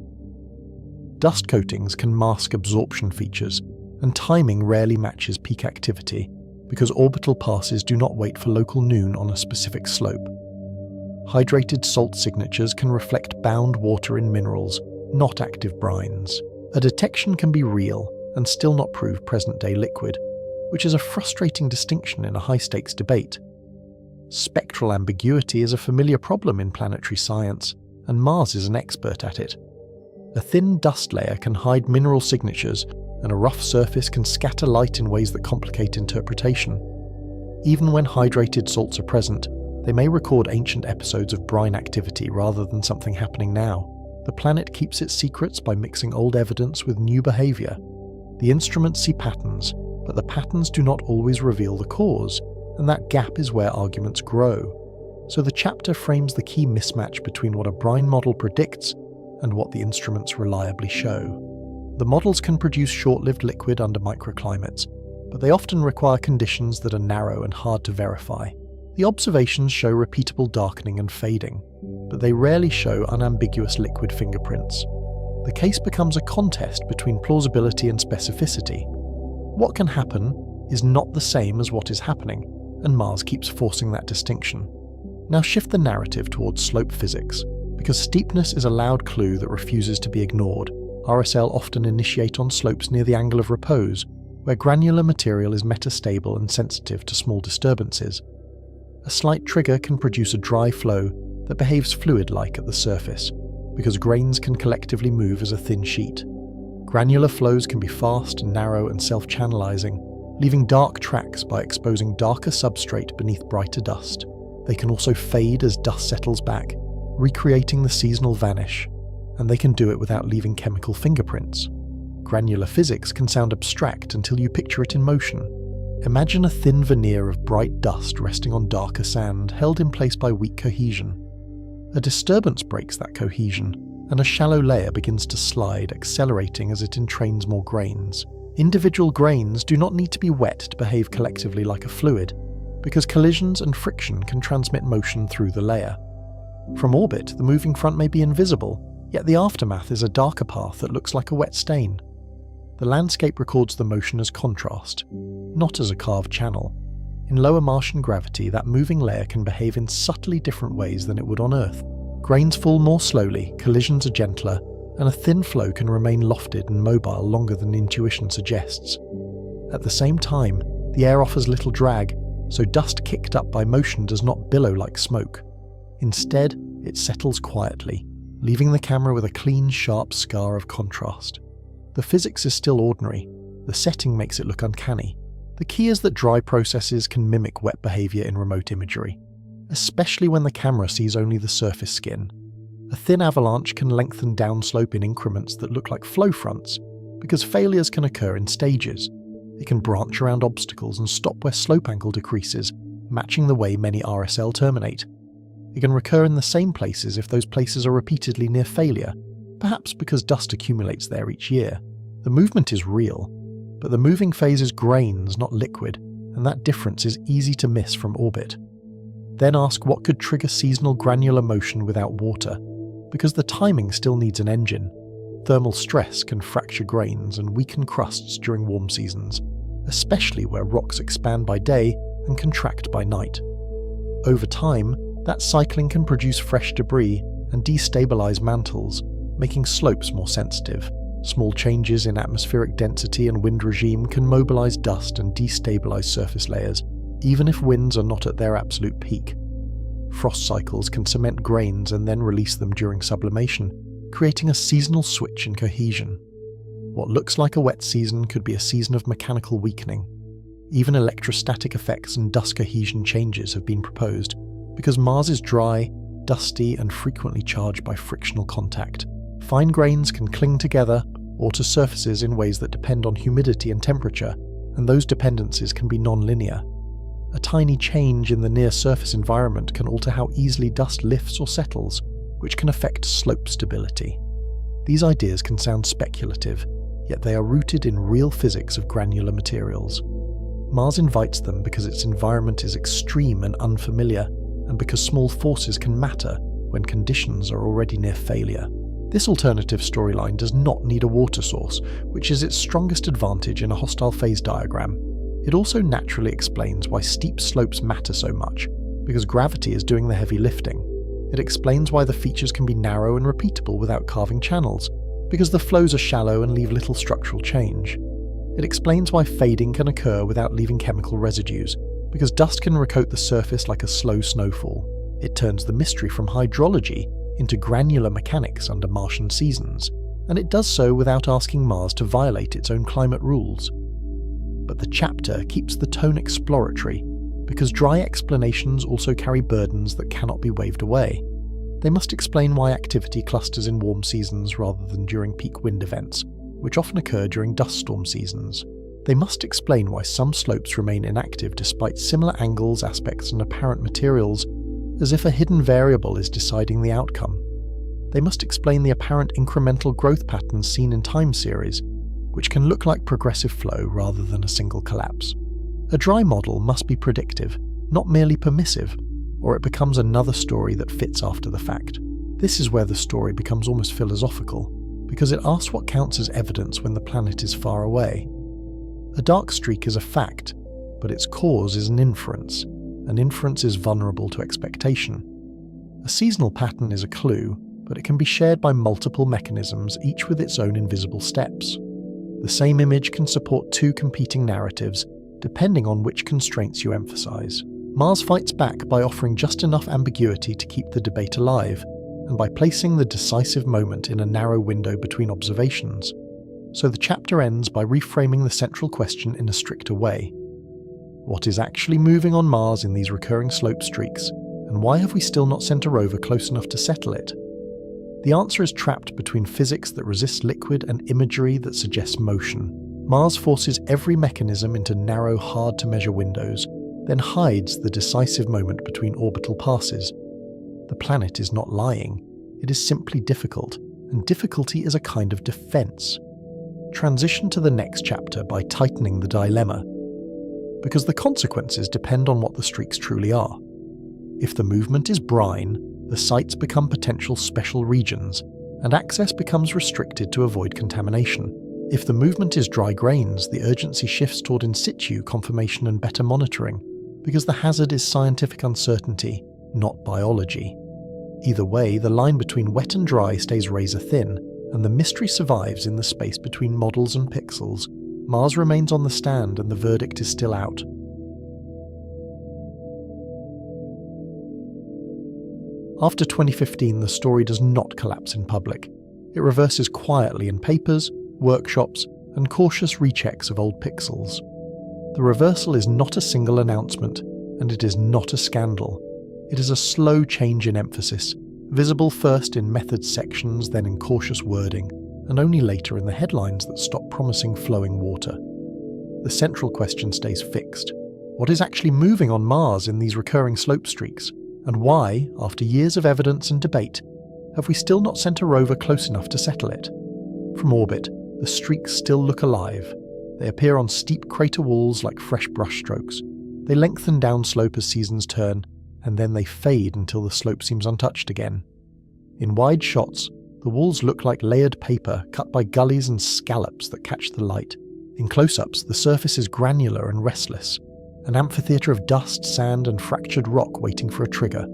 A: Dust coatings can mask absorption features, and timing rarely matches peak activity, because orbital passes do not wait for local noon on a specific slope. Hydrated salt signatures can reflect bound water in minerals, not active brines. A detection can be real and still not prove present-day liquid, which is a frustrating distinction in a high-stakes debate. Spectral ambiguity is a familiar problem in planetary science, and Mars is an expert at it. A thin dust layer can hide mineral signatures, and a rough surface can scatter light in ways that complicate interpretation. Even when hydrated salts are present, they may record ancient episodes of brine activity rather than something happening now. The planet keeps its secrets by mixing old evidence with new behaviour. The instruments see patterns, but the patterns do not always reveal the cause, and that gap is where arguments grow. So the chapter frames the key mismatch between what a brine model predicts and what the instruments reliably show. The models can produce short-lived liquid under microclimates, but they often require conditions that are narrow and hard to verify. The observations show repeatable darkening and fading, but they rarely show unambiguous liquid fingerprints. The case becomes a contest between plausibility and specificity. What can happen is not the same as what is happening, and Mars keeps forcing that distinction. Now shift the narrative towards slope physics, because steepness is a loud clue that refuses to be ignored. RSL often initiate on slopes near the angle of repose, where granular material is metastable and sensitive to small disturbances. A slight trigger can produce a dry flow that behaves fluid-like at the surface, because grains can collectively move as a thin sheet. Granular flows can be fast, narrow, and self-channelizing, leaving dark tracks by exposing darker substrate beneath brighter dust. They can also fade as dust settles back, recreating the seasonal vanish, and they can do it without leaving chemical fingerprints. Granular physics can sound abstract until you picture it in motion. Imagine a thin veneer of bright dust resting on darker sand, held in place by weak cohesion. A disturbance breaks that cohesion, and a shallow layer begins to slide, accelerating as it entrains more grains. Individual grains do not need to be wet to behave collectively like a fluid, because collisions and friction can transmit motion through the layer. From orbit, the moving front may be invisible, yet the aftermath is a darker path that looks like a wet stain. The landscape records the motion as contrast, not as a carved channel. In lower Martian gravity, that moving layer can behave in subtly different ways than it would on Earth. Grains fall more slowly, collisions are gentler, and a thin flow can remain lofted and mobile longer than intuition suggests. At the same time, the air offers little drag, so dust kicked up by motion does not billow like smoke. Instead, it settles quietly, leaving the camera with a clean, sharp scar of contrast. The physics is still ordinary, the setting makes it look uncanny. The key is that dry processes can mimic wet behaviour in remote imagery, especially when the camera sees only the surface skin. A thin avalanche can lengthen downslope in increments that look like flow fronts, because failures can occur in stages. It can branch around obstacles and stop where slope angle decreases, matching the way many RSL terminate. It can recur in the same places if those places are repeatedly near failure, perhaps because dust accumulates there each year. The movement is real, but the moving phase is grains, not liquid, and that difference is easy to miss from orbit. Then ask what could trigger seasonal granular motion without water, because the timing still needs an engine. Thermal stress can fracture grains and weaken crusts during warm seasons, especially where rocks expand by day and contract by night. Over time, that cycling can produce fresh debris and destabilize mantles, making slopes more sensitive. Small changes in atmospheric density and wind regime can mobilize dust and destabilize surface layers, even if winds are not at their absolute peak. Frost cycles can cement grains and then release them during sublimation, creating a seasonal switch in cohesion. What looks like a wet season could be a season of mechanical weakening. Even electrostatic effects and dust cohesion changes have been proposed, because Mars is dry, dusty, and frequently charged by frictional contact. Fine grains can cling together or to surfaces in ways that depend on humidity and temperature, and those dependencies can be non-linear. A tiny change in the near-surface environment can alter how easily dust lifts or settles, which can affect slope stability. These ideas can sound speculative, yet they are rooted in real physics of granular materials. Mars invites them because its environment is extreme and unfamiliar, and because small forces can matter when conditions are already near failure. This alternative storyline does not need a water source, which is its strongest advantage in a hostile phase diagram. It also naturally explains why steep slopes matter so much, because gravity is doing the heavy lifting. It explains why the features can be narrow and repeatable without carving channels, because the flows are shallow and leave little structural change. It explains why fading can occur without leaving chemical residues, because dust can recoat the surface like a slow snowfall. It turns the mystery from hydrology into granular mechanics under Martian seasons, and it does so without asking Mars to violate its own climate rules. But the chapter keeps the tone exploratory, because dry explanations also carry burdens that cannot be waved away. They must explain why activity clusters in warm seasons rather than during peak wind events, which often occur during dust storm seasons. They must explain why some slopes remain inactive despite similar angles, aspects, and apparent materials, as if a hidden variable is deciding the outcome. They must explain the apparent incremental growth patterns seen in time series, which can look like progressive flow rather than a single collapse. A dry model must be predictive, not merely permissive, or it becomes another story that fits after the fact. This is where the story becomes almost philosophical, because it asks what counts as evidence when the planet is far away. A dark streak is a fact, but its cause is an inference. An inference is vulnerable to expectation. A seasonal pattern is a clue, but it can be shared by multiple mechanisms, each with its own invisible steps. The same image can support two competing narratives, depending on which constraints you emphasize. Mars fights back by offering just enough ambiguity to keep the debate alive, and by placing the decisive moment in a narrow window between observations. So the chapter ends by reframing the central question in a stricter way. What is actually moving on Mars in these recurring slope streaks, and why have we still not sent a rover close enough to settle it? The answer is trapped between physics that resists liquid and imagery that suggests motion. Mars forces every mechanism into narrow, hard-to-measure windows, then hides the decisive moment between orbital passes. The planet is not lying, it is simply difficult, and difficulty is a kind of defense. Transition to the next chapter by tightening the dilemma, because the consequences depend on what the streaks truly are. If the movement is brine, the sites become potential special regions, and access becomes restricted to avoid contamination. If the movement is dry grains, the urgency shifts toward in situ confirmation and better monitoring, because the hazard is scientific uncertainty, not biology. Either way, the line between wet and dry stays razor thin, and the mystery survives in the space between models and pixels. Mars remains on the stand and the verdict is still out. After 2015, the story does not collapse in public. It reverses quietly in papers, workshops, and cautious rechecks of old pixels. The reversal is not a single announcement, and it is not a scandal. It is a slow change in emphasis, visible first in methods sections, then in cautious wording, and only later in the headlines that stop promising flowing water. The central question stays fixed. What is actually moving on Mars in these recurring slope streaks? And why, after years of evidence and debate, have we still not sent a rover close enough to settle it? From orbit, the streaks still look alive. They appear on steep crater walls like fresh brushstrokes. They lengthen downslope as seasons turn, and then they fade until the slope seems untouched again. In wide shots, the walls look like layered paper cut by gullies and scallops that catch the light. In close-ups, the surface is granular and restless, an amphitheatre of dust, sand, and fractured rock waiting for a trigger.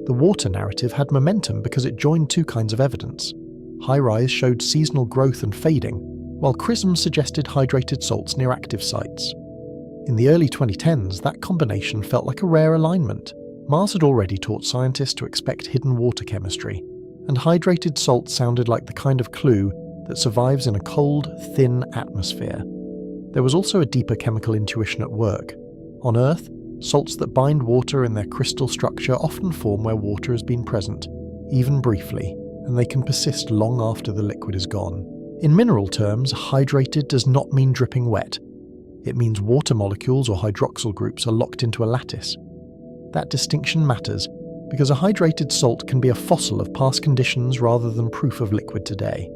A: The water narrative had momentum because it joined two kinds of evidence. HiRISE showed seasonal growth and fading, while CRISM suggested hydrated salts near active sites. In the early 2010s, that combination felt like a rare alignment. Mars had already taught scientists to expect hidden water chemistry, and hydrated salt sounded like the kind of clue that survives in a cold, thin atmosphere. There was also a deeper chemical intuition at work. On Earth, salts that bind water in their crystal structure often form where water has been present, even briefly, and they can persist long after the liquid is gone. In mineral terms, hydrated does not mean dripping wet. It means water molecules or hydroxyl groups are locked into a lattice. That distinction matters because a hydrated salt can be a fossil of past conditions rather than proof of liquid today.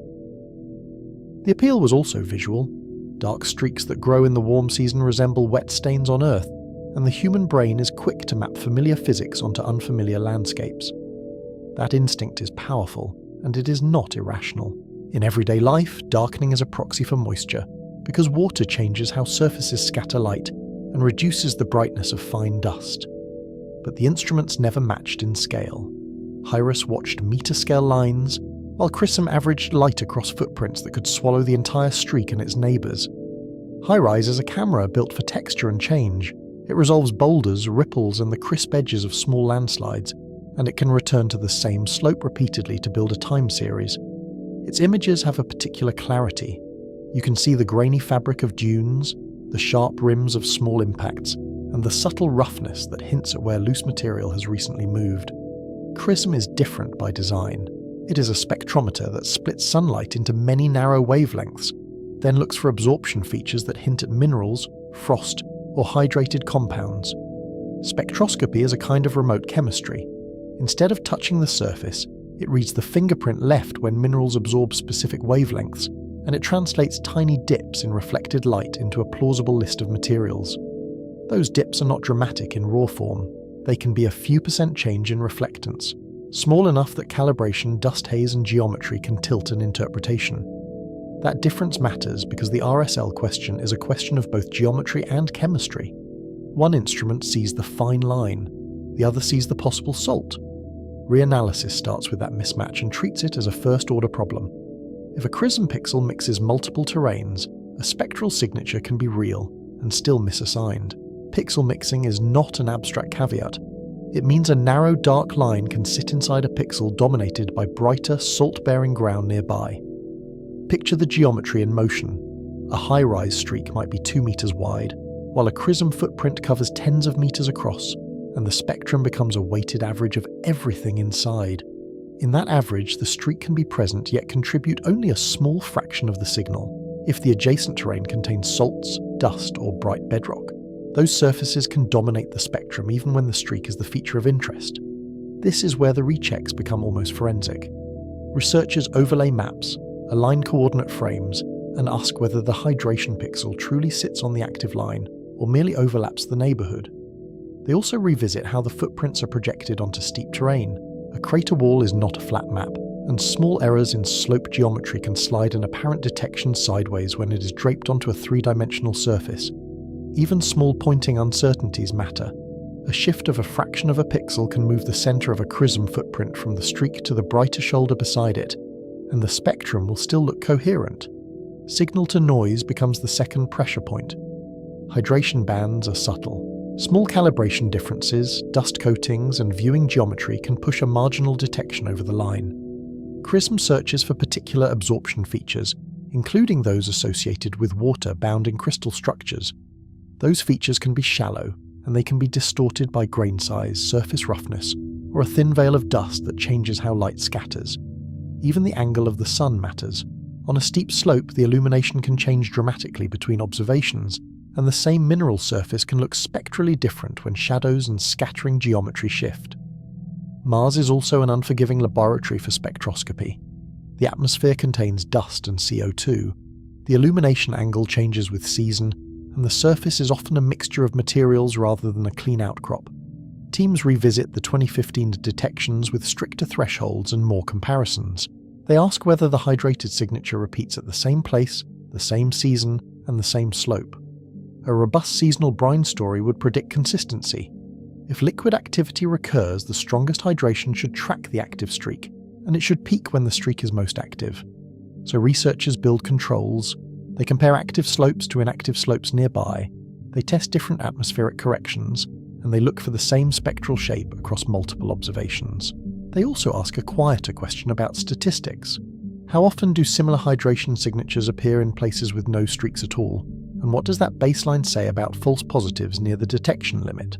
A: The appeal was also visual. Dark streaks that grow in the warm season resemble wet stains on Earth, and the human brain is quick to map familiar physics onto unfamiliar landscapes. That instinct is powerful, and it is not irrational. In everyday life, darkening is a proxy for moisture, because water changes how surfaces scatter light and reduces the brightness of fine dust. But the instruments never matched in scale. HiRISE watched meter-scale lines, while CRISM averaged light across footprints that could swallow the entire streak and its neighbours. HiRISE is a camera built for texture and change. It resolves boulders, ripples, and the crisp edges of small landslides, and it can return to the same slope repeatedly to build a time series. Its images have a particular clarity. You can see the grainy fabric of dunes, the sharp rims of small impacts, and the subtle roughness that hints at where loose material has recently moved. CRISM is different by design. It is a spectrometer that splits sunlight into many narrow wavelengths, then looks for absorption features that hint at minerals, frost, or hydrated compounds. Spectroscopy is a kind of remote chemistry. Instead of touching the surface, it reads the fingerprint left when minerals absorb specific wavelengths, and it translates tiny dips in reflected light into a plausible list of materials. Those dips are not dramatic in raw form. They can be a few % change in reflectance, small enough that calibration, dust haze, and geometry can tilt an interpretation. That difference matters because the RSL question is a question of both geometry and chemistry. One instrument sees the fine line, the other sees the possible salt. Reanalysis starts with that mismatch and treats it as a first-order problem. If a CRISM pixel mixes multiple terrains, a spectral signature can be real and still misassigned. Pixel mixing is not an abstract caveat. It means a narrow dark line can sit inside a pixel dominated by brighter, salt-bearing ground nearby. Picture the geometry in motion. A HiRISE streak might be 2 meters wide, while a CRISM footprint covers tens of meters across, and the spectrum becomes a weighted average of everything inside. In that average, the streak can be present yet contribute only a small fraction of the signal. If the adjacent terrain contains salts, dust, or bright bedrock, those surfaces can dominate the spectrum even when the streak is the feature of interest. This is where the rechecks become almost forensic. Researchers overlay maps, align coordinate frames, and ask whether the hydration pixel truly sits on the active line or merely overlaps the neighbourhood. They also revisit how the footprints are projected onto steep terrain. A crater wall is not a flat map, and small errors in slope geometry can slide an apparent detection sideways when it is draped onto a three-dimensional surface. Even small pointing uncertainties matter. A shift of a fraction of a pixel can move the centre of a chrism footprint from the streak to the brighter shoulder beside it, and the spectrum will still look coherent. Signal to noise becomes the second pressure point. Hydration bands are subtle. Small calibration differences, dust coatings, and viewing geometry can push a marginal detection over the line. Chrism searches for particular absorption features, including those associated with water bound in crystal structures. Those features can be shallow, and they can be distorted by grain size, surface roughness, or a thin veil of dust that changes how light scatters. Even the angle of the sun matters. On a steep slope, the illumination can change dramatically between observations, and the same mineral surface can look spectrally different when shadows and scattering geometry shift. Mars is also an unforgiving laboratory for spectroscopy. The atmosphere contains dust and CO2. The illumination angle changes with season, and the surface is often a mixture of materials rather than a clean outcrop. Teams revisit the 2015 detections with stricter thresholds and more comparisons. They ask whether the hydrated signature repeats at the same place, the same season, and the same slope. A robust seasonal brine story would predict consistency. If liquid activity recurs, the strongest hydration should track the active streak, and it should peak when the streak is most active. So researchers build controls. They compare active slopes to inactive slopes nearby. They test different atmospheric corrections, and they look for the same spectral shape across multiple observations. They also ask a quieter question about statistics. How often do similar hydration signatures appear in places with no streaks at all? And what does that baseline say about false positives near the detection limit?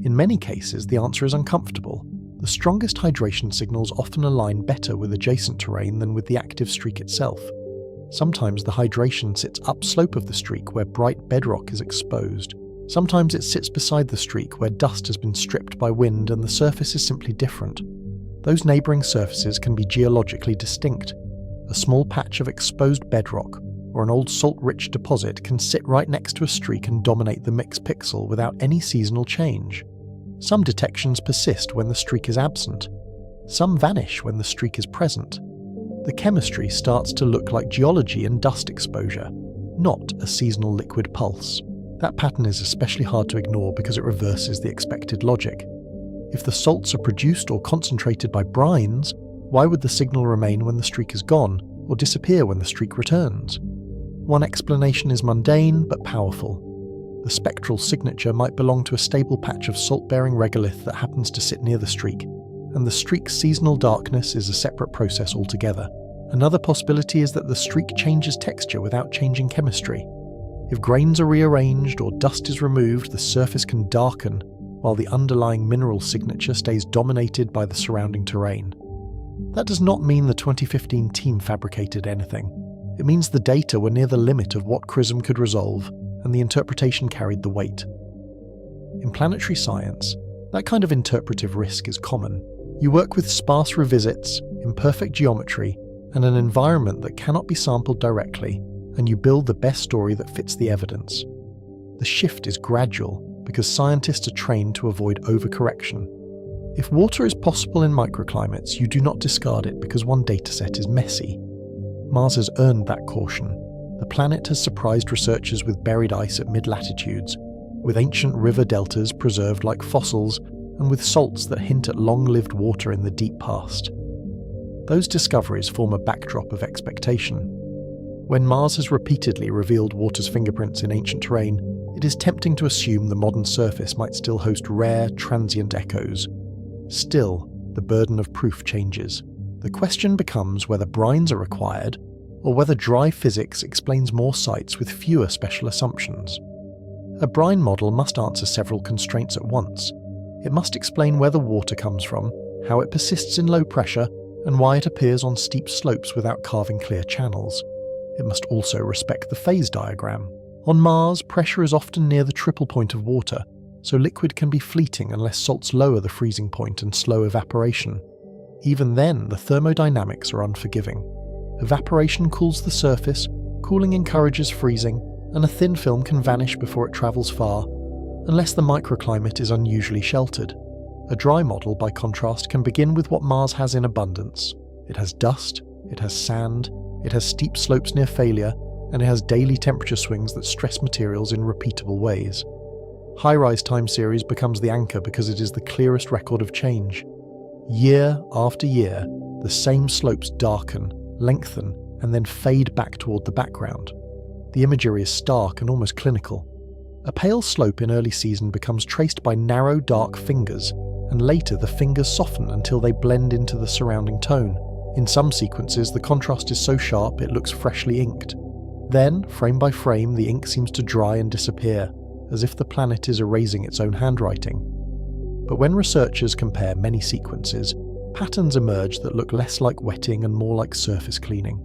A: In many cases, the answer is uncomfortable. The strongest hydration signals often align better with adjacent terrain than with the active streak itself. Sometimes the hydration sits upslope of the streak where bright bedrock is exposed. Sometimes it sits beside the streak where dust has been stripped by wind and the surface is simply different. Those neighbouring surfaces can be geologically distinct. A small patch of exposed bedrock or an old salt-rich deposit can sit right next to a streak and dominate the mixed pixel without any seasonal change. Some detections persist when the streak is absent. Some vanish when the streak is present. The chemistry starts to look like geology and dust exposure, not a seasonal liquid pulse. That pattern is especially hard to ignore because it reverses the expected logic. If the salts are produced or concentrated by brines, why would the signal remain when the streak is gone, or disappear when the streak returns? One explanation is mundane but powerful. The spectral signature might belong to a stable patch of salt-bearing regolith that happens to sit near the streak, and the streak's seasonal darkness is a separate process altogether. Another possibility is that the streak changes texture without changing chemistry. If grains are rearranged or dust is removed, the surface can darken, while the underlying mineral signature stays dominated by the surrounding terrain. That does not mean the 2015 team fabricated anything. It means the data were near the limit of what chrism could resolve, and the interpretation carried the weight. In planetary science, that kind of interpretive risk is common. You work with sparse revisits, imperfect geometry, and an environment that cannot be sampled directly, and you build the best story that fits the evidence. The shift is gradual, because scientists are trained to avoid overcorrection. If water is possible in microclimates, you do not discard it because one dataset is messy. Mars has earned that caution. The planet has surprised researchers with buried ice at mid-latitudes, with ancient river deltas preserved like fossils, and with salts that hint at long-lived water in the deep past. Those discoveries form a backdrop of expectation. When Mars has repeatedly revealed water's fingerprints in ancient terrain, it is tempting to assume the modern surface might still host rare, transient echoes. Still, the burden of proof changes. The question becomes whether brines are required, or whether dry physics explains more sites with fewer special assumptions. A brine model must answer several constraints at once. It must explain where the water comes from, how it persists in low pressure, and why it appears on steep slopes without carving clear channels. It must also respect the phase diagram. On Mars, pressure is often near the triple point of water, so liquid can be fleeting unless salts lower the freezing point and slow evaporation. Even then, the thermodynamics are unforgiving. Evaporation cools the surface, cooling encourages freezing, and a thin film can vanish before it travels far, unless the microclimate is unusually sheltered. A dry model, by contrast, can begin with what Mars has in abundance. It has dust, it has sand, it has steep slopes near failure, and it has daily temperature swings that stress materials in repeatable ways. HiRISE time series becomes the anchor because it is the clearest record of change. Year after year, the same slopes darken, lengthen, and then fade back toward the background. The imagery is stark and almost clinical. A pale slope in early season becomes traced by narrow, dark fingers, and later the fingers soften until they blend into the surrounding tone. In some sequences, the contrast is so sharp it looks freshly inked. Then, frame by frame, the ink seems to dry and disappear, as if the planet is erasing its own handwriting. But when researchers compare many sequences, patterns emerge that look less like wetting and more like surface cleaning.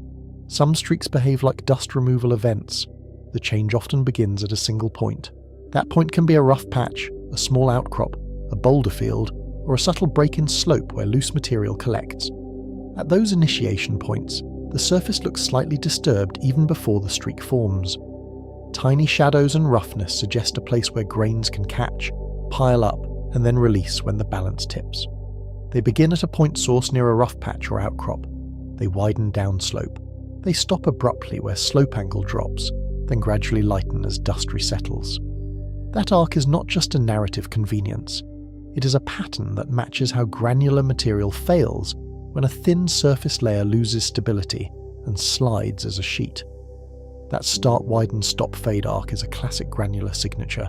A: Some streaks behave like dust removal events. The change often begins at a single point. That point can be a rough patch, a small outcrop, a boulder field, or a subtle break in slope where loose material collects. At those initiation points, the surface looks slightly disturbed even before the streak forms. Tiny shadows and roughness suggest a place where grains can catch, pile up, and then release when the balance tips. They begin at a point source near a rough patch or outcrop. They widen downslope. They stop abruptly where slope angle drops, then gradually lighten as dust resettles. That arc is not just a narrative convenience. It is a pattern that matches how granular material fails when a thin surface layer loses stability and slides as a sheet. That start, widen, stop, fade arc is a classic granular signature.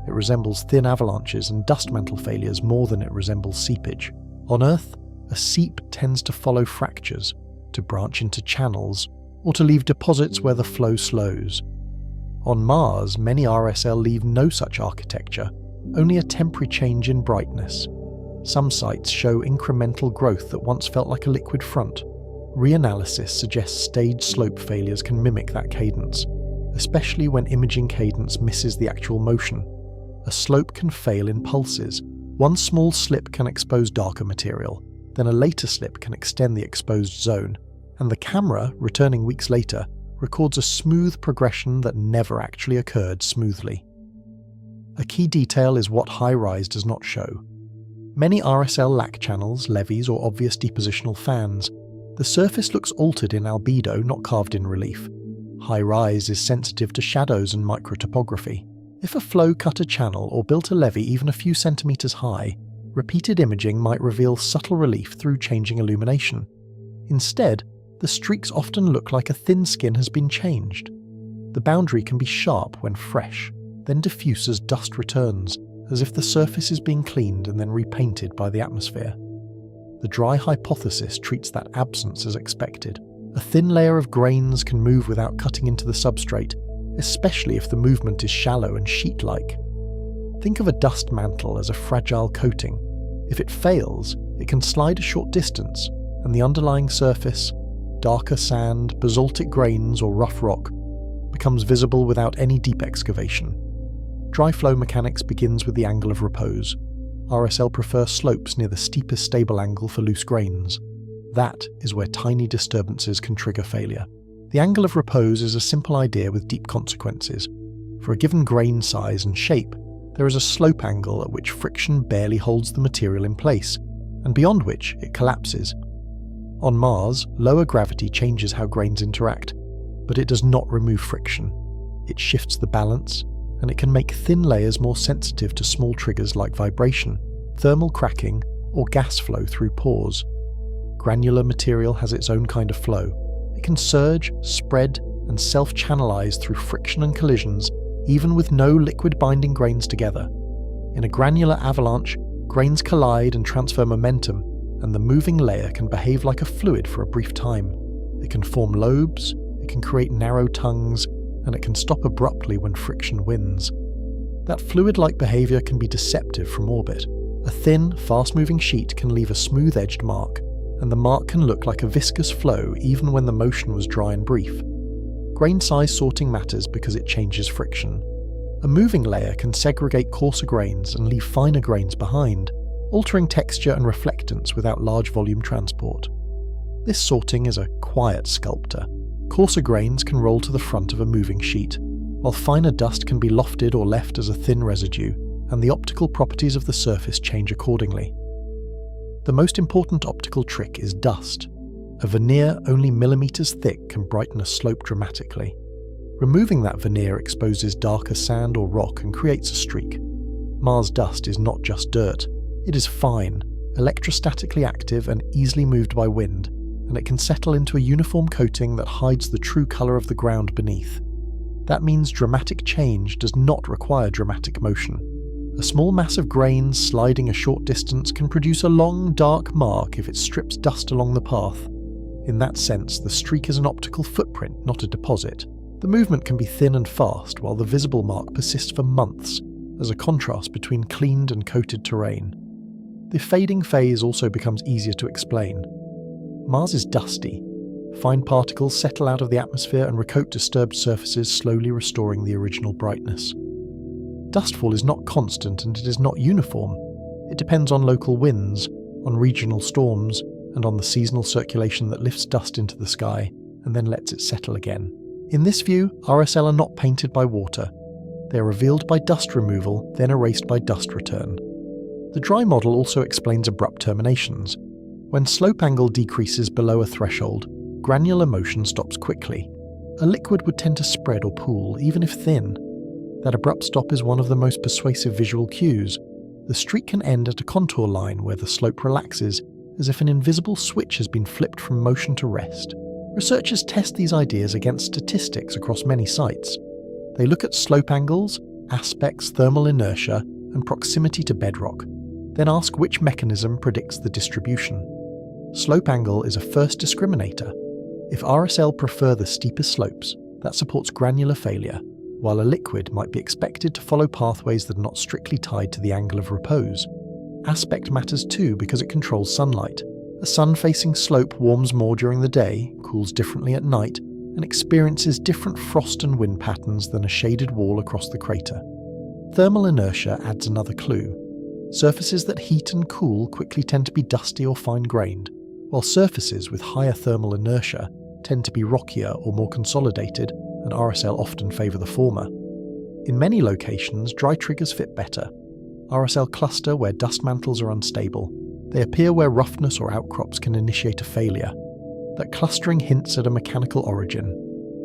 A: It resembles thin avalanches and dust mantle failures more than it resembles seepage. On Earth, a seep tends to follow fractures, to branch into channels, or to leave deposits where the flow slows. On Mars, many RSL leave no such architecture, only a temporary change in brightness. Some sites show incremental growth that once felt like a liquid front. Reanalysis suggests stage slope failures can mimic that cadence, especially when imaging cadence misses the actual motion. A slope can fail in pulses. One small slip can expose darker material, then a later slip can extend the exposed zone, and the camera, returning weeks later, records a smooth progression that never actually occurred smoothly. A key detail is what HiRISE does not show. Many RSL lack channels, levees, or obvious depositional fans. The surface looks altered in albedo, not carved in relief. HiRISE is sensitive to shadows and microtopography. If a flow cut a channel or built a levee even a few centimeters high, repeated imaging might reveal subtle relief through changing illumination. Instead, the streaks often look like a thin skin has been changed. The boundary can be sharp when fresh, then diffuse as dust returns, as if the surface is being cleaned and then repainted by the atmosphere. The dry hypothesis treats that absence as expected. A thin layer of grains can move without cutting into the substrate, especially if the movement is shallow and sheet-like. Think of a dust mantle as a fragile coating. If it fails, it can slide a short distance, and the underlying surface, darker sand, basaltic grains, or rough rock, becomes visible without any deep excavation. Dry flow mechanics begins with the angle of repose. RSL prefer slopes near the steepest stable angle for loose grains. That is where tiny disturbances can trigger failure. The angle of repose is a simple idea with deep consequences. For a given grain size and shape, there is a slope angle at which friction barely holds the material in place, and beyond which it collapses. On Mars, lower gravity changes how grains interact, but it does not remove friction. It shifts the balance, and it can make thin layers more sensitive to small triggers like vibration, thermal cracking, or gas flow through pores. Granular material has its own kind of flow. It can surge, spread, and self-channelize through friction and collisions, even with no liquid binding grains together. In a granular avalanche, grains collide and transfer momentum, and the moving layer can behave like a fluid for a brief time. It can form lobes, it can create narrow tongues, and it can stop abruptly when friction wins. That fluid-like behavior can be deceptive from orbit. A thin, fast-moving sheet can leave a smooth-edged mark, and the mark can look like a viscous flow even when the motion was dry and brief. Grain size sorting matters because it changes friction. A moving layer can segregate coarser grains and leave finer grains behind, altering texture and reflectance without large volume transport. This sorting is a quiet sculptor. Coarser grains can roll to the front of a moving sheet, while finer dust can be lofted or left as a thin residue, and the optical properties of the surface change accordingly. The most important optical trick is dust. A veneer only millimeters thick can brighten a slope dramatically. Removing that veneer exposes darker sand or rock and creates a streak. Mars dust is not just dirt. It is fine, electrostatically active and easily moved by wind, and it can settle into a uniform coating that hides the true colour of the ground beneath. That means dramatic change does not require dramatic motion. A small mass of grains sliding a short distance can produce a long, dark mark if it strips dust along the path. In that sense, the streak is an optical footprint, not a deposit. The movement can be thin and fast, while the visible mark persists for months, as a contrast between cleaned and coated terrain. The fading phase also becomes easier to explain. Mars is dusty. Fine particles settle out of the atmosphere and recoat disturbed surfaces, slowly restoring the original brightness. Dustfall is not constant and it is not uniform. It depends on local winds, on regional storms, and on the seasonal circulation that lifts dust into the sky and then lets it settle again. In this view, RSL are not painted by water. They are revealed by dust removal, then erased by dust return. The dry model also explains abrupt terminations. When slope angle decreases below a threshold, granular motion stops quickly. A liquid would tend to spread or pool, even if thin. That abrupt stop is one of the most persuasive visual cues. The streak can end at a contour line where the slope relaxes, as if an invisible switch has been flipped from motion to rest. Researchers test these ideas against statistics across many sites. They look at slope angles, aspects, thermal inertia, and proximity to bedrock, then ask which mechanism predicts the distribution. Slope angle is a first discriminator. If RSL prefer the steeper slopes, that supports granular failure, while a liquid might be expected to follow pathways that are not strictly tied to the angle of repose. Aspect matters too because it controls sunlight. A sun-facing slope warms more during the day, cools differently at night, and experiences different frost and wind patterns than a shaded wall across the crater. Thermal inertia adds another clue. Surfaces that heat and cool quickly tend to be dusty or fine-grained, while surfaces with higher thermal inertia tend to be rockier or more consolidated, and RSL often favour the former. In many locations, dry triggers fit better. RSL cluster where dust mantles are unstable. They appear where roughness or outcrops can initiate a failure. That clustering hints at a mechanical origin.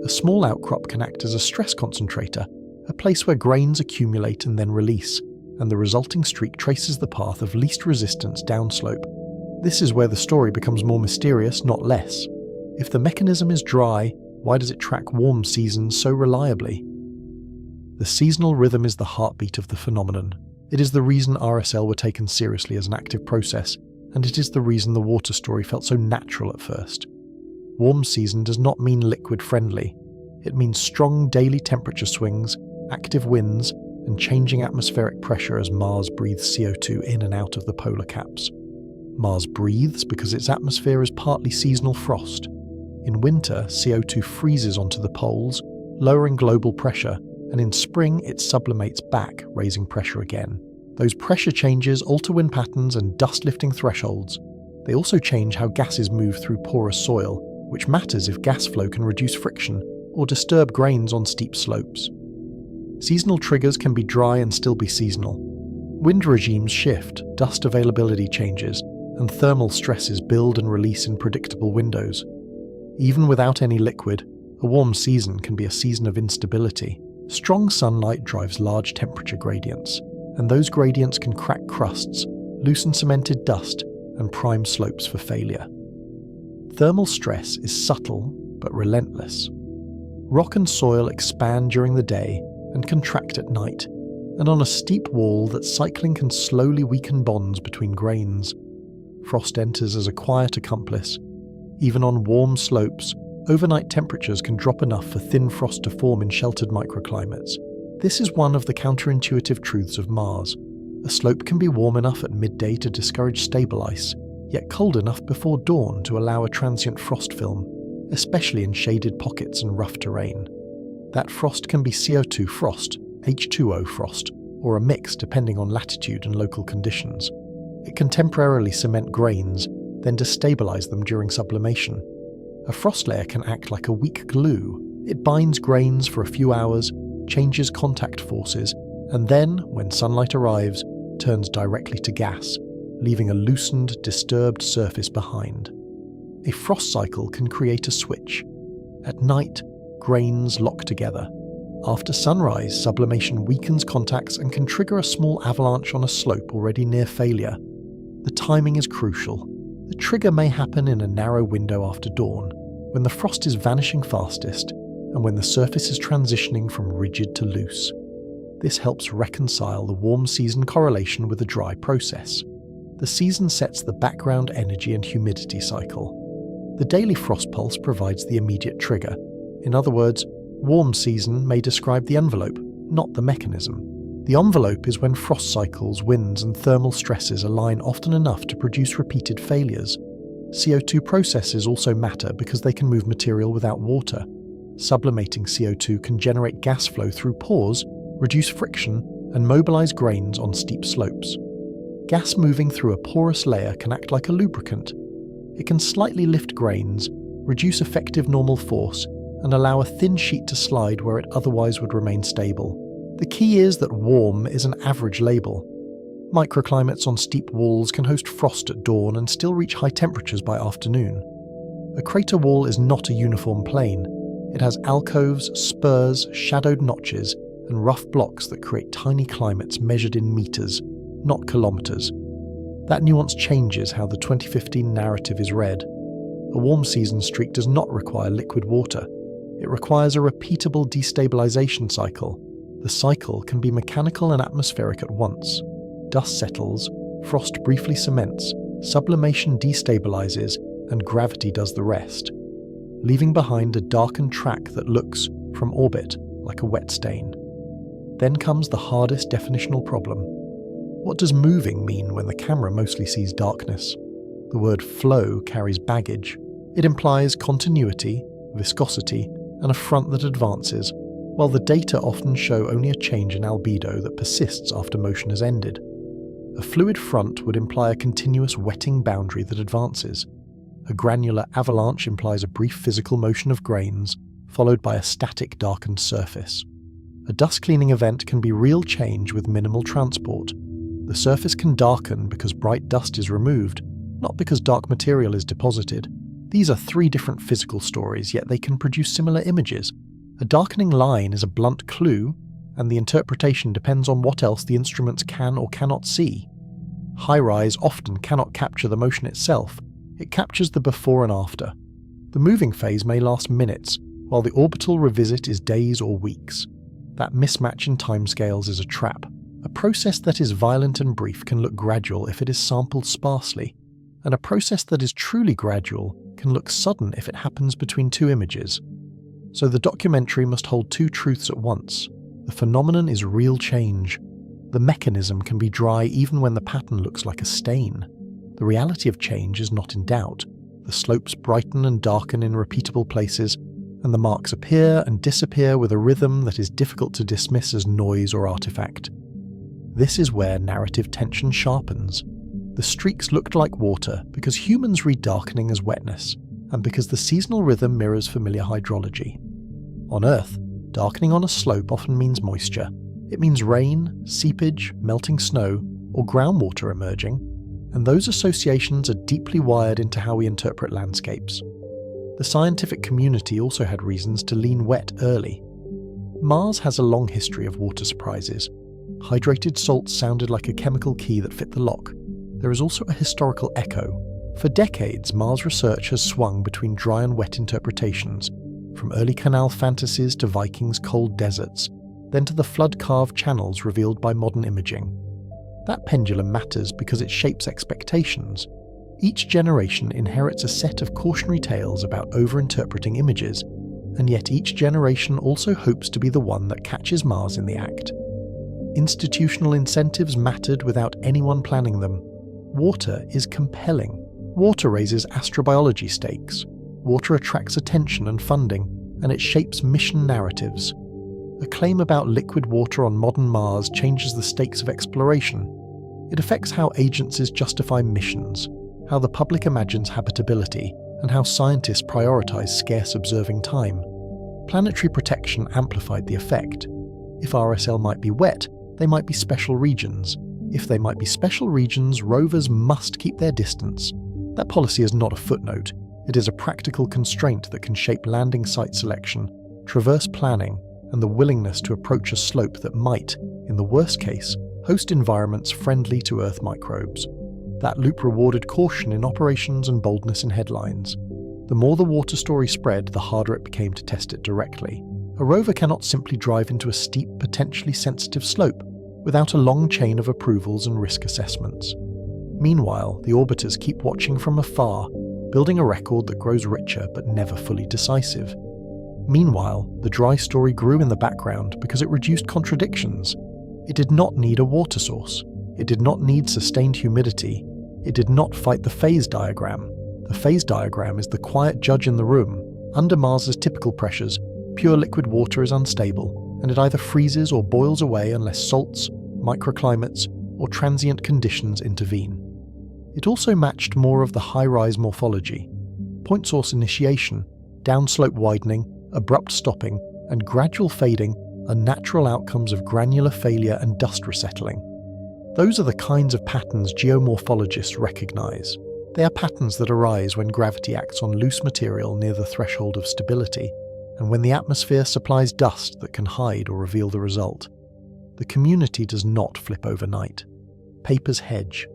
A: A small outcrop can act as a stress concentrator, a place where grains accumulate and then release, and the resulting streak traces the path of least resistance downslope. This is where the story becomes more mysterious, not less. If the mechanism is dry, why does it track warm seasons so reliably? The seasonal rhythm is the heartbeat of the phenomenon. It is the reason RSL were taken seriously as an active process, and it is the reason the water story felt so natural at first. Warm season does not mean liquid friendly. It means strong daily temperature swings, active winds, and changing atmospheric pressure as Mars breathes CO2 in and out of the polar caps. Mars breathes because its atmosphere is partly seasonal frost. In winter, CO2 freezes onto the poles, lowering global pressure, and in spring it sublimates back, raising pressure again. Those pressure changes alter wind patterns and dust-lifting thresholds. They also change how gases move through porous soil, which matters if gas flow can reduce friction or disturb grains on steep slopes. Seasonal triggers can be dry and still be seasonal. Wind regimes shift, dust availability changes, and thermal stresses build and release in predictable windows. Even without any liquid, a warm season can be a season of instability. Strong sunlight drives large temperature gradients, and those gradients can crack crusts, loosen cemented dust, and prime slopes for failure. Thermal stress is subtle but relentless. Rock and soil expand during the day and contract at night, and on a steep wall that cycling can slowly weaken bonds between grains. Frost enters as a quiet accomplice. Even on warm slopes, overnight temperatures can drop enough for thin frost to form in sheltered microclimates. This is one of the counterintuitive truths of Mars. A slope can be warm enough at midday to discourage stable ice, yet cold enough before dawn to allow a transient frost film, especially in shaded pockets and rough terrain. That frost can be CO2 frost, H2O frost, or a mix depending on latitude and local conditions. It can temporarily cement grains, then destabilize them during sublimation. A frost layer can act like a weak glue. It binds grains for a few hours, changes contact forces, and then, when sunlight arrives, turns directly to gas, leaving a loosened, disturbed surface behind. A frost cycle can create a switch. At night, grains lock together. After sunrise, sublimation weakens contacts and can trigger a small avalanche on a slope already near failure. The timing is crucial. The trigger may happen in a narrow window after dawn, when the frost is vanishing fastest and when the surface is transitioning from rigid to loose. This helps reconcile the warm season correlation with the dry process. The season sets the background energy and humidity cycle. The daily frost pulse provides the immediate trigger. In other words, warm season may describe the envelope, not the mechanism. The envelope is when frost cycles, winds, and thermal stresses align often enough to produce repeated failures. CO2 processes also matter because they can move material without water. Sublimating CO2 can generate gas flow through pores, reduce friction, and mobilize grains on steep slopes. Gas moving through a porous layer can act like a lubricant. It can slightly lift grains, reduce effective normal force, and allow a thin sheet to slide where it otherwise would remain stable. The key is that warm is an average label. Microclimates on steep walls can host frost at dawn and still reach high temperatures by afternoon. A crater wall is not a uniform plane. It has alcoves, spurs, shadowed notches, and rough blocks that create tiny climates measured in meters, not kilometers. That nuance changes how the 2015 narrative is read. A warm season streak does not require liquid water. It requires a repeatable destabilization cycle. The cycle can be mechanical and atmospheric at once. Dust settles, frost briefly cements, sublimation destabilizes, and gravity does the rest, leaving behind a darkened track that looks, from orbit, like a wet stain. Then comes the hardest definitional problem. What does moving mean when the camera mostly sees darkness? The word flow carries baggage. It implies continuity, viscosity, and a front that advances, while the data often show only a change in albedo that persists after motion has ended. A fluid front would imply a continuous wetting boundary that advances. A granular avalanche implies a brief physical motion of grains, followed by a static darkened surface. A dust cleaning event can be real change with minimal transport. The surface can darken because bright dust is removed, not because dark material is deposited. These are three different physical stories, yet they can produce similar images. A darkening line is a blunt clue, and the interpretation depends on what else the instruments can or cannot see. HiRISE often cannot capture the motion itself. It captures the before and after. The moving phase may last minutes, while the orbital revisit is days or weeks. That mismatch in timescales is a trap. A process that is violent and brief can look gradual if it is sampled sparsely, and a process that is truly gradual can look sudden if it happens between two images. So the documentary must hold two truths at once. The phenomenon is real change. The mechanism can be dry even when the pattern looks like a stain. The reality of change is not in doubt. The slopes brighten and darken in repeatable places, and the marks appear and disappear with a rhythm that is difficult to dismiss as noise or artifact. This is where narrative tension sharpens. The streaks looked like water because humans read darkening as wetness, and because the seasonal rhythm mirrors familiar hydrology. On Earth, darkening on a slope often means moisture. It means rain, seepage, melting snow, or groundwater emerging, and those associations are deeply wired into how we interpret landscapes. The scientific community also had reasons to lean wet early. Mars has a long history of water surprises. Hydrated salts sounded like a chemical key that fit the lock. There is also a historical echo. For decades, Mars research has swung between dry and wet interpretations, from early canal fantasies to Vikings' cold deserts, then to the flood-carved channels revealed by modern imaging. That pendulum matters because it shapes expectations. Each generation inherits a set of cautionary tales about over-interpreting images, and yet each generation also hopes to be the one that catches Mars in the act. Institutional incentives mattered without anyone planning them. Water is compelling. Water raises astrobiology stakes. Water attracts attention and funding, and it shapes mission narratives. A claim about liquid water on modern Mars changes the stakes of exploration. It affects how agencies justify missions, how the public imagines habitability, and how scientists prioritize scarce observing time. Planetary protection amplified the effect. If RSL might be wet, they might be special regions. If they might be special regions, rovers must keep their distance. That policy is not a footnote. It is a practical constraint that can shape landing site selection, traverse planning, and the willingness to approach a slope that might, in the worst case, host environments friendly to Earth microbes. That loop rewarded caution in operations and boldness in headlines. The more the water story spread, the harder it became to test it directly. A rover cannot simply drive into a steep, potentially sensitive slope without a long chain of approvals and risk assessments. Meanwhile, the orbiters keep watching from afar, building a record that grows richer but never fully decisive. Meanwhile, the dry story grew in the background because it reduced contradictions. It did not need a water source. It did not need sustained humidity. It did not fight the phase diagram. The phase diagram is the quiet judge in the room. Under Mars's typical pressures, pure liquid water is unstable, and it either freezes or boils away unless salts, microclimates, or transient conditions intervene. It also matched more of the HiRISE morphology. Point source initiation, downslope widening, abrupt stopping, and gradual fading are natural outcomes of granular failure and dust resettling. Those are the kinds of patterns geomorphologists recognize. They are patterns that arise when gravity acts on loose material near the threshold of stability, and when the atmosphere supplies dust that can hide or reveal the result. The community does not flip overnight. Papers hedge.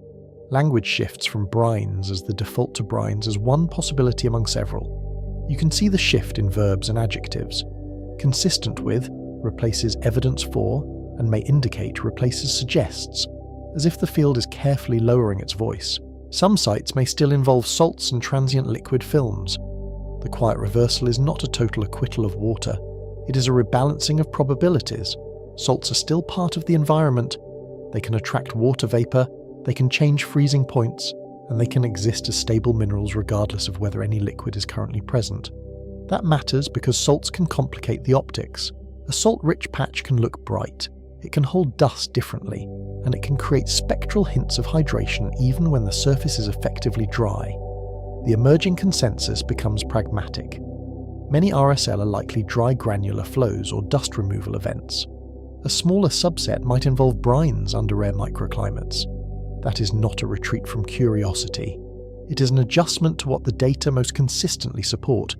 A: Language shifts from brines as the default to brines as one possibility among several. You can see the shift in verbs and adjectives. Consistent with replaces evidence for, and may indicate replaces suggests, as if the field is carefully lowering its voice. Some sites may still involve salts and transient liquid films. The quiet reversal is not a total acquittal of water. It is a rebalancing of probabilities. Salts are still part of the environment. They can attract water vapor, they can change freezing points, and they can exist as stable minerals regardless of whether any liquid is currently present. That matters because salts can complicate the optics. A salt-rich patch can look bright. It can hold dust differently, and it can create spectral hints of hydration even when the surface is effectively dry. The emerging consensus becomes pragmatic. Many RSL are likely dry granular flows or dust removal events. A smaller subset might involve brines under rare microclimates. That is not a retreat from curiosity. It is an adjustment to what the data most consistently support,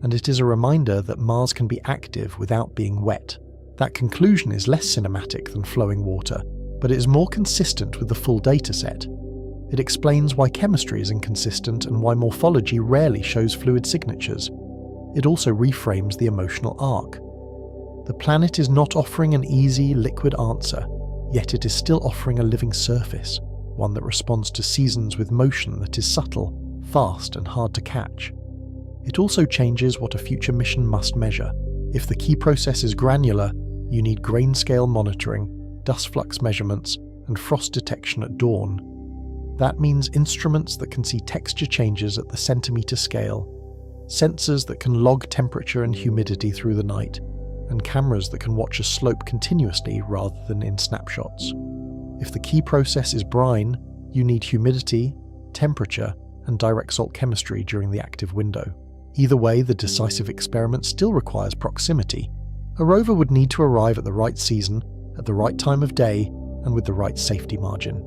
A: and it is a reminder that Mars can be active without being wet. That conclusion is less cinematic than flowing water, but it is more consistent with the full dataset. It explains why chemistry is inconsistent and why morphology rarely shows fluid signatures. It also reframes the emotional arc. The planet is not offering an easy, liquid answer, yet it is still offering a living surface, one that responds to seasons with motion that is subtle, fast, and hard to catch. It also changes what a future mission must measure. If the key process is granular, you need grain-scale monitoring, dust flux measurements, and frost detection at dawn. That means instruments that can see texture changes at the centimeter scale, sensors that can log temperature and humidity through the night, and cameras that can watch a slope continuously rather than in snapshots. If the key process is brine, you need humidity, temperature, and direct salt chemistry during the active window. Either way, the decisive experiment still requires proximity. A rover would need to arrive at the right season, at the right time of day, and with the right safety margin.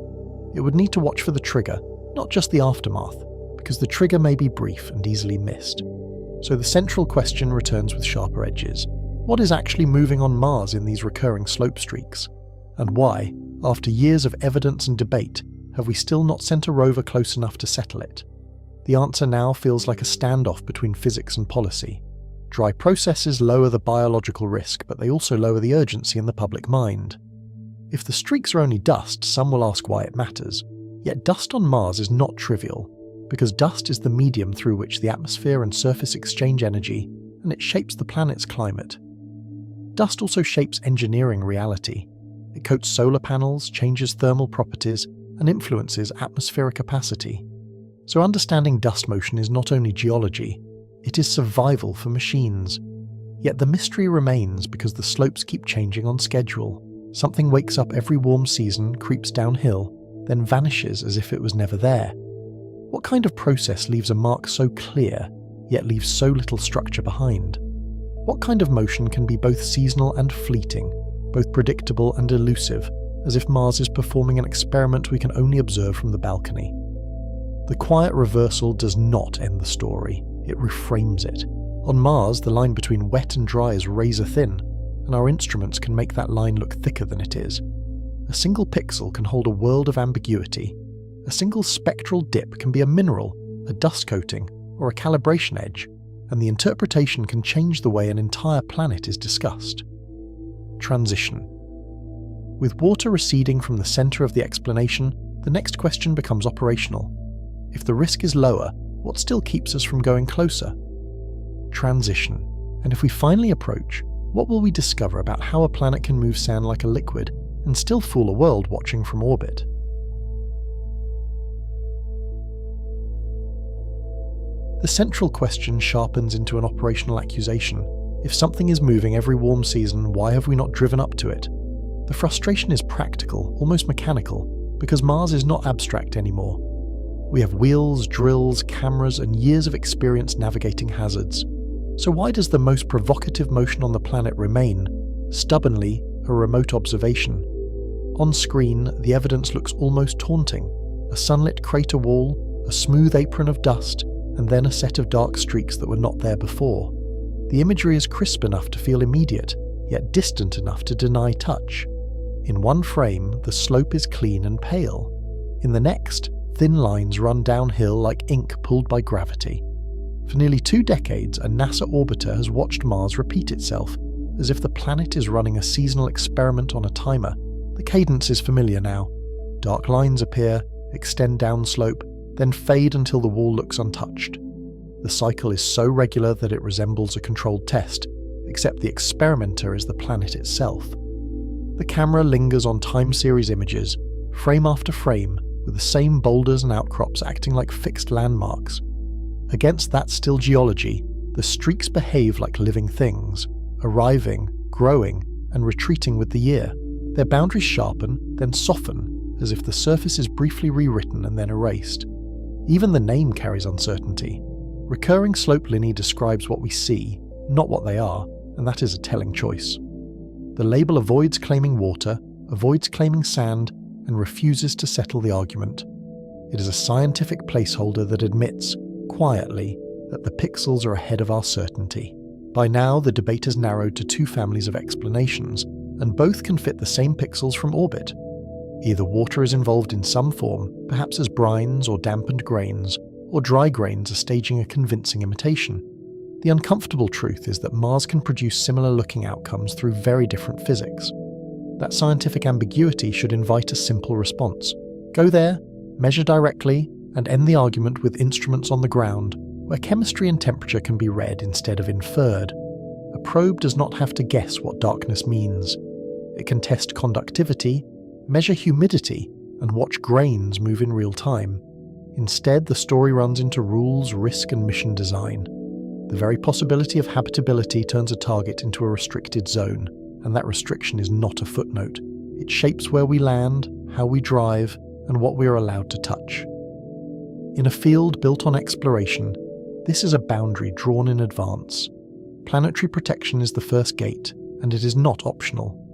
A: It would need to watch for the trigger, not just the aftermath, because the trigger may be brief and easily missed. So the central question returns with sharper edges. What is actually moving on Mars in these recurring slope streaks? And why, after years of evidence and debate, have we still not sent a rover close enough to settle it? The answer now feels like a standoff between physics and policy. Dry processes lower the biological risk, but they also lower the urgency in the public mind. If the streaks are only dust, some will ask why it matters. Yet dust on Mars is not trivial, because dust is the medium through which the atmosphere and surface exchange energy, and it shapes the planet's climate. Dust also shapes engineering reality. It coats solar panels, changes thermal properties, and influences atmospheric opacity. So understanding dust motion is not only geology, it is survival for machines. Yet the mystery remains because the slopes keep changing on schedule. Something wakes up every warm season, creeps downhill, then vanishes as if it was never there. What kind of process leaves a mark so clear, yet leaves so little structure behind? What kind of motion can be both seasonal and fleeting, both predictable and elusive, as if Mars is performing an experiment we can only observe from the balcony? The quiet reversal does not end the story, it reframes it. On Mars, the line between wet and dry is razor thin, and our instruments can make that line look thicker than it is. A single pixel can hold a world of ambiguity. A single spectral dip can be a mineral, a dust coating, or a calibration edge, and the interpretation can change the way an entire planet is discussed. Transition. With water receding from the center of the explanation, the next question becomes operational. If the risk is lower, what still keeps us from going closer? Transition. And if we finally approach, what will we discover about how a planet can move sand like a liquid and still fool a world watching from orbit? The central question sharpens into an operational accusation. If something is moving every warm season, why have we not driven up to it? The frustration is practical, almost mechanical, because Mars is not abstract anymore. We have wheels, drills, cameras, and years of experience navigating hazards. So why does the most provocative motion on the planet remain, stubbornly, a remote observation? On screen, the evidence looks almost taunting. A sunlit crater wall, a smooth apron of dust, and then a set of dark streaks that were not there before. The imagery is crisp enough to feel immediate, yet distant enough to deny touch. In one frame, the slope is clean and pale. In the next, thin lines run downhill like ink pulled by gravity. For nearly 2 decades, a NASA orbiter has watched Mars repeat itself, as if the planet is running a seasonal experiment on a timer. The cadence is familiar now. Dark lines appear, extend downslope, then fade until the wall looks untouched. The cycle is so regular that it resembles a controlled test, except the experimenter is the planet itself. The camera lingers on time series images, frame after frame, with the same boulders and outcrops acting like fixed landmarks. Against that still geology, the streaks behave like living things, arriving, growing, and retreating with the year. Their boundaries sharpen, then soften, as if the surface is briefly rewritten and then erased. Even the name carries uncertainty. Recurring slope lineae describes what we see, not what they are, and that is a telling choice. The label avoids claiming water, avoids claiming sand, and refuses to settle the argument. It is a scientific placeholder that admits, quietly, that the pixels are ahead of our certainty. By now, the debate has narrowed to 2 families of explanations, and both can fit the same pixels from orbit. Either water is involved in some form, perhaps as brines or dampened grains, or dry grains are staging a convincing imitation. The uncomfortable truth is that Mars can produce similar-looking outcomes through very different physics. That scientific ambiguity should invite a simple response. Go there, measure directly, and end the argument with instruments on the ground, where chemistry and temperature can be read instead of inferred. A probe does not have to guess what darkness means. It can test conductivity, measure humidity, and watch grains move in real time. Instead, the story runs into rules, risk, and mission design. The very possibility of habitability turns a target into a restricted zone, and that restriction is not a footnote. It shapes where we land, how we drive, and what we are allowed to touch. In a field built on exploration, this is a boundary drawn in advance. Planetary protection is the first gate, and it is not optional.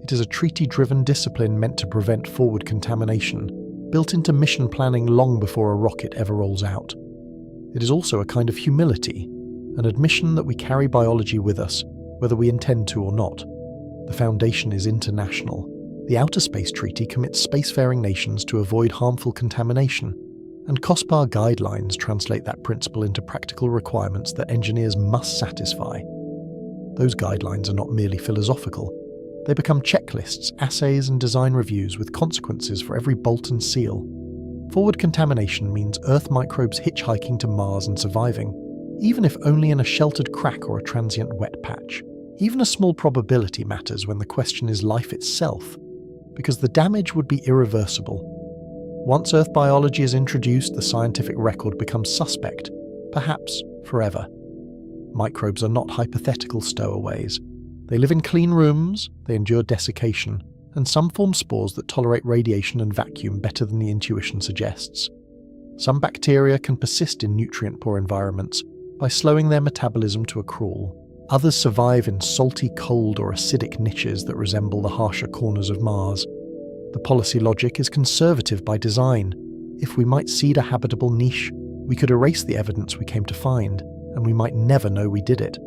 A: It is a treaty-driven discipline meant to prevent forward contamination, built into mission planning long before a rocket ever rolls out. It is also a kind of humility, an admission that we carry biology with us, whether we intend to or not. The foundation is international. The Outer Space Treaty commits spacefaring nations to avoid harmful contamination, and COSPAR guidelines translate that principle into practical requirements that engineers must satisfy. Those guidelines are not merely philosophical. They become checklists, assays, and design reviews with consequences for every bolt and seal. Forward contamination means Earth microbes hitchhiking to Mars and surviving, even if only in a sheltered crack or a transient wet patch. Even a small probability matters when the question is life itself, because the damage would be irreversible. Once Earth biology is introduced, the scientific record becomes suspect, perhaps forever. Microbes are not hypothetical stowaways. They live in clean rooms, they endure desiccation, and some form spores that tolerate radiation and vacuum better than the intuition suggests. Some bacteria can persist in nutrient-poor environments by slowing their metabolism to a crawl. Others survive in salty, cold or acidic niches that resemble the harsher corners of Mars. The policy logic is conservative by design. If we might seed a habitable niche, we could erase the evidence we came to find, and we might never know we did it.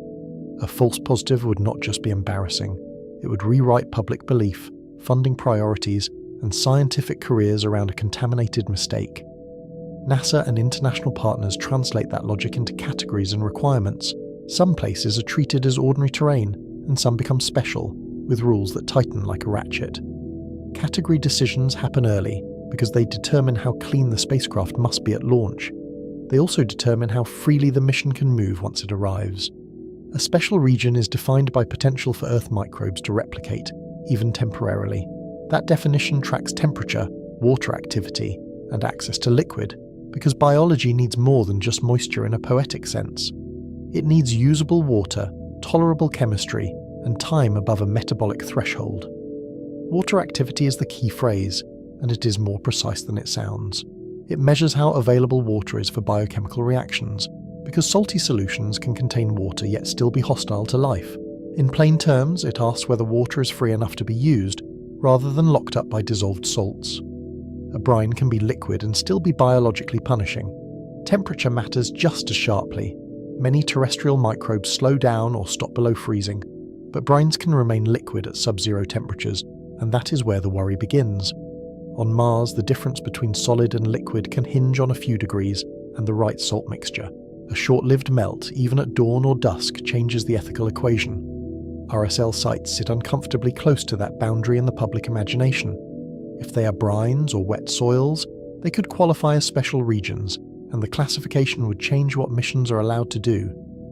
A: A false positive would not just be embarrassing, it would rewrite public belief, funding priorities, and scientific careers around a contaminated mistake. NASA and international partners translate that logic into categories and requirements. Some places are treated as ordinary terrain, and some become special, with rules that tighten like a ratchet. Category decisions happen early, because they determine how clean the spacecraft must be at launch. They also determine how freely the mission can move once it arrives. A special region is defined by potential for Earth microbes to replicate, even temporarily. That definition tracks temperature, water activity, and access to liquid, because biology needs more than just moisture in a poetic sense. It needs usable water, tolerable chemistry, and time above a metabolic threshold. Water activity is the key phrase, and it is more precise than it sounds. It measures how available water is for biochemical reactions, because salty solutions can contain water yet still be hostile to life. In plain terms, it asks whether water is free enough to be used, rather than locked up by dissolved salts. A brine can be liquid and still be biologically punishing. Temperature matters just as sharply. Many terrestrial microbes slow down or stop below freezing, but brines can remain liquid at sub-zero temperatures, and that is where the worry begins. On Mars, the difference between solid and liquid can hinge on a few degrees and the right salt mixture. A short-lived melt, even at dawn or dusk, changes the ethical equation. RSL sites sit uncomfortably close to that boundary in the public imagination. If they are brines or wet soils, they could qualify as special regions, and the classification would change what missions are allowed to do.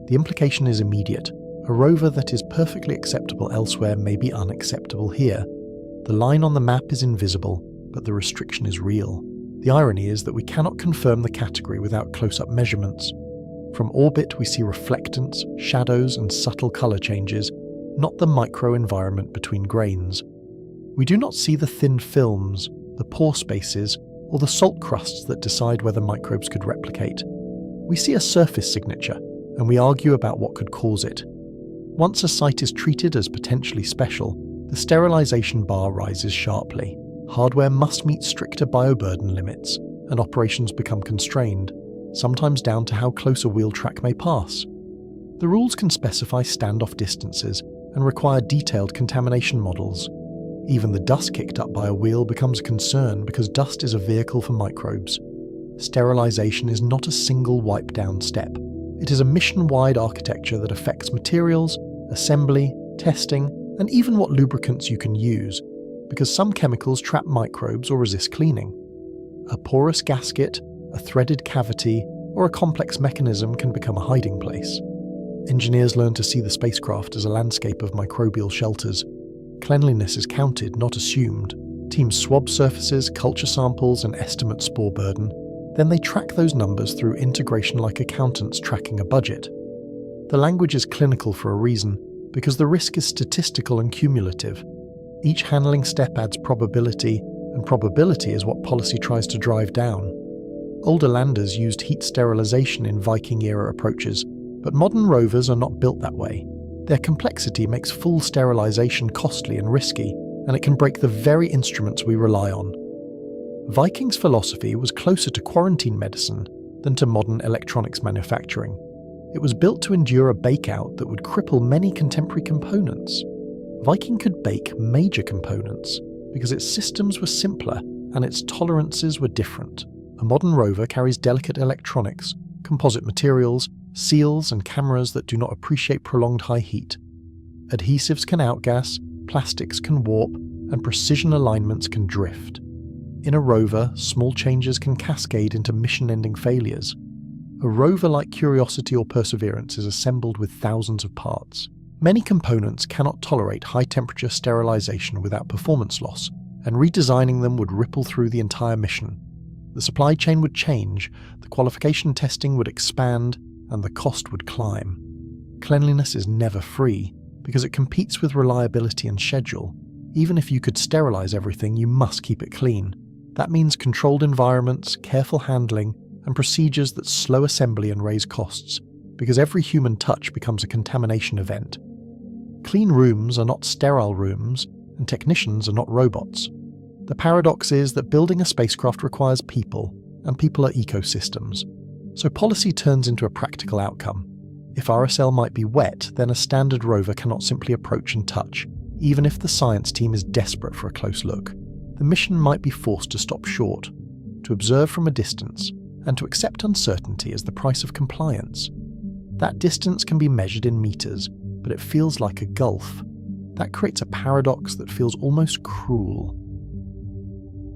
A: The implication is immediate. A rover that is perfectly acceptable elsewhere may be unacceptable here. The line on the map is invisible, but the restriction is real. The irony is that we cannot confirm the category without close-up measurements. From orbit we see reflectance, shadows and subtle colour changes, not the micro-environment between grains. We do not see the thin films, the pore spaces, or the salt crusts that decide whether microbes could replicate. We see a surface signature, and we argue about what could cause it. Once a site is treated as potentially special, the sterilisation bar rises sharply. Hardware must meet stricter bioburden limits, and operations become constrained, sometimes down to how close a wheel track may pass. The rules can specify standoff distances and require detailed contamination models. Even the dust kicked up by a wheel becomes a concern because dust is a vehicle for microbes. Sterilisation is not a single wipe-down step. It is a mission-wide architecture that affects materials, assembly, testing, and even what lubricants you can use, because some chemicals trap microbes or resist cleaning. A porous gasket, a threaded cavity, or a complex mechanism can become a hiding place. Engineers learn to see the spacecraft as a landscape of microbial shelters. Cleanliness is counted, not assumed. Teams swab surfaces, culture samples, and estimate spore burden. Then they track those numbers through integration like accountants tracking a budget. The language is clinical for a reason, because the risk is statistical and cumulative. Each handling step adds probability, and probability is what policy tries to drive down. Older landers used heat sterilisation in Viking-era approaches, but modern rovers are not built that way. Their complexity makes full sterilisation costly and risky, and it can break the very instruments we rely on. Vikings' philosophy was closer to quarantine medicine than to modern electronics manufacturing. It was built to endure a bakeout that would cripple many contemporary components. Viking could bake major components because its systems were simpler and its tolerances were different. A modern rover carries delicate electronics, composite materials, seals and cameras that do not appreciate prolonged high heat. Adhesives can outgas, plastics can warp, and precision alignments can drift. In a rover, small changes can cascade into mission-ending failures. A rover like Curiosity or Perseverance is assembled with thousands of parts. Many components cannot tolerate high-temperature sterilisation without performance loss, and redesigning them would ripple through the entire mission. The supply chain would change, the qualification testing would expand, and the cost would climb. Cleanliness is never free, because it competes with reliability and schedule. Even if you could sterilize everything, you must keep it clean. That means controlled environments, careful handling, and procedures that slow assembly and raise costs, because every human touch becomes a contamination event. Clean rooms are not sterile rooms, and technicians are not robots. The paradox is that building a spacecraft requires people, and people are ecosystems. So policy turns into a practical outcome. If RSL might be wet, then a standard rover cannot simply approach and touch, even if the science team is desperate for a close look. The mission might be forced to stop short, to observe from a distance, and to accept uncertainty as the price of compliance. That distance can be measured in meters, but it feels like a gulf. That creates a paradox that feels almost cruel.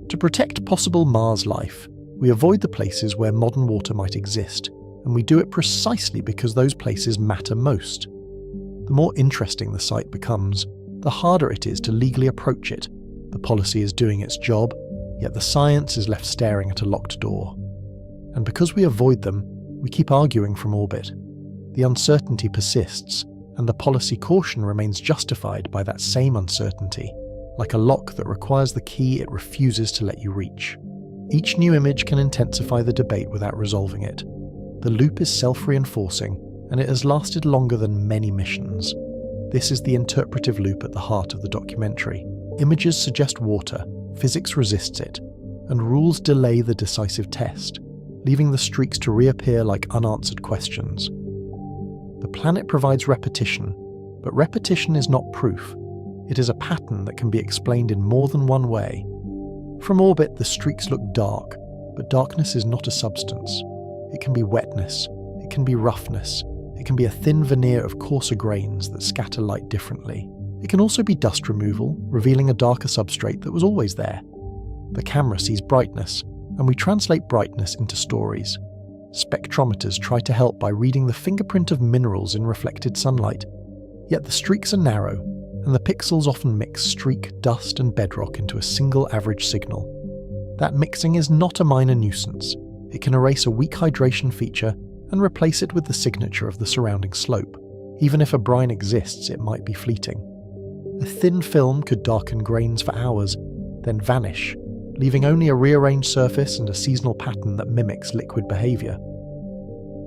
A: To protect possible Mars life, we avoid the places where modern water might exist, and we do it precisely because those places matter most. The more interesting the site becomes, the harder it is to legally approach it. The policy is doing its job, yet the science is left staring at a locked door. And because we avoid them, we keep arguing from orbit. The uncertainty persists, and the policy caution remains justified by that same uncertainty, like a lock that requires the key it refuses to let you reach. Each new image can intensify the debate without resolving it. The loop is self-reinforcing, and it has lasted longer than many missions. This is the interpretive loop at the heart of the documentary. Images suggest water, physics resists it, and rules delay the decisive test, leaving the streaks to reappear like unanswered questions. The planet provides repetition, but repetition is not proof. It is a pattern that can be explained in more than one way. From orbit, the streaks look dark, but darkness is not a substance. It can be wetness, it can be roughness, it can be a thin veneer of coarser grains that scatter light differently. It can also be dust removal, revealing a darker substrate that was always there. The camera sees brightness, and we translate brightness into stories. Spectrometers try to help by reading the fingerprint of minerals in reflected sunlight. Yet the streaks are narrow, and the pixels often mix streak, dust, and bedrock into a single average signal. That mixing is not a minor nuisance. It can erase a weak hydration feature and replace it with the signature of the surrounding slope. Even if a brine exists, it might be fleeting. A thin film could darken grains for hours, then vanish, leaving only a rearranged surface and a seasonal pattern that mimics liquid behavior.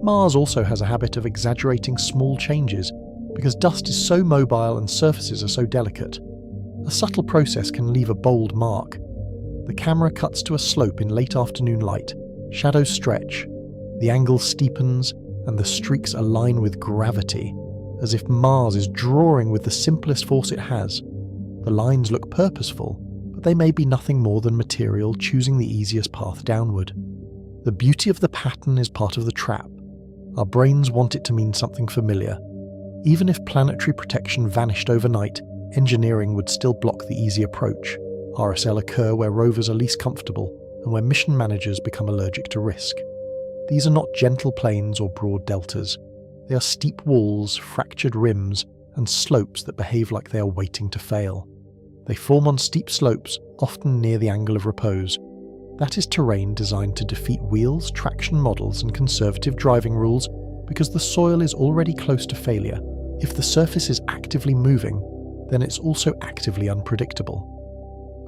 A: Mars also has a habit of exaggerating small changes, because dust is so mobile and surfaces are so delicate. A subtle process can leave a bold mark. The camera cuts to a slope in late afternoon light, shadows stretch, the angle steepens, and the streaks align with gravity, as if Mars is drawing with the simplest force it has. The lines look purposeful, but they may be nothing more than material choosing the easiest path downward. The beauty of the pattern is part of the trap. Our brains want it to mean something familiar. Even if planetary protection vanished overnight, engineering would still block the easy approach. RSL occur where rovers are least comfortable, and where mission managers become allergic to risk. These are not gentle plains or broad deltas. They are steep walls, fractured rims, and slopes that behave like they are waiting to fail. They form on steep slopes, often near the angle of repose. That is terrain designed to defeat wheels, traction models, and conservative driving rules because the soil is already close to failure. If the surface is actively moving, then it's also actively unpredictable.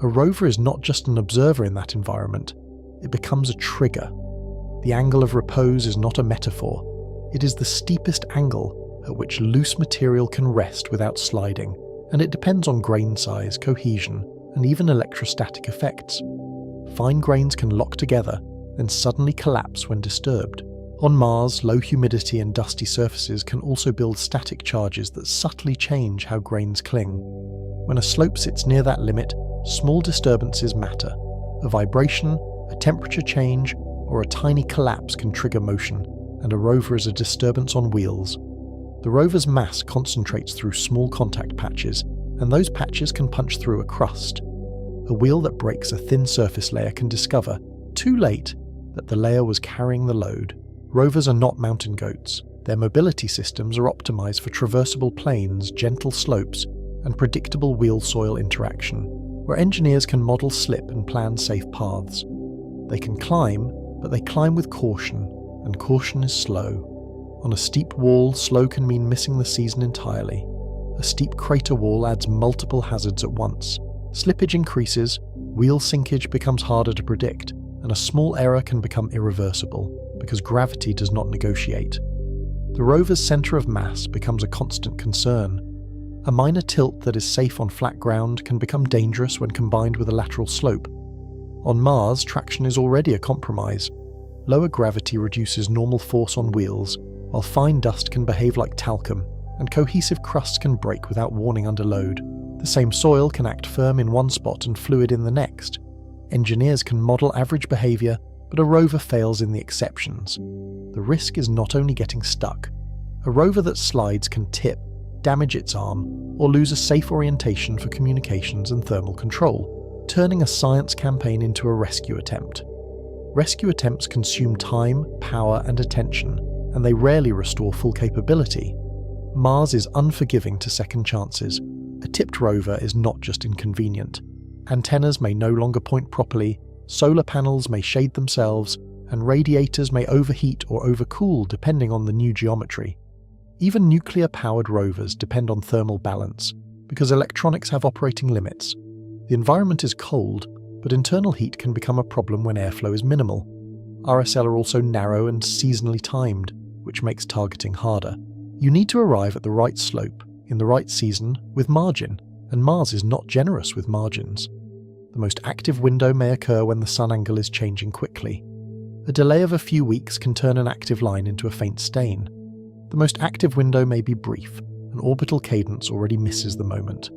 A: A rover is not just an observer in that environment, it becomes a trigger. The angle of repose is not a metaphor. It is the steepest angle at which loose material can rest without sliding, and it depends on grain size, cohesion, and even electrostatic effects. Fine grains can lock together, then suddenly collapse when disturbed. On Mars, low humidity and dusty surfaces can also build static charges that subtly change how grains cling. When a slope sits near that limit, small disturbances matter. A vibration, a temperature change, or a tiny collapse can trigger motion, and a rover is a disturbance on wheels. The rover's mass concentrates through small contact patches, and those patches can punch through a crust. A wheel that breaks a thin surface layer can discover, too late, that the layer was carrying the load. Rovers are not mountain goats. Their mobility systems are optimized for traversable plains, gentle slopes, and predictable wheel-soil interaction, where engineers can model slip and plan safe paths. They can climb, but they climb with caution, and caution is slow. On a steep wall, slow can mean missing the season entirely. A steep crater wall adds multiple hazards at once. Slippage increases, wheel sinkage becomes harder to predict, and a small error can become irreversible because gravity does not negotiate. The rover's centre of mass becomes a constant concern. A minor tilt that is safe on flat ground can become dangerous when combined with a lateral slope. On Mars, traction is already a compromise. Lower gravity reduces normal force on wheels, while fine dust can behave like talcum, and cohesive crusts can break without warning under load. The same soil can act firm in one spot and fluid in the next. Engineers can model average behaviour, but a rover fails in the exceptions. The risk is not only getting stuck. A rover that slides can tip, damage its arm, or lose a safe orientation for communications and thermal control, turning a science campaign into a rescue attempt. Rescue attempts consume time, power, and attention, and they rarely restore full capability. Mars is unforgiving to second chances. A tipped rover is not just inconvenient. Antennas may no longer point properly, solar panels may shade themselves, and radiators may overheat or overcool depending on the new geometry. Even nuclear-powered rovers depend on thermal balance, because electronics have operating limits. The environment is cold, but internal heat can become a problem when airflow is minimal. RSL are also narrow and seasonally timed, which makes targeting harder. You need to arrive at the right slope, in the right season, with margin, and Mars is not generous with margins. The most active window may occur when the sun angle is changing quickly. A delay of a few weeks can turn an active line into a faint stain. The most active window may be brief, and orbital cadence already misses the moment.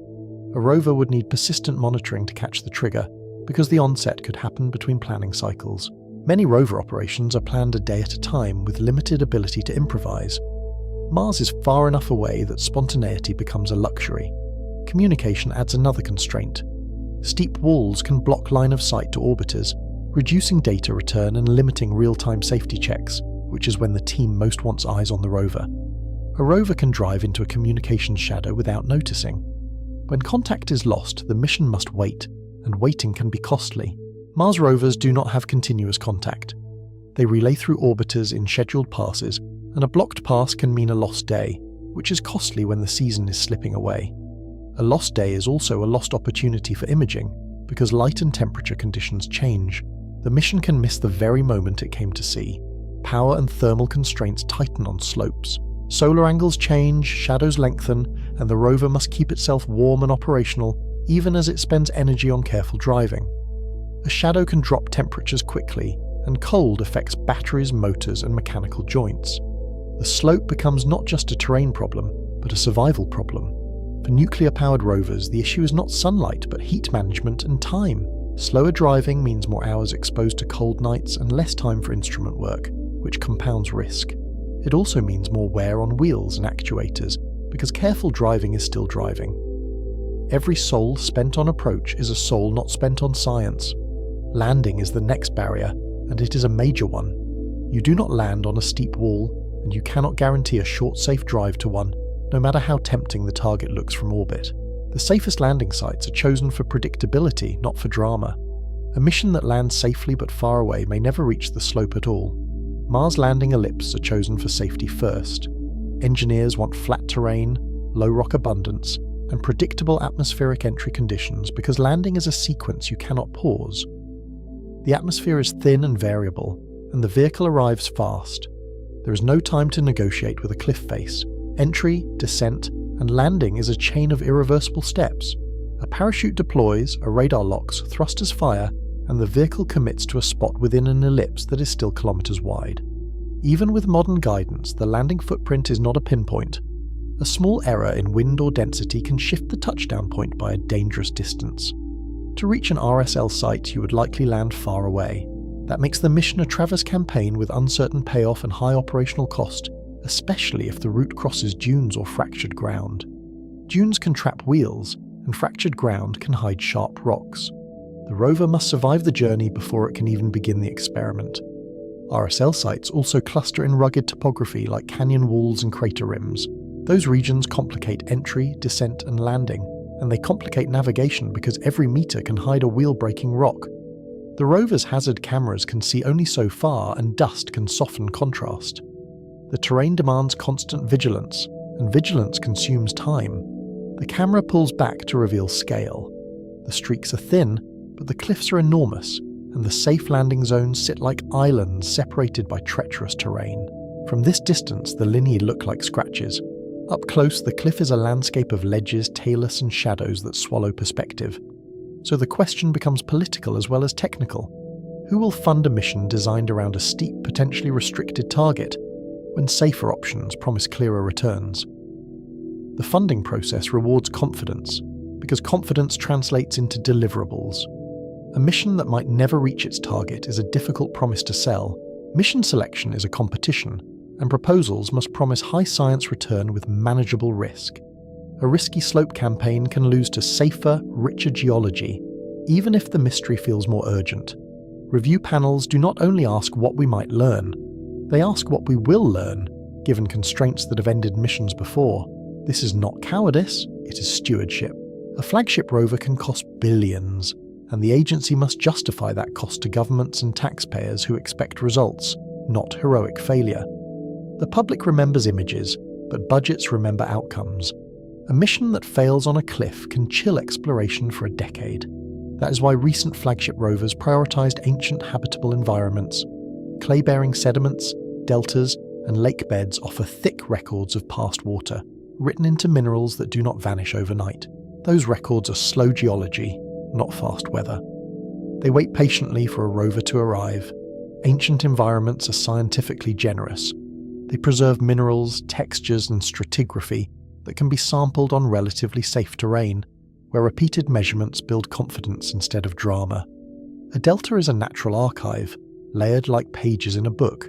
A: A rover would need persistent monitoring to catch the trigger, because the onset could happen between planning cycles. Many rover operations are planned a day at a time with limited ability to improvise. Mars is far enough away that spontaneity becomes a luxury. Communication adds another constraint. Steep walls can block line of sight to orbiters, reducing data return and limiting real-time safety checks, which is when the team most wants eyes on the rover. A rover can drive into a communications shadow without noticing. When contact is lost, the mission must wait, and waiting can be costly. Mars rovers do not have continuous contact. They relay through orbiters in scheduled passes, and a blocked pass can mean a lost day, which is costly when the season is slipping away. A lost day is also a lost opportunity for imaging, because light and temperature conditions change. The mission can miss the very moment it came to see. Power and thermal constraints tighten on slopes. Solar angles change, shadows lengthen, and the rover must keep itself warm and operational, even as it spends energy on careful driving. A shadow can drop temperatures quickly, and cold affects batteries, motors, and mechanical joints. The slope becomes not just a terrain problem, but a survival problem. For nuclear-powered rovers, the issue is not sunlight, but heat management and time. Slower driving means more hours exposed to cold nights and less time for instrument work, which compounds risk. It also means more wear on wheels and actuators, because careful driving is still driving. Every soul spent on approach is a soul not spent on science. Landing is the next barrier, and it is a major one. You do not land on a steep wall, and you cannot guarantee a short, safe drive to one, no matter how tempting the target looks from orbit. The safest landing sites are chosen for predictability, not for drama. A mission that lands safely but far away may never reach the slope at all. Mars landing ellipses are chosen for safety first. Engineers want flat terrain, low rock abundance, and predictable atmospheric entry conditions because landing is a sequence you cannot pause. The atmosphere is thin and variable, and the vehicle arrives fast. There is no time to negotiate with a cliff face. Entry, descent, and landing is a chain of irreversible steps. A parachute deploys, a radar locks, thrusters fire, and the vehicle commits to a spot within an ellipse that is still kilometers wide. Even with modern guidance, the landing footprint is not a pinpoint. A small error in wind or density can shift the touchdown point by a dangerous distance. To reach an RSL site, you would likely land far away. That makes the mission a traverse campaign with uncertain payoff and high operational cost, especially if the route crosses dunes or fractured ground. Dunes can trap wheels, and fractured ground can hide sharp rocks. The rover must survive the journey before it can even begin the experiment. RSL sites also cluster in rugged topography like canyon walls and crater rims. Those regions complicate entry, descent, and landing, and they complicate navigation because every meter can hide a wheel-breaking rock. The rover's hazard cameras can see only so far, and dust can soften contrast. The terrain demands constant vigilance, and vigilance consumes time. The camera pulls back to reveal scale. The streaks are thin, but the cliffs are enormous, and the safe landing zones sit like islands separated by treacherous terrain. From this distance, the lineae look like scratches. Up close, the cliff is a landscape of ledges, talus, and shadows that swallow perspective. So the question becomes political as well as technical. Who will fund a mission designed around a steep, potentially restricted target, when safer options promise clearer returns? The funding process rewards confidence, because confidence translates into deliverables. A mission that might never reach its target is a difficult promise to sell. Mission selection is a competition, and proposals must promise high science return with manageable risk. A risky slope campaign can lose to safer, richer geology, even if the mystery feels more urgent. Review panels do not only ask what we might learn, they ask what we will learn, given constraints that have ended missions before. This is not cowardice, it is stewardship. A flagship rover can cost billions, and the agency must justify that cost to governments and taxpayers who expect results, not heroic failure. The public remembers images, but budgets remember outcomes. A mission that fails on a cliff can chill exploration for a decade. That is why recent flagship rovers prioritized ancient habitable environments. Clay-bearing sediments, deltas, and lake beds offer thick records of past water, written into minerals that do not vanish overnight. Those records are slow geology, not fast weather. They wait patiently for a rover to arrive. Ancient environments are scientifically generous. They preserve minerals, textures, and stratigraphy that can be sampled on relatively safe terrain, where repeated measurements build confidence instead of drama. A delta is a natural archive, layered like pages in a book.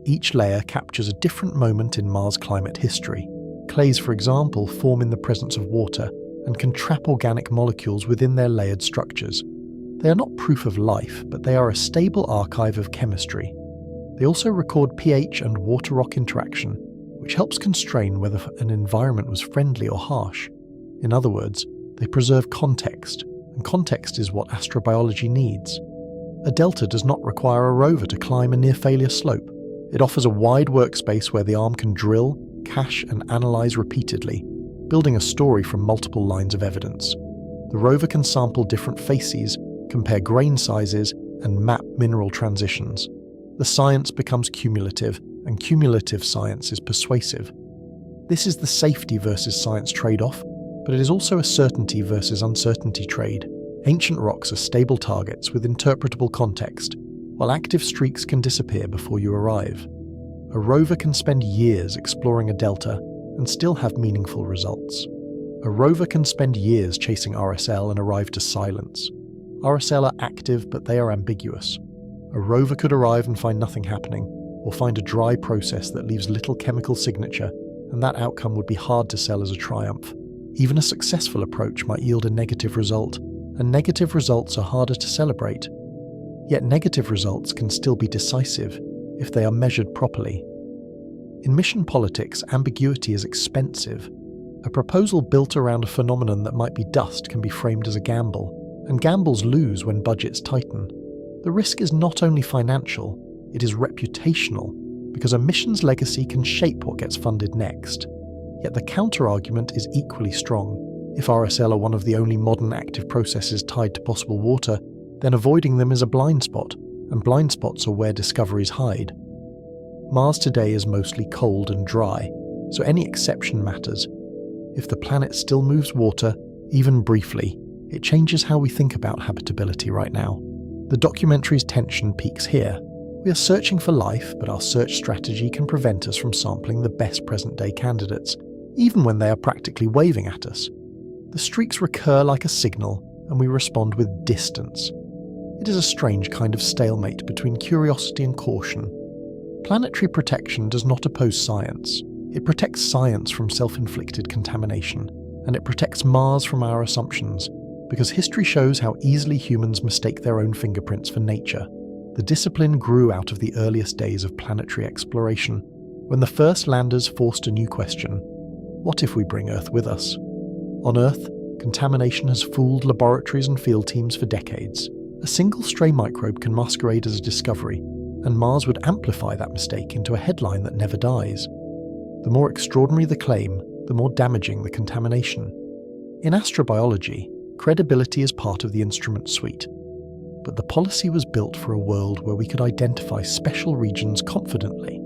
A: Each layer captures a different moment in Mars' climate history. Clays, for example, form in the presence of water and can trap organic molecules within their layered structures. They are not proof of life, but they are a stable archive of chemistry. They also record pH and water-rock interaction, which helps constrain whether an environment was friendly or harsh. In other words, they preserve context, and context is what astrobiology needs. A delta does not require a rover to climb a near-failure slope. It offers a wide workspace where the arm can drill, cache, and analyze repeatedly, building a story from multiple lines of evidence. The rover can sample different facies, compare grain sizes, and map mineral transitions. The science becomes cumulative, and cumulative science is persuasive. This is the safety versus science trade-off, but it is also a certainty versus uncertainty trade. Ancient rocks are stable targets with interpretable context, while active streaks can disappear before you arrive. A rover can spend years exploring a delta and still have meaningful results. A rover can spend years chasing RSL and arrive to silence. RSL are active, but they are ambiguous. A rover could arrive and find nothing happening, or find a dry process that leaves little chemical signature, and that outcome would be hard to sell as a triumph. Even a successful approach might yield a negative result, and negative results are harder to celebrate. Yet negative results can still be decisive if they are measured properly. In mission politics, ambiguity is expensive. A proposal built around a phenomenon that might be dust can be framed as a gamble, and gambles lose when budgets tighten. The risk is not only financial, it is reputational, because a mission's legacy can shape what gets funded next. Yet the counter-argument is equally strong. If RSL are one of the only modern active processes tied to possible water, then avoiding them is a blind spot, and blind spots are where discoveries hide. Mars today is mostly cold and dry, so any exception matters. If the planet still moves water, even briefly, it changes how we think about habitability right now. The documentary's tension peaks here. We are searching for life, but our search strategy can prevent us from sampling the best present-day candidates, even when they are practically waving at us. The streaks recur like a signal, and we respond with distance. It is a strange kind of stalemate between curiosity and caution. Planetary protection does not oppose science. It protects science from self-inflicted contamination, and it protects Mars from our assumptions, because history shows how easily humans mistake their own fingerprints for nature. The discipline grew out of the earliest days of planetary exploration, when the first landers forced a new question: what if we bring Earth with us? On Earth, contamination has fooled laboratories and field teams for decades. A single stray microbe can masquerade as a discovery, and Mars would amplify that mistake into a headline that never dies. The more extraordinary the claim, the more damaging the contamination. In astrobiology, credibility is part of the instrument suite, but the policy was built for a world where we could identify special regions confidently.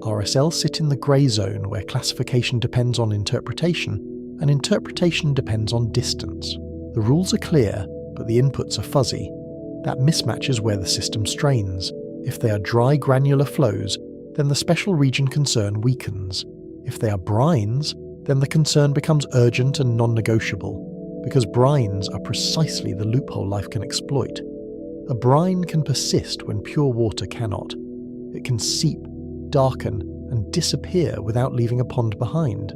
A: RSL sit in the grey zone where classification depends on interpretation, and interpretation depends on distance. The rules are clear, but the inputs are fuzzy. That mismatch is where the system strains. If they are dry granular flows, then the special region concern weakens. If they are brines, then the concern becomes urgent and non-negotiable, because brines are precisely the loophole life can exploit. A brine can persist when pure water cannot. It can seep, darken, and disappear without leaving a pond behind.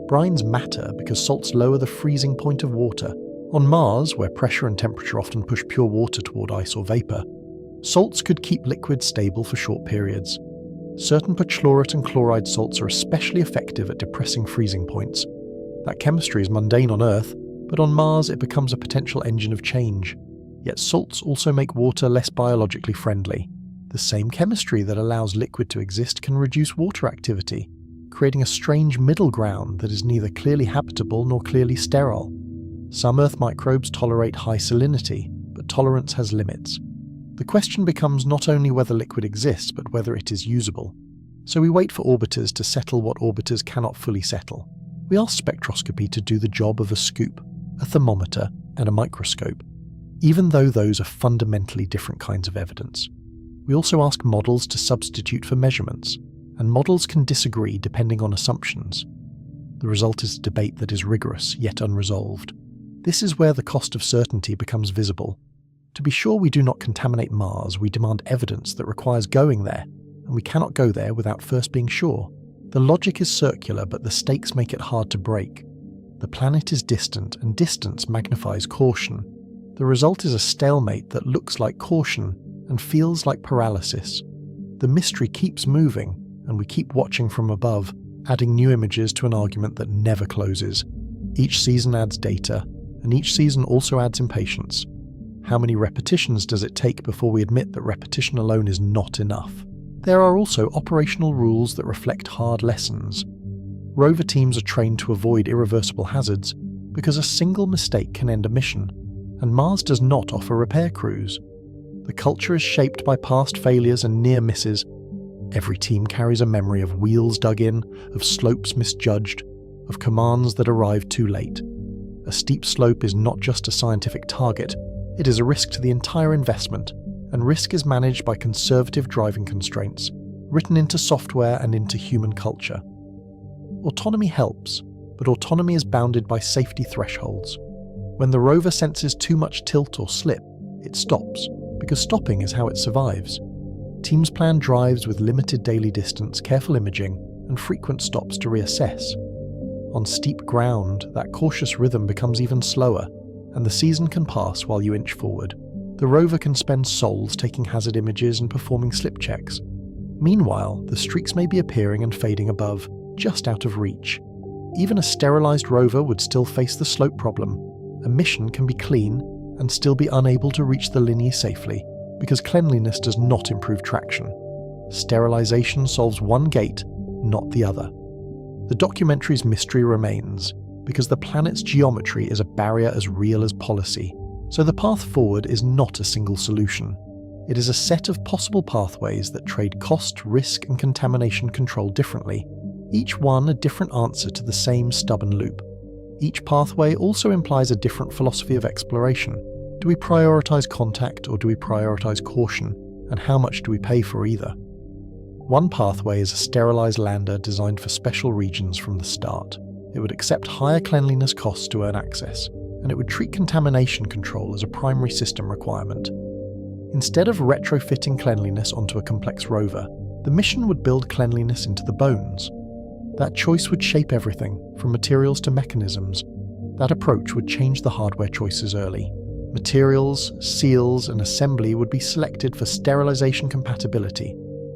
A: Brines matter because salts lower the freezing point of water. On Mars, where pressure and temperature often push pure water toward ice or vapor, salts could keep liquids stable for short periods. Certain perchlorate and chloride salts are especially effective at depressing freezing points. That chemistry is mundane on Earth, but on Mars it becomes a potential engine of change. Yet salts also make water less biologically friendly. The same chemistry that allows liquid to exist can reduce water activity, creating a strange middle ground that is neither clearly habitable nor clearly sterile. Some Earth microbes tolerate high salinity, but tolerance has limits. The question becomes not only whether liquid exists, but whether it is usable. So we wait for orbiters to settle what orbiters cannot fully settle. We ask spectroscopy to do the job of a scoop, a thermometer, and a microscope, even though those are fundamentally different kinds of evidence. We also ask models to substitute for measurements, and models can disagree depending on assumptions. The result is a debate that is rigorous, yet unresolved. This is where the cost of certainty becomes visible. To be sure we do not contaminate Mars, we demand evidence that requires going there, and we cannot go there without first being sure. The logic is circular, but the stakes make it hard to break. The planet is distant, and distance magnifies caution. The result is a stalemate that looks like caution and feels like paralysis. The mystery keeps moving, and we keep watching from above, adding new images to an argument that never closes. Each season adds data, and each season also adds impatience. How many repetitions does it take before we admit that repetition alone is not enough? There are also operational rules that reflect hard lessons. Rover teams are trained to avoid irreversible hazards because a single mistake can end a mission, and Mars does not offer repair crews. The culture is shaped by past failures and near misses. Every team carries a memory of wheels dug in, of slopes misjudged, of commands that arrived too late. A steep slope is not just a scientific target, it is a risk to the entire investment, and risk is managed by conservative driving constraints, written into software and into human culture. Autonomy helps, but autonomy is bounded by safety thresholds. When the rover senses too much tilt or slip, it stops, because stopping is how it survives. Teams plan drives with limited daily distance, careful imaging, and frequent stops to reassess. On steep ground, that cautious rhythm becomes even slower, and the season can pass while you inch forward. The rover can spend sols taking hazard images and performing slip checks. Meanwhile, the streaks may be appearing and fading above, just out of reach. Even a sterilized rover would still face the slope problem. A mission can be clean and still be unable to reach the linear safely, because cleanliness does not improve traction. Sterilization solves one gate, not the other. The documentary's mystery remains, because the planet's geometry is a barrier as real as policy. So the path forward is not a single solution. It is a set of possible pathways that trade cost, risk, and contamination control differently, each one a different answer to the same stubborn loop. Each pathway also implies a different philosophy of exploration. Do we prioritize contact or do we prioritize caution? And how much do we pay for either? One pathway is a sterilized lander designed for special regions from the start. It would accept higher cleanliness costs to earn access, and it would treat contamination control as a primary system requirement. Instead of retrofitting cleanliness onto a complex rover, the mission would build cleanliness into the bones. That choice would shape everything, from materials to mechanisms. That approach would change the hardware choices early. Materials, seals, and assembly would be selected for sterilization compatibility,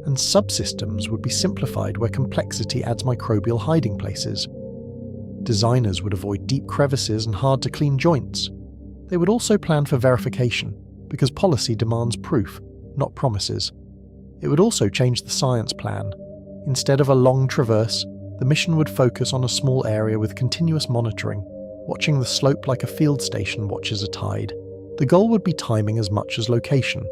A: and subsystems would be simplified where complexity adds microbial hiding places. Designers would avoid deep crevices and hard-to-clean joints. They would also plan for verification, because policy demands proof, not promises. It would also change the science plan. Instead of a long traverse, the mission would focus on a small area with continuous monitoring, watching the slope like a field station watches a tide. The goal would be timing as much as location.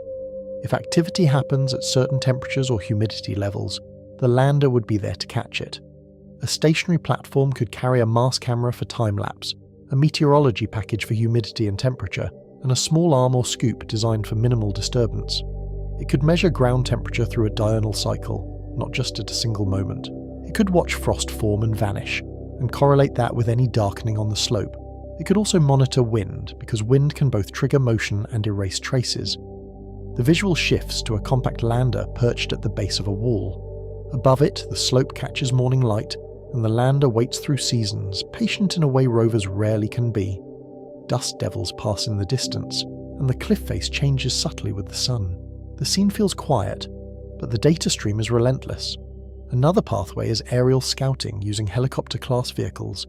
A: If activity happens at certain temperatures or humidity levels, the lander would be there to catch it. A stationary platform could carry a Mars camera for time-lapse, a meteorology package for humidity and temperature, and a small arm or scoop designed for minimal disturbance. It could measure ground temperature through a diurnal cycle, not just at a single moment. It could watch frost form and vanish, and correlate that with any darkening on the slope. It could also monitor wind, because wind can both trigger motion and erase traces. The visual shifts to a compact lander perched at the base of a wall. Above it, the slope catches morning light, and the lander waits through seasons, patient in a way rovers rarely can be. Dust devils pass in the distance, and the cliff face changes subtly with the sun. The scene feels quiet, but the data stream is relentless. Another pathway is aerial scouting using helicopter-class vehicles.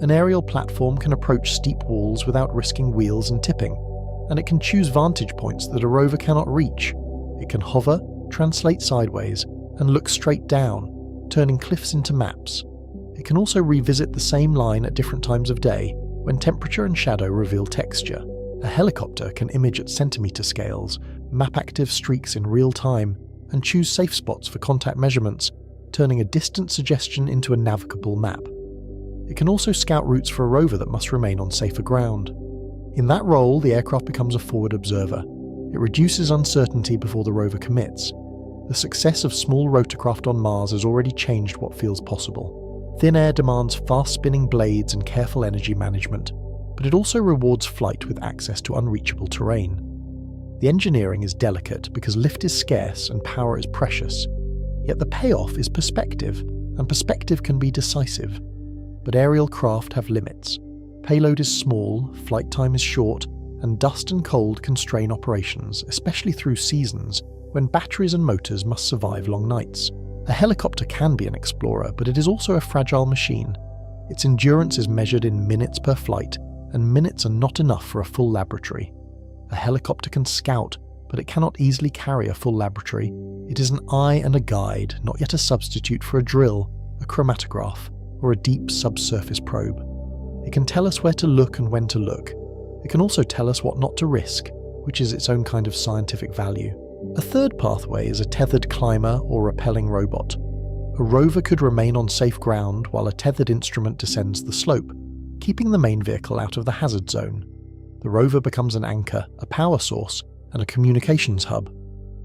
A: An aerial platform can approach steep walls without risking wheels and tipping, and it can choose vantage points that a rover cannot reach. It can hover, translate sideways, and look straight down, turning cliffs into maps. It can also revisit the same line at different times of day, when temperature and shadow reveal texture. A helicopter can image at centimeter scales, map active streaks in real time, and choose safe spots for contact measurements, turning a distant suggestion into a navigable map. It can also scout routes for a rover that must remain on safer ground. In that role, the aircraft becomes a forward observer. It reduces uncertainty before the rover commits. The success of small rotorcraft on Mars has already changed what feels possible. Thin air demands fast-spinning blades and careful energy management, but it also rewards flight with access to unreachable terrain. The engineering is delicate because lift is scarce and power is precious. Yet the payoff is perspective, and perspective can be decisive. But aerial craft have limits. Payload is small, flight time is short, and dust and cold constrain operations, especially through seasons, when batteries and motors must survive long nights. A helicopter can be an explorer, but it is also a fragile machine. Its endurance is measured in minutes per flight, and minutes are not enough for a full laboratory. A helicopter can scout, but it cannot easily carry a full laboratory. It is an eye and a guide, not yet a substitute for a drill, a chromatograph, or a deep subsurface probe. It can tell us where to look and when to look. It can also tell us what not to risk, which is its own kind of scientific value. A third pathway is a tethered climber or rappelling robot. A rover could remain on safe ground while a tethered instrument descends the slope, keeping the main vehicle out of the hazard zone. The rover becomes an anchor, a power source, and a communications hub.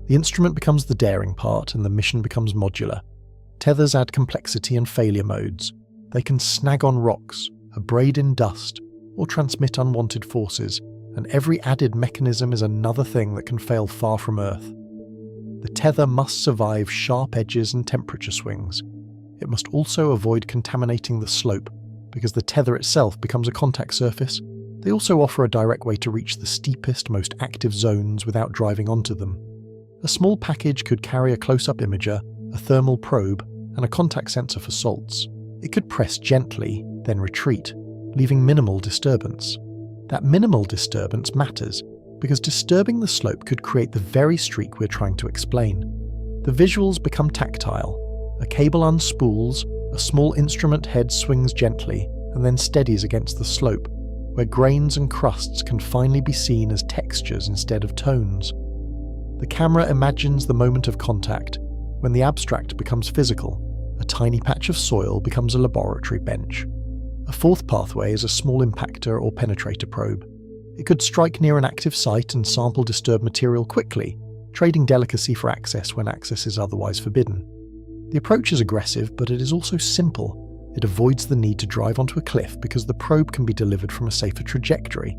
A: The instrument becomes the daring part and the mission becomes modular. Tethers add complexity and failure modes. They can snag on rocks, abrade in dust, or transmit unwanted forces, and every added mechanism is another thing that can fail far from Earth. The tether must survive sharp edges and temperature swings. It must also avoid contaminating the slope, because the tether itself becomes a contact surface. They also offer a direct way to reach the steepest, most active zones without driving onto them. A small package could carry a close-up imager, a thermal probe, and a contact sensor for salts. It could press gently, then retreat, leaving minimal disturbance. That minimal disturbance matters, because disturbing the slope could create the very streak we're trying to explain. The visuals become tactile. A cable unspools, a small instrument head swings gently, and then steadies against the slope, where grains and crusts can finally be seen as textures instead of tones. The camera imagines the moment of contact, when the abstract becomes physical. A tiny patch of soil becomes a laboratory bench. A fourth pathway is a small impactor or penetrator probe. It could strike near an active site and sample disturbed material quickly, trading delicacy for access when access is otherwise forbidden. The approach is aggressive, but it is also simple. It avoids the need to drive onto a cliff because the probe can be delivered from a safer trajectory.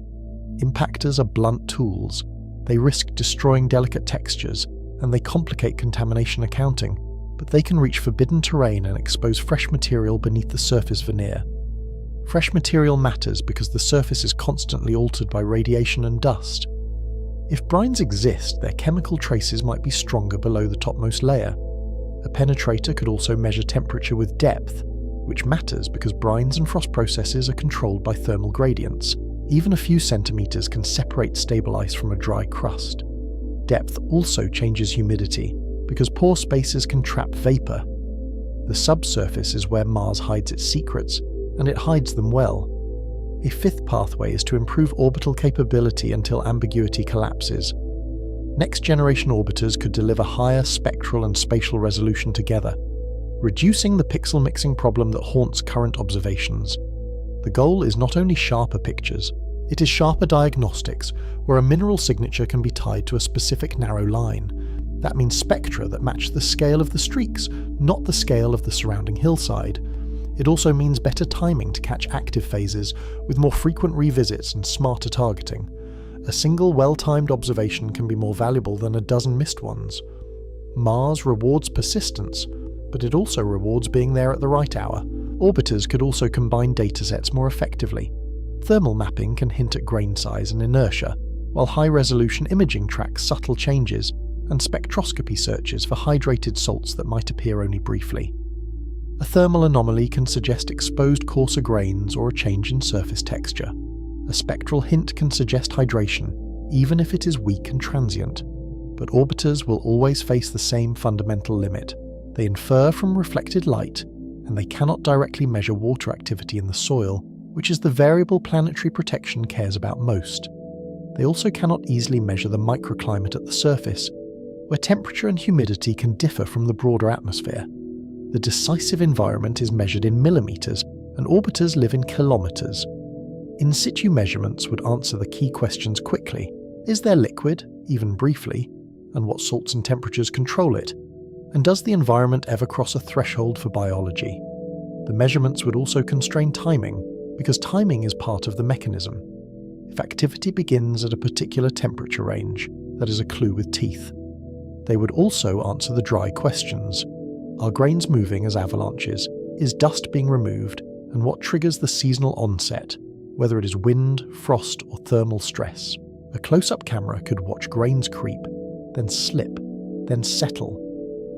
A: Impactors are blunt tools. They risk destroying delicate textures, and they complicate contamination accounting, but they can reach forbidden terrain and expose fresh material beneath the surface veneer. Fresh material matters because the surface is constantly altered by radiation and dust. If brines exist, their chemical traces might be stronger below the topmost layer. A penetrator could also measure temperature with depth, which matters because brines and frost processes are controlled by thermal gradients. Even a few centimeters can separate stable ice from a dry crust. Depth also changes humidity. because pore spaces can trap vapor. The subsurface is where Mars hides its secrets, and it hides them well. A fifth pathway is to improve orbital capability until ambiguity collapses. Next-generation orbiters could deliver higher spectral and spatial resolution together, reducing the pixel mixing problem that haunts current observations. The goal is not only sharper pictures, it is sharper diagnostics, where a mineral signature can be tied to a specific narrow line. That means spectra that match the scale of the streaks, not the scale of the surrounding hillside. It also means better timing to catch active phases, with more frequent revisits and smarter targeting. A single well-timed observation can be more valuable than a dozen missed ones. Mars rewards persistence, but it also rewards being there at the right hour. Orbiters could also combine datasets more effectively. Thermal mapping can hint at grain size and inertia, while high-resolution imaging tracks subtle changes, and spectroscopy searches for hydrated salts that might appear only briefly. A thermal anomaly can suggest exposed coarser grains or a change in surface texture. A spectral hint can suggest hydration, even if it is weak and transient. But orbiters will always face the same fundamental limit. They infer from reflected light, and they cannot directly measure water activity in the soil, which is the variable planetary protection cares about most. They also cannot easily measure the microclimate at the surface, where temperature and humidity can differ from the broader atmosphere. The decisive environment is measured in millimeters, and orbiters live in kilometers. In situ measurements would answer the key questions quickly. Is there liquid, even briefly? And what salts and temperatures control it? And does the environment ever cross a threshold for biology? The measurements would also constrain timing, because timing is part of the mechanism. If activity begins at a particular temperature range, that is a clue with teeth. They would also answer the dry questions. Are grains moving as avalanches? Is dust being removed? And what triggers the seasonal onset, whether it is wind, frost, or thermal stress? A close-up camera could watch grains creep, then slip, then settle.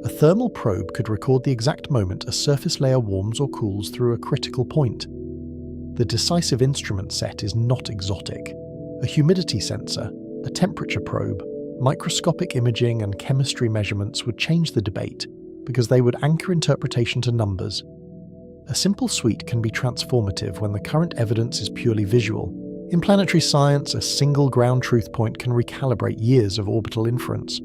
A: A thermal probe could record the exact moment a surface layer warms or cools through a critical point. The decisive instrument set is not exotic. A humidity sensor, a temperature probe, microscopic imaging and chemistry measurements would change the debate, because they would anchor interpretation to numbers. A simple suite can be transformative when the current evidence is purely visual. In planetary science, a single ground truth point can recalibrate years of orbital inference.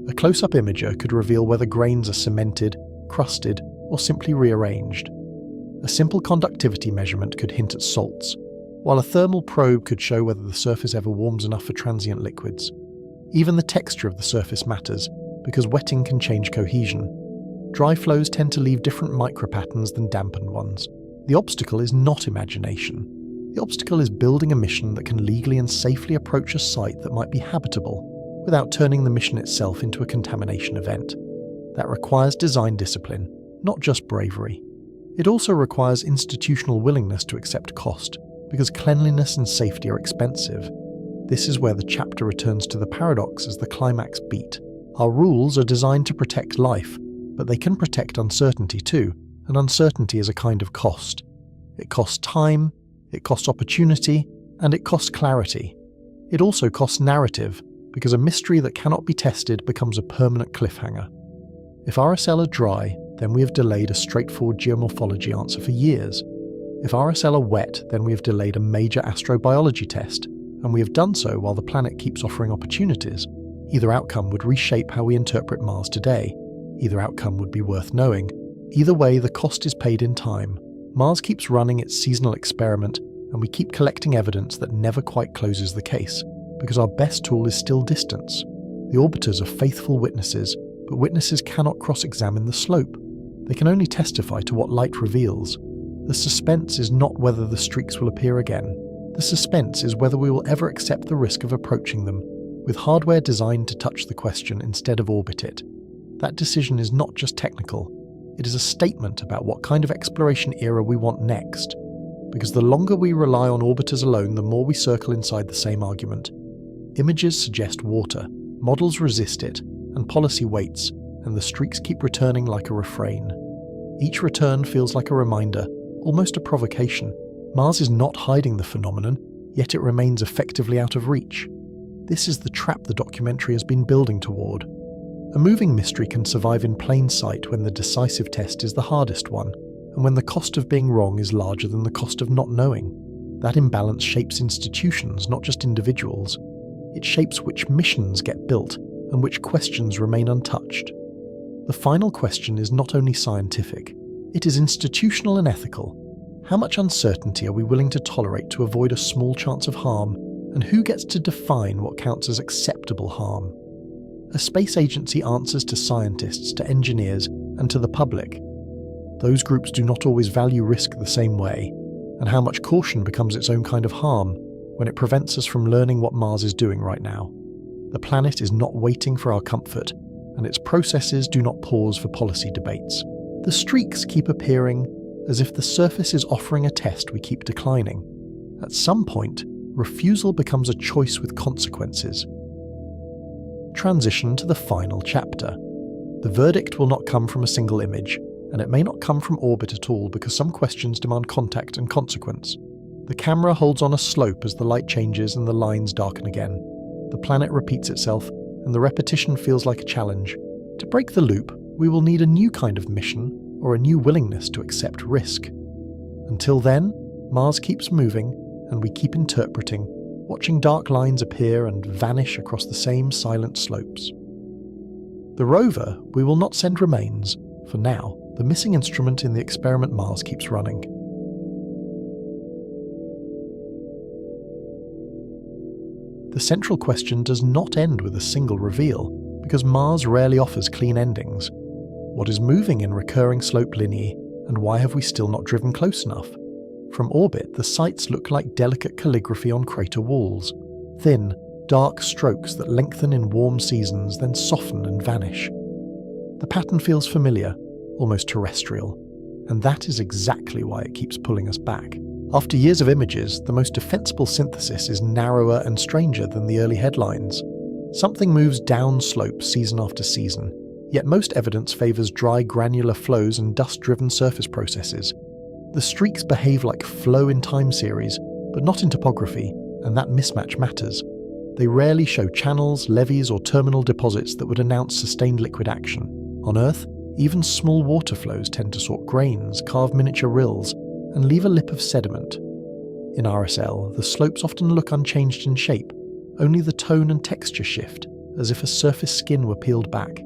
A: A close-up imager could reveal whether grains are cemented, crusted, or simply rearranged. A simple conductivity measurement could hint at salts, while a thermal probe could show whether the surface ever warms enough for transient liquids. Even the texture of the surface matters, because wetting can change cohesion. Dry flows tend to leave different micropatterns than dampened ones. The obstacle is not imagination. The obstacle is building a mission that can legally and safely approach a site that might be habitable, without turning the mission itself into a contamination event. That requires design discipline, not just bravery. It also requires institutional willingness to accept cost, because cleanliness and safety are expensive. This is where the chapter returns to the paradox as the climax beat. Our rules are designed to protect life, but they can protect uncertainty too, and uncertainty is a kind of cost. It costs time, it costs opportunity, and it costs clarity. It also costs narrative, because a mystery that cannot be tested becomes a permanent cliffhanger. If RSL are dry, then we have delayed a straightforward geomorphology answer for years. If RSL are wet, then we have delayed a major astrobiology test, and we have done so while the planet keeps offering opportunities. Either outcome would reshape how we interpret Mars today. Either outcome would be worth knowing. Either way, the cost is paid in time. Mars keeps running its seasonal experiment, and we keep collecting evidence that never quite closes the case, because our best tool is still distance. The orbiters are faithful witnesses, but witnesses cannot cross-examine the slope. They can only testify to what light reveals. The suspense is not whether the streaks will appear again. The suspense is whether we will ever accept the risk of approaching them, with hardware designed to touch the question instead of orbit it. That decision is not just technical, it is a statement about what kind of exploration era we want next. Because the longer we rely on orbiters alone, the more we circle inside the same argument. Images suggest water, models resist it, and policy waits, and the streaks keep returning like a refrain. Each return feels like a reminder, almost a provocation. Mars is not hiding the phenomenon, yet it remains effectively out of reach. This is the trap the documentary has been building toward. A moving mystery can survive in plain sight when the decisive test is the hardest one, and when the cost of being wrong is larger than the cost of not knowing. That imbalance shapes institutions, not just individuals. It shapes which missions get built and which questions remain untouched. The final question is not only scientific, it is institutional and ethical. How much uncertainty are we willing to tolerate to avoid a small chance of harm, and who gets to define what counts as acceptable harm? A space agency answers to scientists, to engineers, and to the public. Those groups do not always value risk the same way, and how much caution becomes its own kind of harm when it prevents us from learning what Mars is doing right now. The planet is not waiting for our comfort, and its processes do not pause for policy debates. The streaks keep appearing, as if the surface is offering a test we keep declining. At some point, refusal becomes a choice with consequences. Transition to the final chapter. The verdict will not come from a single image, and it may not come from orbit at all because some questions demand contact and consequence. The camera holds on a slope as the light changes and the lines darken again. The planet repeats itself, and the repetition feels like a challenge. To break the loop, we will need a new kind of mission or a new willingness to accept risk. Until then, Mars keeps moving, and we keep interpreting, watching dark lines appear and vanish across the same silent slopes. The rover, we will not send remains. For now, the missing instrument in the experiment Mars keeps running. The central question does not end with a single reveal, because Mars rarely offers clean endings. What is moving in recurring slope lineae, and why have we still not driven close enough? From orbit, the sites look like delicate calligraphy on crater walls, thin, dark strokes that lengthen in warm seasons, then soften and vanish. The pattern feels familiar, almost terrestrial, and that is exactly why it keeps pulling us back. After years of images, the most defensible synthesis is narrower and stranger than the early headlines. Something moves down slope season after season, yet most evidence favours dry granular flows and dust-driven surface processes. The streaks behave like flow in time series, but not in topography, and that mismatch matters. They rarely show channels, levees, or terminal deposits that would announce sustained liquid action. On Earth, even small water flows tend to sort grains, carve miniature rills, and leave a lip of sediment. In RSL, the slopes often look unchanged in shape, only the tone and texture shift, as if a surface skin were peeled back.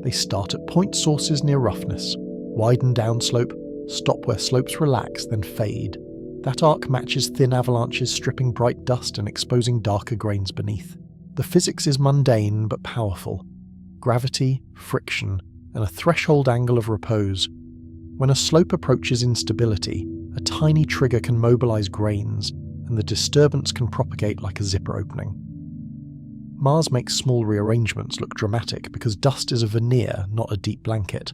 A: They start at point sources near roughness, widen downslope, stop where slopes relax, then fade. That arc matches thin avalanches stripping bright dust and exposing darker grains beneath. The physics is mundane but powerful. Gravity, friction, and a threshold angle of repose. When a slope approaches instability, a tiny trigger can mobilize grains, and the disturbance can propagate like a zipper opening. Mars makes small rearrangements look dramatic because dust is a veneer, not a deep blanket.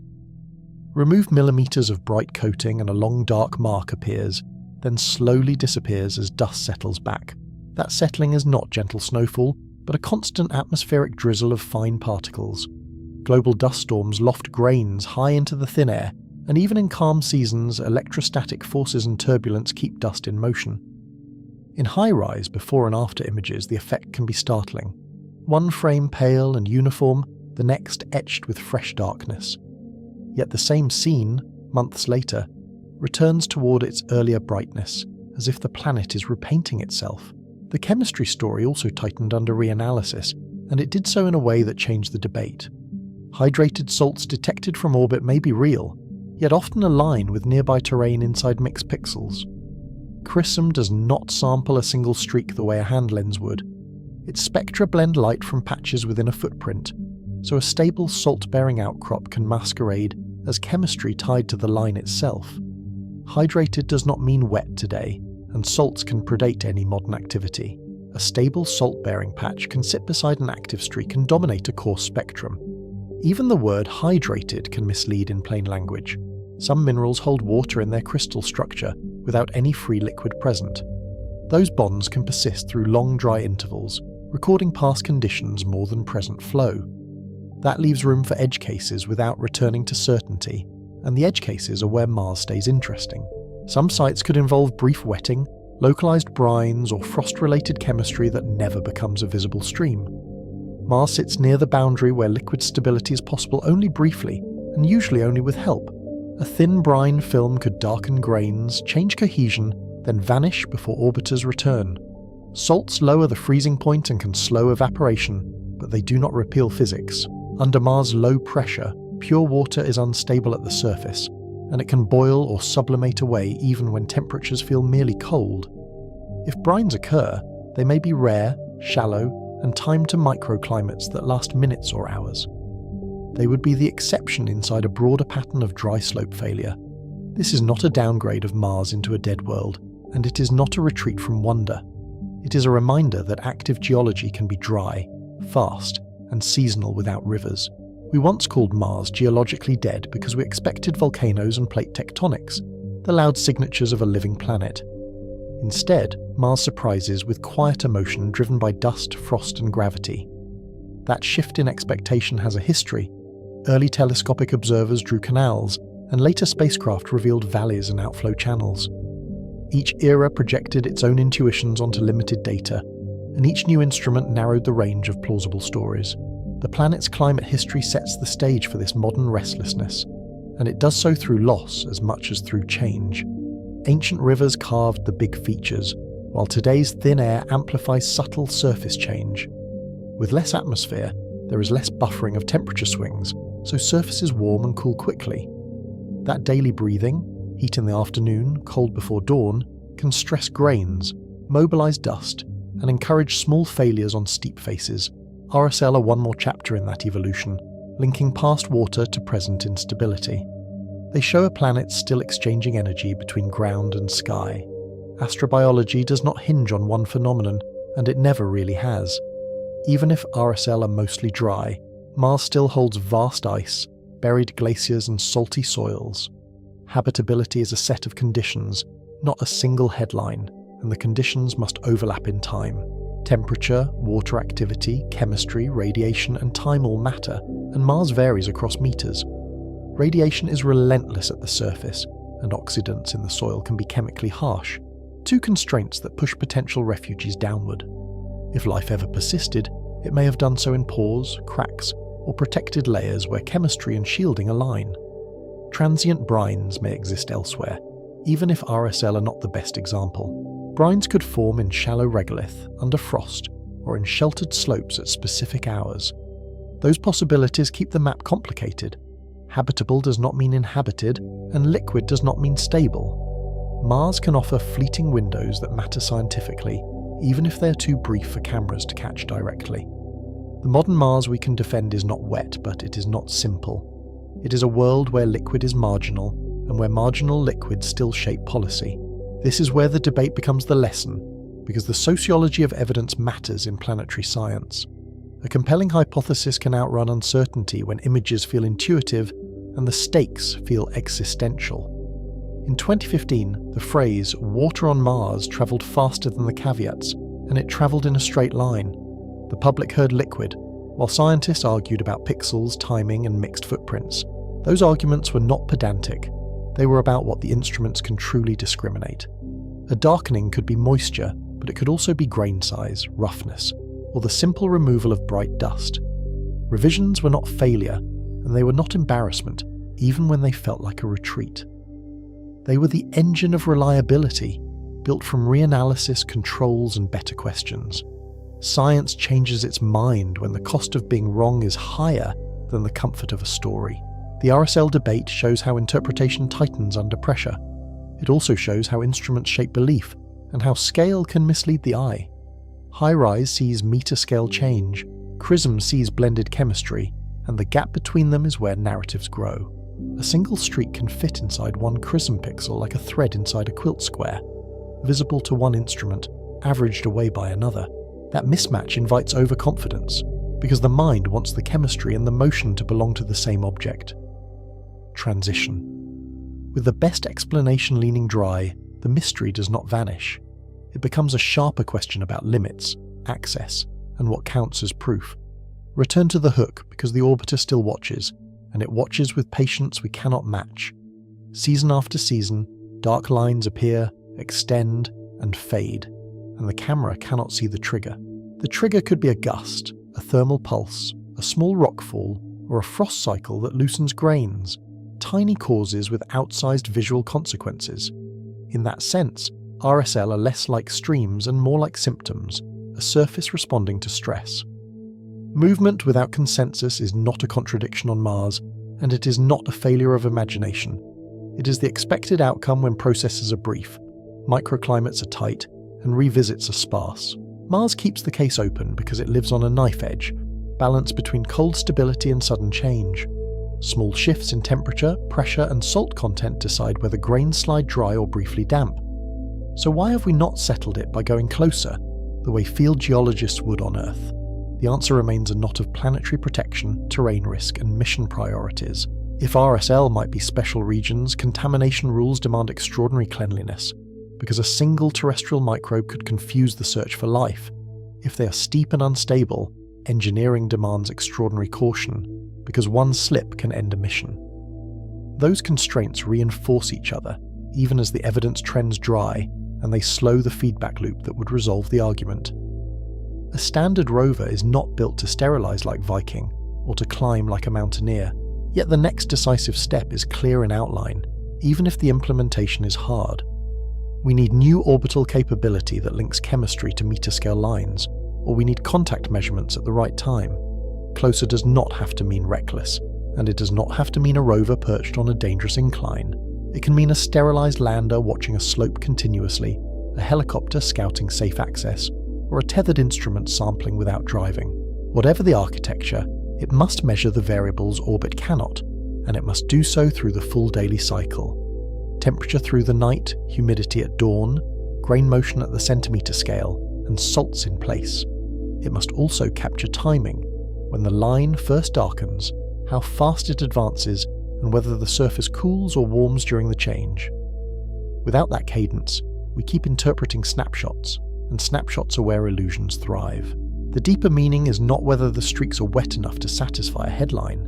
A: Remove millimeters of bright coating and a long dark mark appears, then slowly disappears as dust settles back. That settling is not gentle snowfall, but a constant atmospheric drizzle of fine particles. Global dust storms loft grains high into the thin air, and even in calm seasons, electrostatic forces and turbulence keep dust in motion. In HiRISE before and after images, the effect can be startling. One frame pale and uniform, the next etched with fresh darkness. Yet the same scene, months later, returns toward its earlier brightness, as if the planet is repainting itself. The chemistry story also tightened under reanalysis, and it did so in a way that changed the debate. Hydrated salts detected from orbit may be real, yet often align with nearby terrain inside mixed pixels. ChRISM does not sample a single streak the way a hand lens would. Its spectra blend light from patches within a footprint, so a stable salt-bearing outcrop can masquerade as chemistry tied to the line itself. Hydrated does not mean wet today, and salts can predate any modern activity. A stable salt-bearing patch can sit beside an active streak and dominate a coarse spectrum. Even the word hydrated can mislead in plain language. Some minerals hold water in their crystal structure without any free liquid present. Those bonds can persist through long dry intervals, recording past conditions more than present flow. That leaves room for edge cases without returning to certainty, and the edge cases are where Mars stays interesting. Some sites could involve brief wetting, localized brines, or frost-related chemistry that never becomes a visible stream. Mars sits near the boundary where liquid stability is possible only briefly, and usually only with help. A thin brine film could darken grains, change cohesion, then vanish before orbiters return. Salts lower the freezing point and can slow evaporation, but they do not repeal physics. Under Mars' low pressure, pure water is unstable at the surface, and it can boil or sublimate away even when temperatures feel merely cold. If brines occur, they may be rare, shallow, and timed to microclimates that last minutes or hours. They would be the exception inside a broader pattern of dry slope failure. This is not a downgrade of Mars into a dead world, and it is not a retreat from wonder. It is a reminder that active geology can be dry, fast, and seasonal without rivers. We once called Mars geologically dead because we expected volcanoes and plate tectonics, the loud signatures of a living planet. Instead, Mars surprises with quieter motion driven by dust, frost, and gravity. That shift in expectation has a history. Early telescopic observers drew canals, and later spacecraft revealed valleys and outflow channels. Each era projected its own intuitions onto limited data, and each new instrument narrowed the range of plausible stories. The planet's climate history sets the stage for this modern restlessness, and it does so through loss as much as through change. Ancient rivers carved the big features, while today's thin air amplifies subtle surface change. With less atmosphere, there is less buffering of temperature swings, so surfaces warm and cool quickly. That daily breathing, heat in the afternoon, cold before dawn, can stress grains, mobilize dust, and encourage small failures on steep faces. RSL are one more chapter in that evolution, linking past water to present instability. They show a planet still exchanging energy between ground and sky. Astrobiology does not hinge on one phenomenon, and it never really has. Even if RSL are mostly dry, Mars still holds vast ice, buried glaciers and salty soils. Habitability is a set of conditions, not a single headline, and the conditions must overlap in time. Temperature, water activity, chemistry, radiation, and time all matter, and Mars varies across meters. Radiation is relentless at the surface, and oxidants in the soil can be chemically harsh, two constraints that push potential refugees downward. If life ever persisted, it may have done so in pores, cracks, or protected layers where chemistry and shielding align. Transient brines may exist elsewhere, even if RSL are not the best example. Brines could form in shallow regolith, under frost, or in sheltered slopes at specific hours. Those possibilities keep the map complicated. Habitable does not mean inhabited, and liquid does not mean stable. Mars can offer fleeting windows that matter scientifically, even if they're too brief for cameras to catch directly. The modern Mars we can defend is not wet, but it is not simple. It is a world where liquid is marginal, and where marginal liquids still shape policy. This is where the debate becomes the lesson, because the sociology of evidence matters in planetary science. A compelling hypothesis can outrun uncertainty when images feel intuitive and the stakes feel existential. In 2015, the phrase "water on Mars" travelled faster than the caveats, and it travelled in a straight line. The public heard liquid, while scientists argued about pixels, timing, and mixed footprints. Those arguments were not pedantic. They were about what the instruments can truly discriminate. A darkening could be moisture, but it could also be grain size, roughness, or the simple removal of bright dust. Revisions were not failure, and they were not embarrassment, even when they felt like a retreat. They were the engine of reliability, built from reanalysis, controls, and better questions. Science changes its mind when the cost of being wrong is higher than the comfort of a story. The RSL debate shows how interpretation tightens under pressure. It also shows how instruments shape belief, and how scale can mislead the eye. HiRISE sees meter-scale change, CRISM sees blended chemistry, and the gap between them is where narratives grow. A single streak can fit inside one CRISM pixel like a thread inside a quilt square, visible to one instrument, averaged away by another. That mismatch invites overconfidence, because the mind wants the chemistry and the motion to belong to the same object. Transition. With the best explanation leaning dry, the mystery does not vanish. It becomes a sharper question about limits, access, and what counts as proof. Return to the hook because the orbiter still watches, and it watches with patience we cannot match. Season after season, dark lines appear, extend, and fade, and the camera cannot see the trigger. The trigger could be a gust, a thermal pulse, a small rockfall, or a frost cycle that loosens grains, tiny causes with outsized visual consequences. In that sense, RSL are less like streams and more like symptoms, a surface responding to stress. Movement without consensus is not a contradiction on Mars, and it is not a failure of imagination. It is the expected outcome when processes are brief, microclimates are tight, and revisits are sparse. Mars keeps the case open because it lives on a knife edge, balanced between cold stability and sudden change. Small shifts in temperature, pressure, and salt content decide whether grains slide dry or briefly damp. So why have we not settled it by going closer, the way field geologists would on Earth? The answer remains a knot of planetary protection, terrain risk, and mission priorities. If RSL might be special regions, contamination rules demand extraordinary cleanliness, because a single terrestrial microbe could confuse the search for life. If they are steep and unstable, engineering demands extraordinary caution, because one slip can end a mission. Those constraints reinforce each other, even as the evidence trends dry, and they slow the feedback loop that would resolve the argument. A standard rover is not built to sterilize like Viking, or to climb like a mountaineer, yet the next decisive step is clear in outline, even if the implementation is hard. We need new orbital capability that links chemistry to meter-scale lines, or we need contact measurements at the right time. Closer does not have to mean reckless, and it does not have to mean a rover perched on a dangerous incline. It can mean a sterilized lander watching a slope continuously, a helicopter scouting safe access, or a tethered instrument sampling without driving. Whatever the architecture, it must measure the variables orbit cannot, and it must do so through the full daily cycle. Temperature through the night, humidity at dawn, grain motion at the centimeter scale, and salts in place. It must also capture timing, when the line first darkens, how fast it advances, and whether the surface cools or warms during the change. Without that cadence, we keep interpreting snapshots, and snapshots are where illusions thrive. The deeper meaning is not whether the streaks are wet enough to satisfy a headline.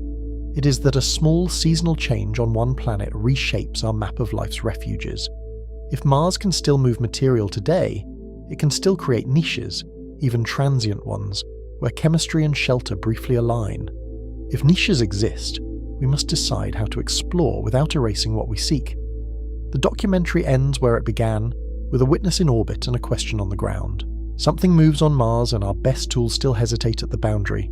A: It is that a small seasonal change on one planet reshapes our map of life's refuges. If Mars can still move material today, it can still create niches, even transient ones, where chemistry and shelter briefly align. If niches exist, we must decide how to explore without erasing what we seek. The documentary ends where it began, with a witness in orbit and a question on the ground. Something moves on Mars and our best tools still hesitate at the boundary.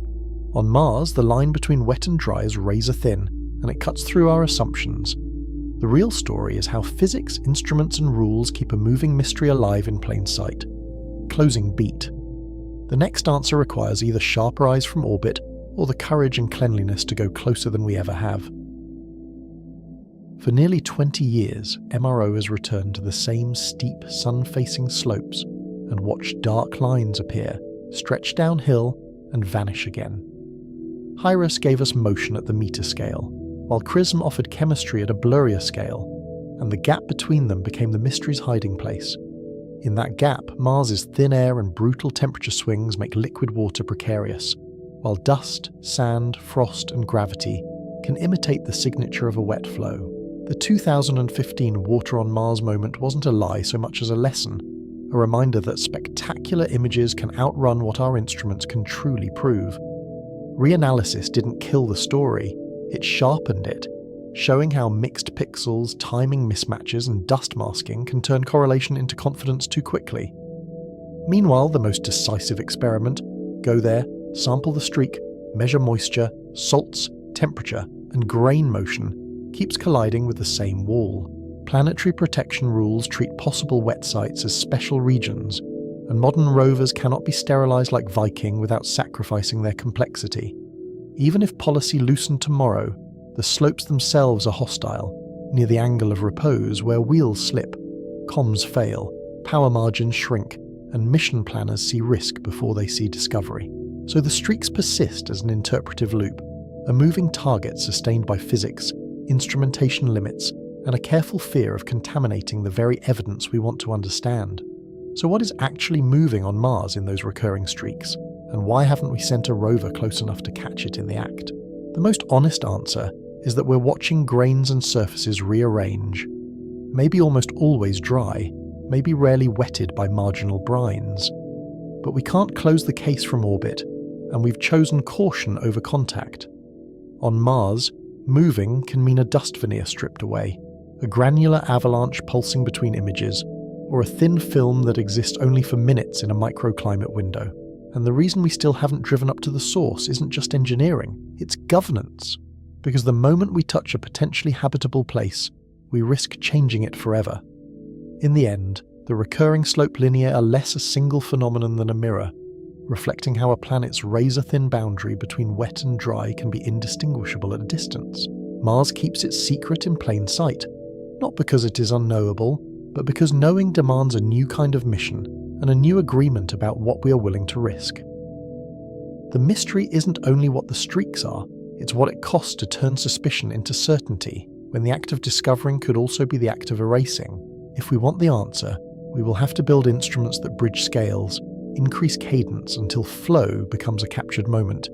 A: On Mars, the line between wet and dry is razor thin, and it cuts through our assumptions. The real story is how physics, instruments, and rules keep a moving mystery alive in plain sight. Closing beat. The next answer requires either sharper eyes from orbit or the courage and cleanliness to go closer than we ever have. For nearly 20 years, MRO has returned to the same steep, sun-facing slopes and watched dark lines appear, stretch downhill, and vanish again. HiRISE gave us motion at the meter scale, while CRISM offered chemistry at a blurrier scale, and the gap between them became the mystery's hiding place. In that gap, Mars's thin air and brutal temperature swings make liquid water precarious, while dust, sand, frost, and gravity can imitate the signature of a wet flow. The 2015 Water on Mars moment wasn't a lie so much as a lesson, a reminder that spectacular images can outrun what our instruments can truly prove. Reanalysis didn't kill the story, it sharpened it, showing how mixed pixels, timing mismatches, and dust masking can turn correlation into confidence too quickly. Meanwhile, the most decisive experiment, go there, sample the streak, measure moisture, salts, temperature, and grain motion, keeps colliding with the same wall. Planetary protection rules treat possible wet sites as special regions, and modern rovers cannot be sterilized like Viking without sacrificing their complexity. Even if policy loosened tomorrow, the slopes themselves are hostile, near the angle of repose where wheels slip, comms fail, power margins shrink, and mission planners see risk before they see discovery. So the streaks persist as an interpretive loop, a moving target sustained by physics, instrumentation limits, and a careful fear of contaminating the very evidence we want to understand. So what is actually moving on Mars in those recurring streaks, and why haven't we sent a rover close enough to catch it in the act? The most honest answer is that we're watching grains and surfaces rearrange, maybe almost always dry, maybe rarely wetted by marginal brines. But we can't close the case from orbit, and we've chosen caution over contact. On Mars, moving can mean a dust veneer stripped away, a granular avalanche pulsing between images, or a thin film that exists only for minutes in a microclimate window. And the reason we still haven't driven up to the source isn't just engineering, it's governance. Because the moment we touch a potentially habitable place, we risk changing it forever. In the end, the recurring slope lineae are less a single phenomenon than a mirror, reflecting how a planet's razor-thin boundary between wet and dry can be indistinguishable at a distance. Mars keeps its secret in plain sight, not because it is unknowable, but because knowing demands a new kind of mission and a new agreement about what we are willing to risk. The mystery isn't only what the streaks are, it's what it costs to turn suspicion into certainty, when the act of discovering could also be the act of erasing. If we want the answer, we will have to build instruments that bridge scales, increase cadence until flow becomes a captured moment,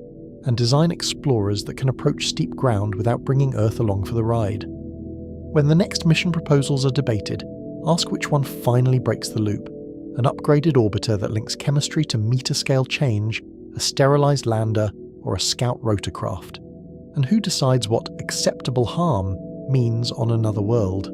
A: and design explorers that can approach steep ground without bringing Earth along for the ride. When the next mission proposals are debated, ask which one finally breaks the loop: an upgraded orbiter that links chemistry to meter-scale change, a sterilized lander, or a scout rotorcraft. And who decides what acceptable harm means on another world?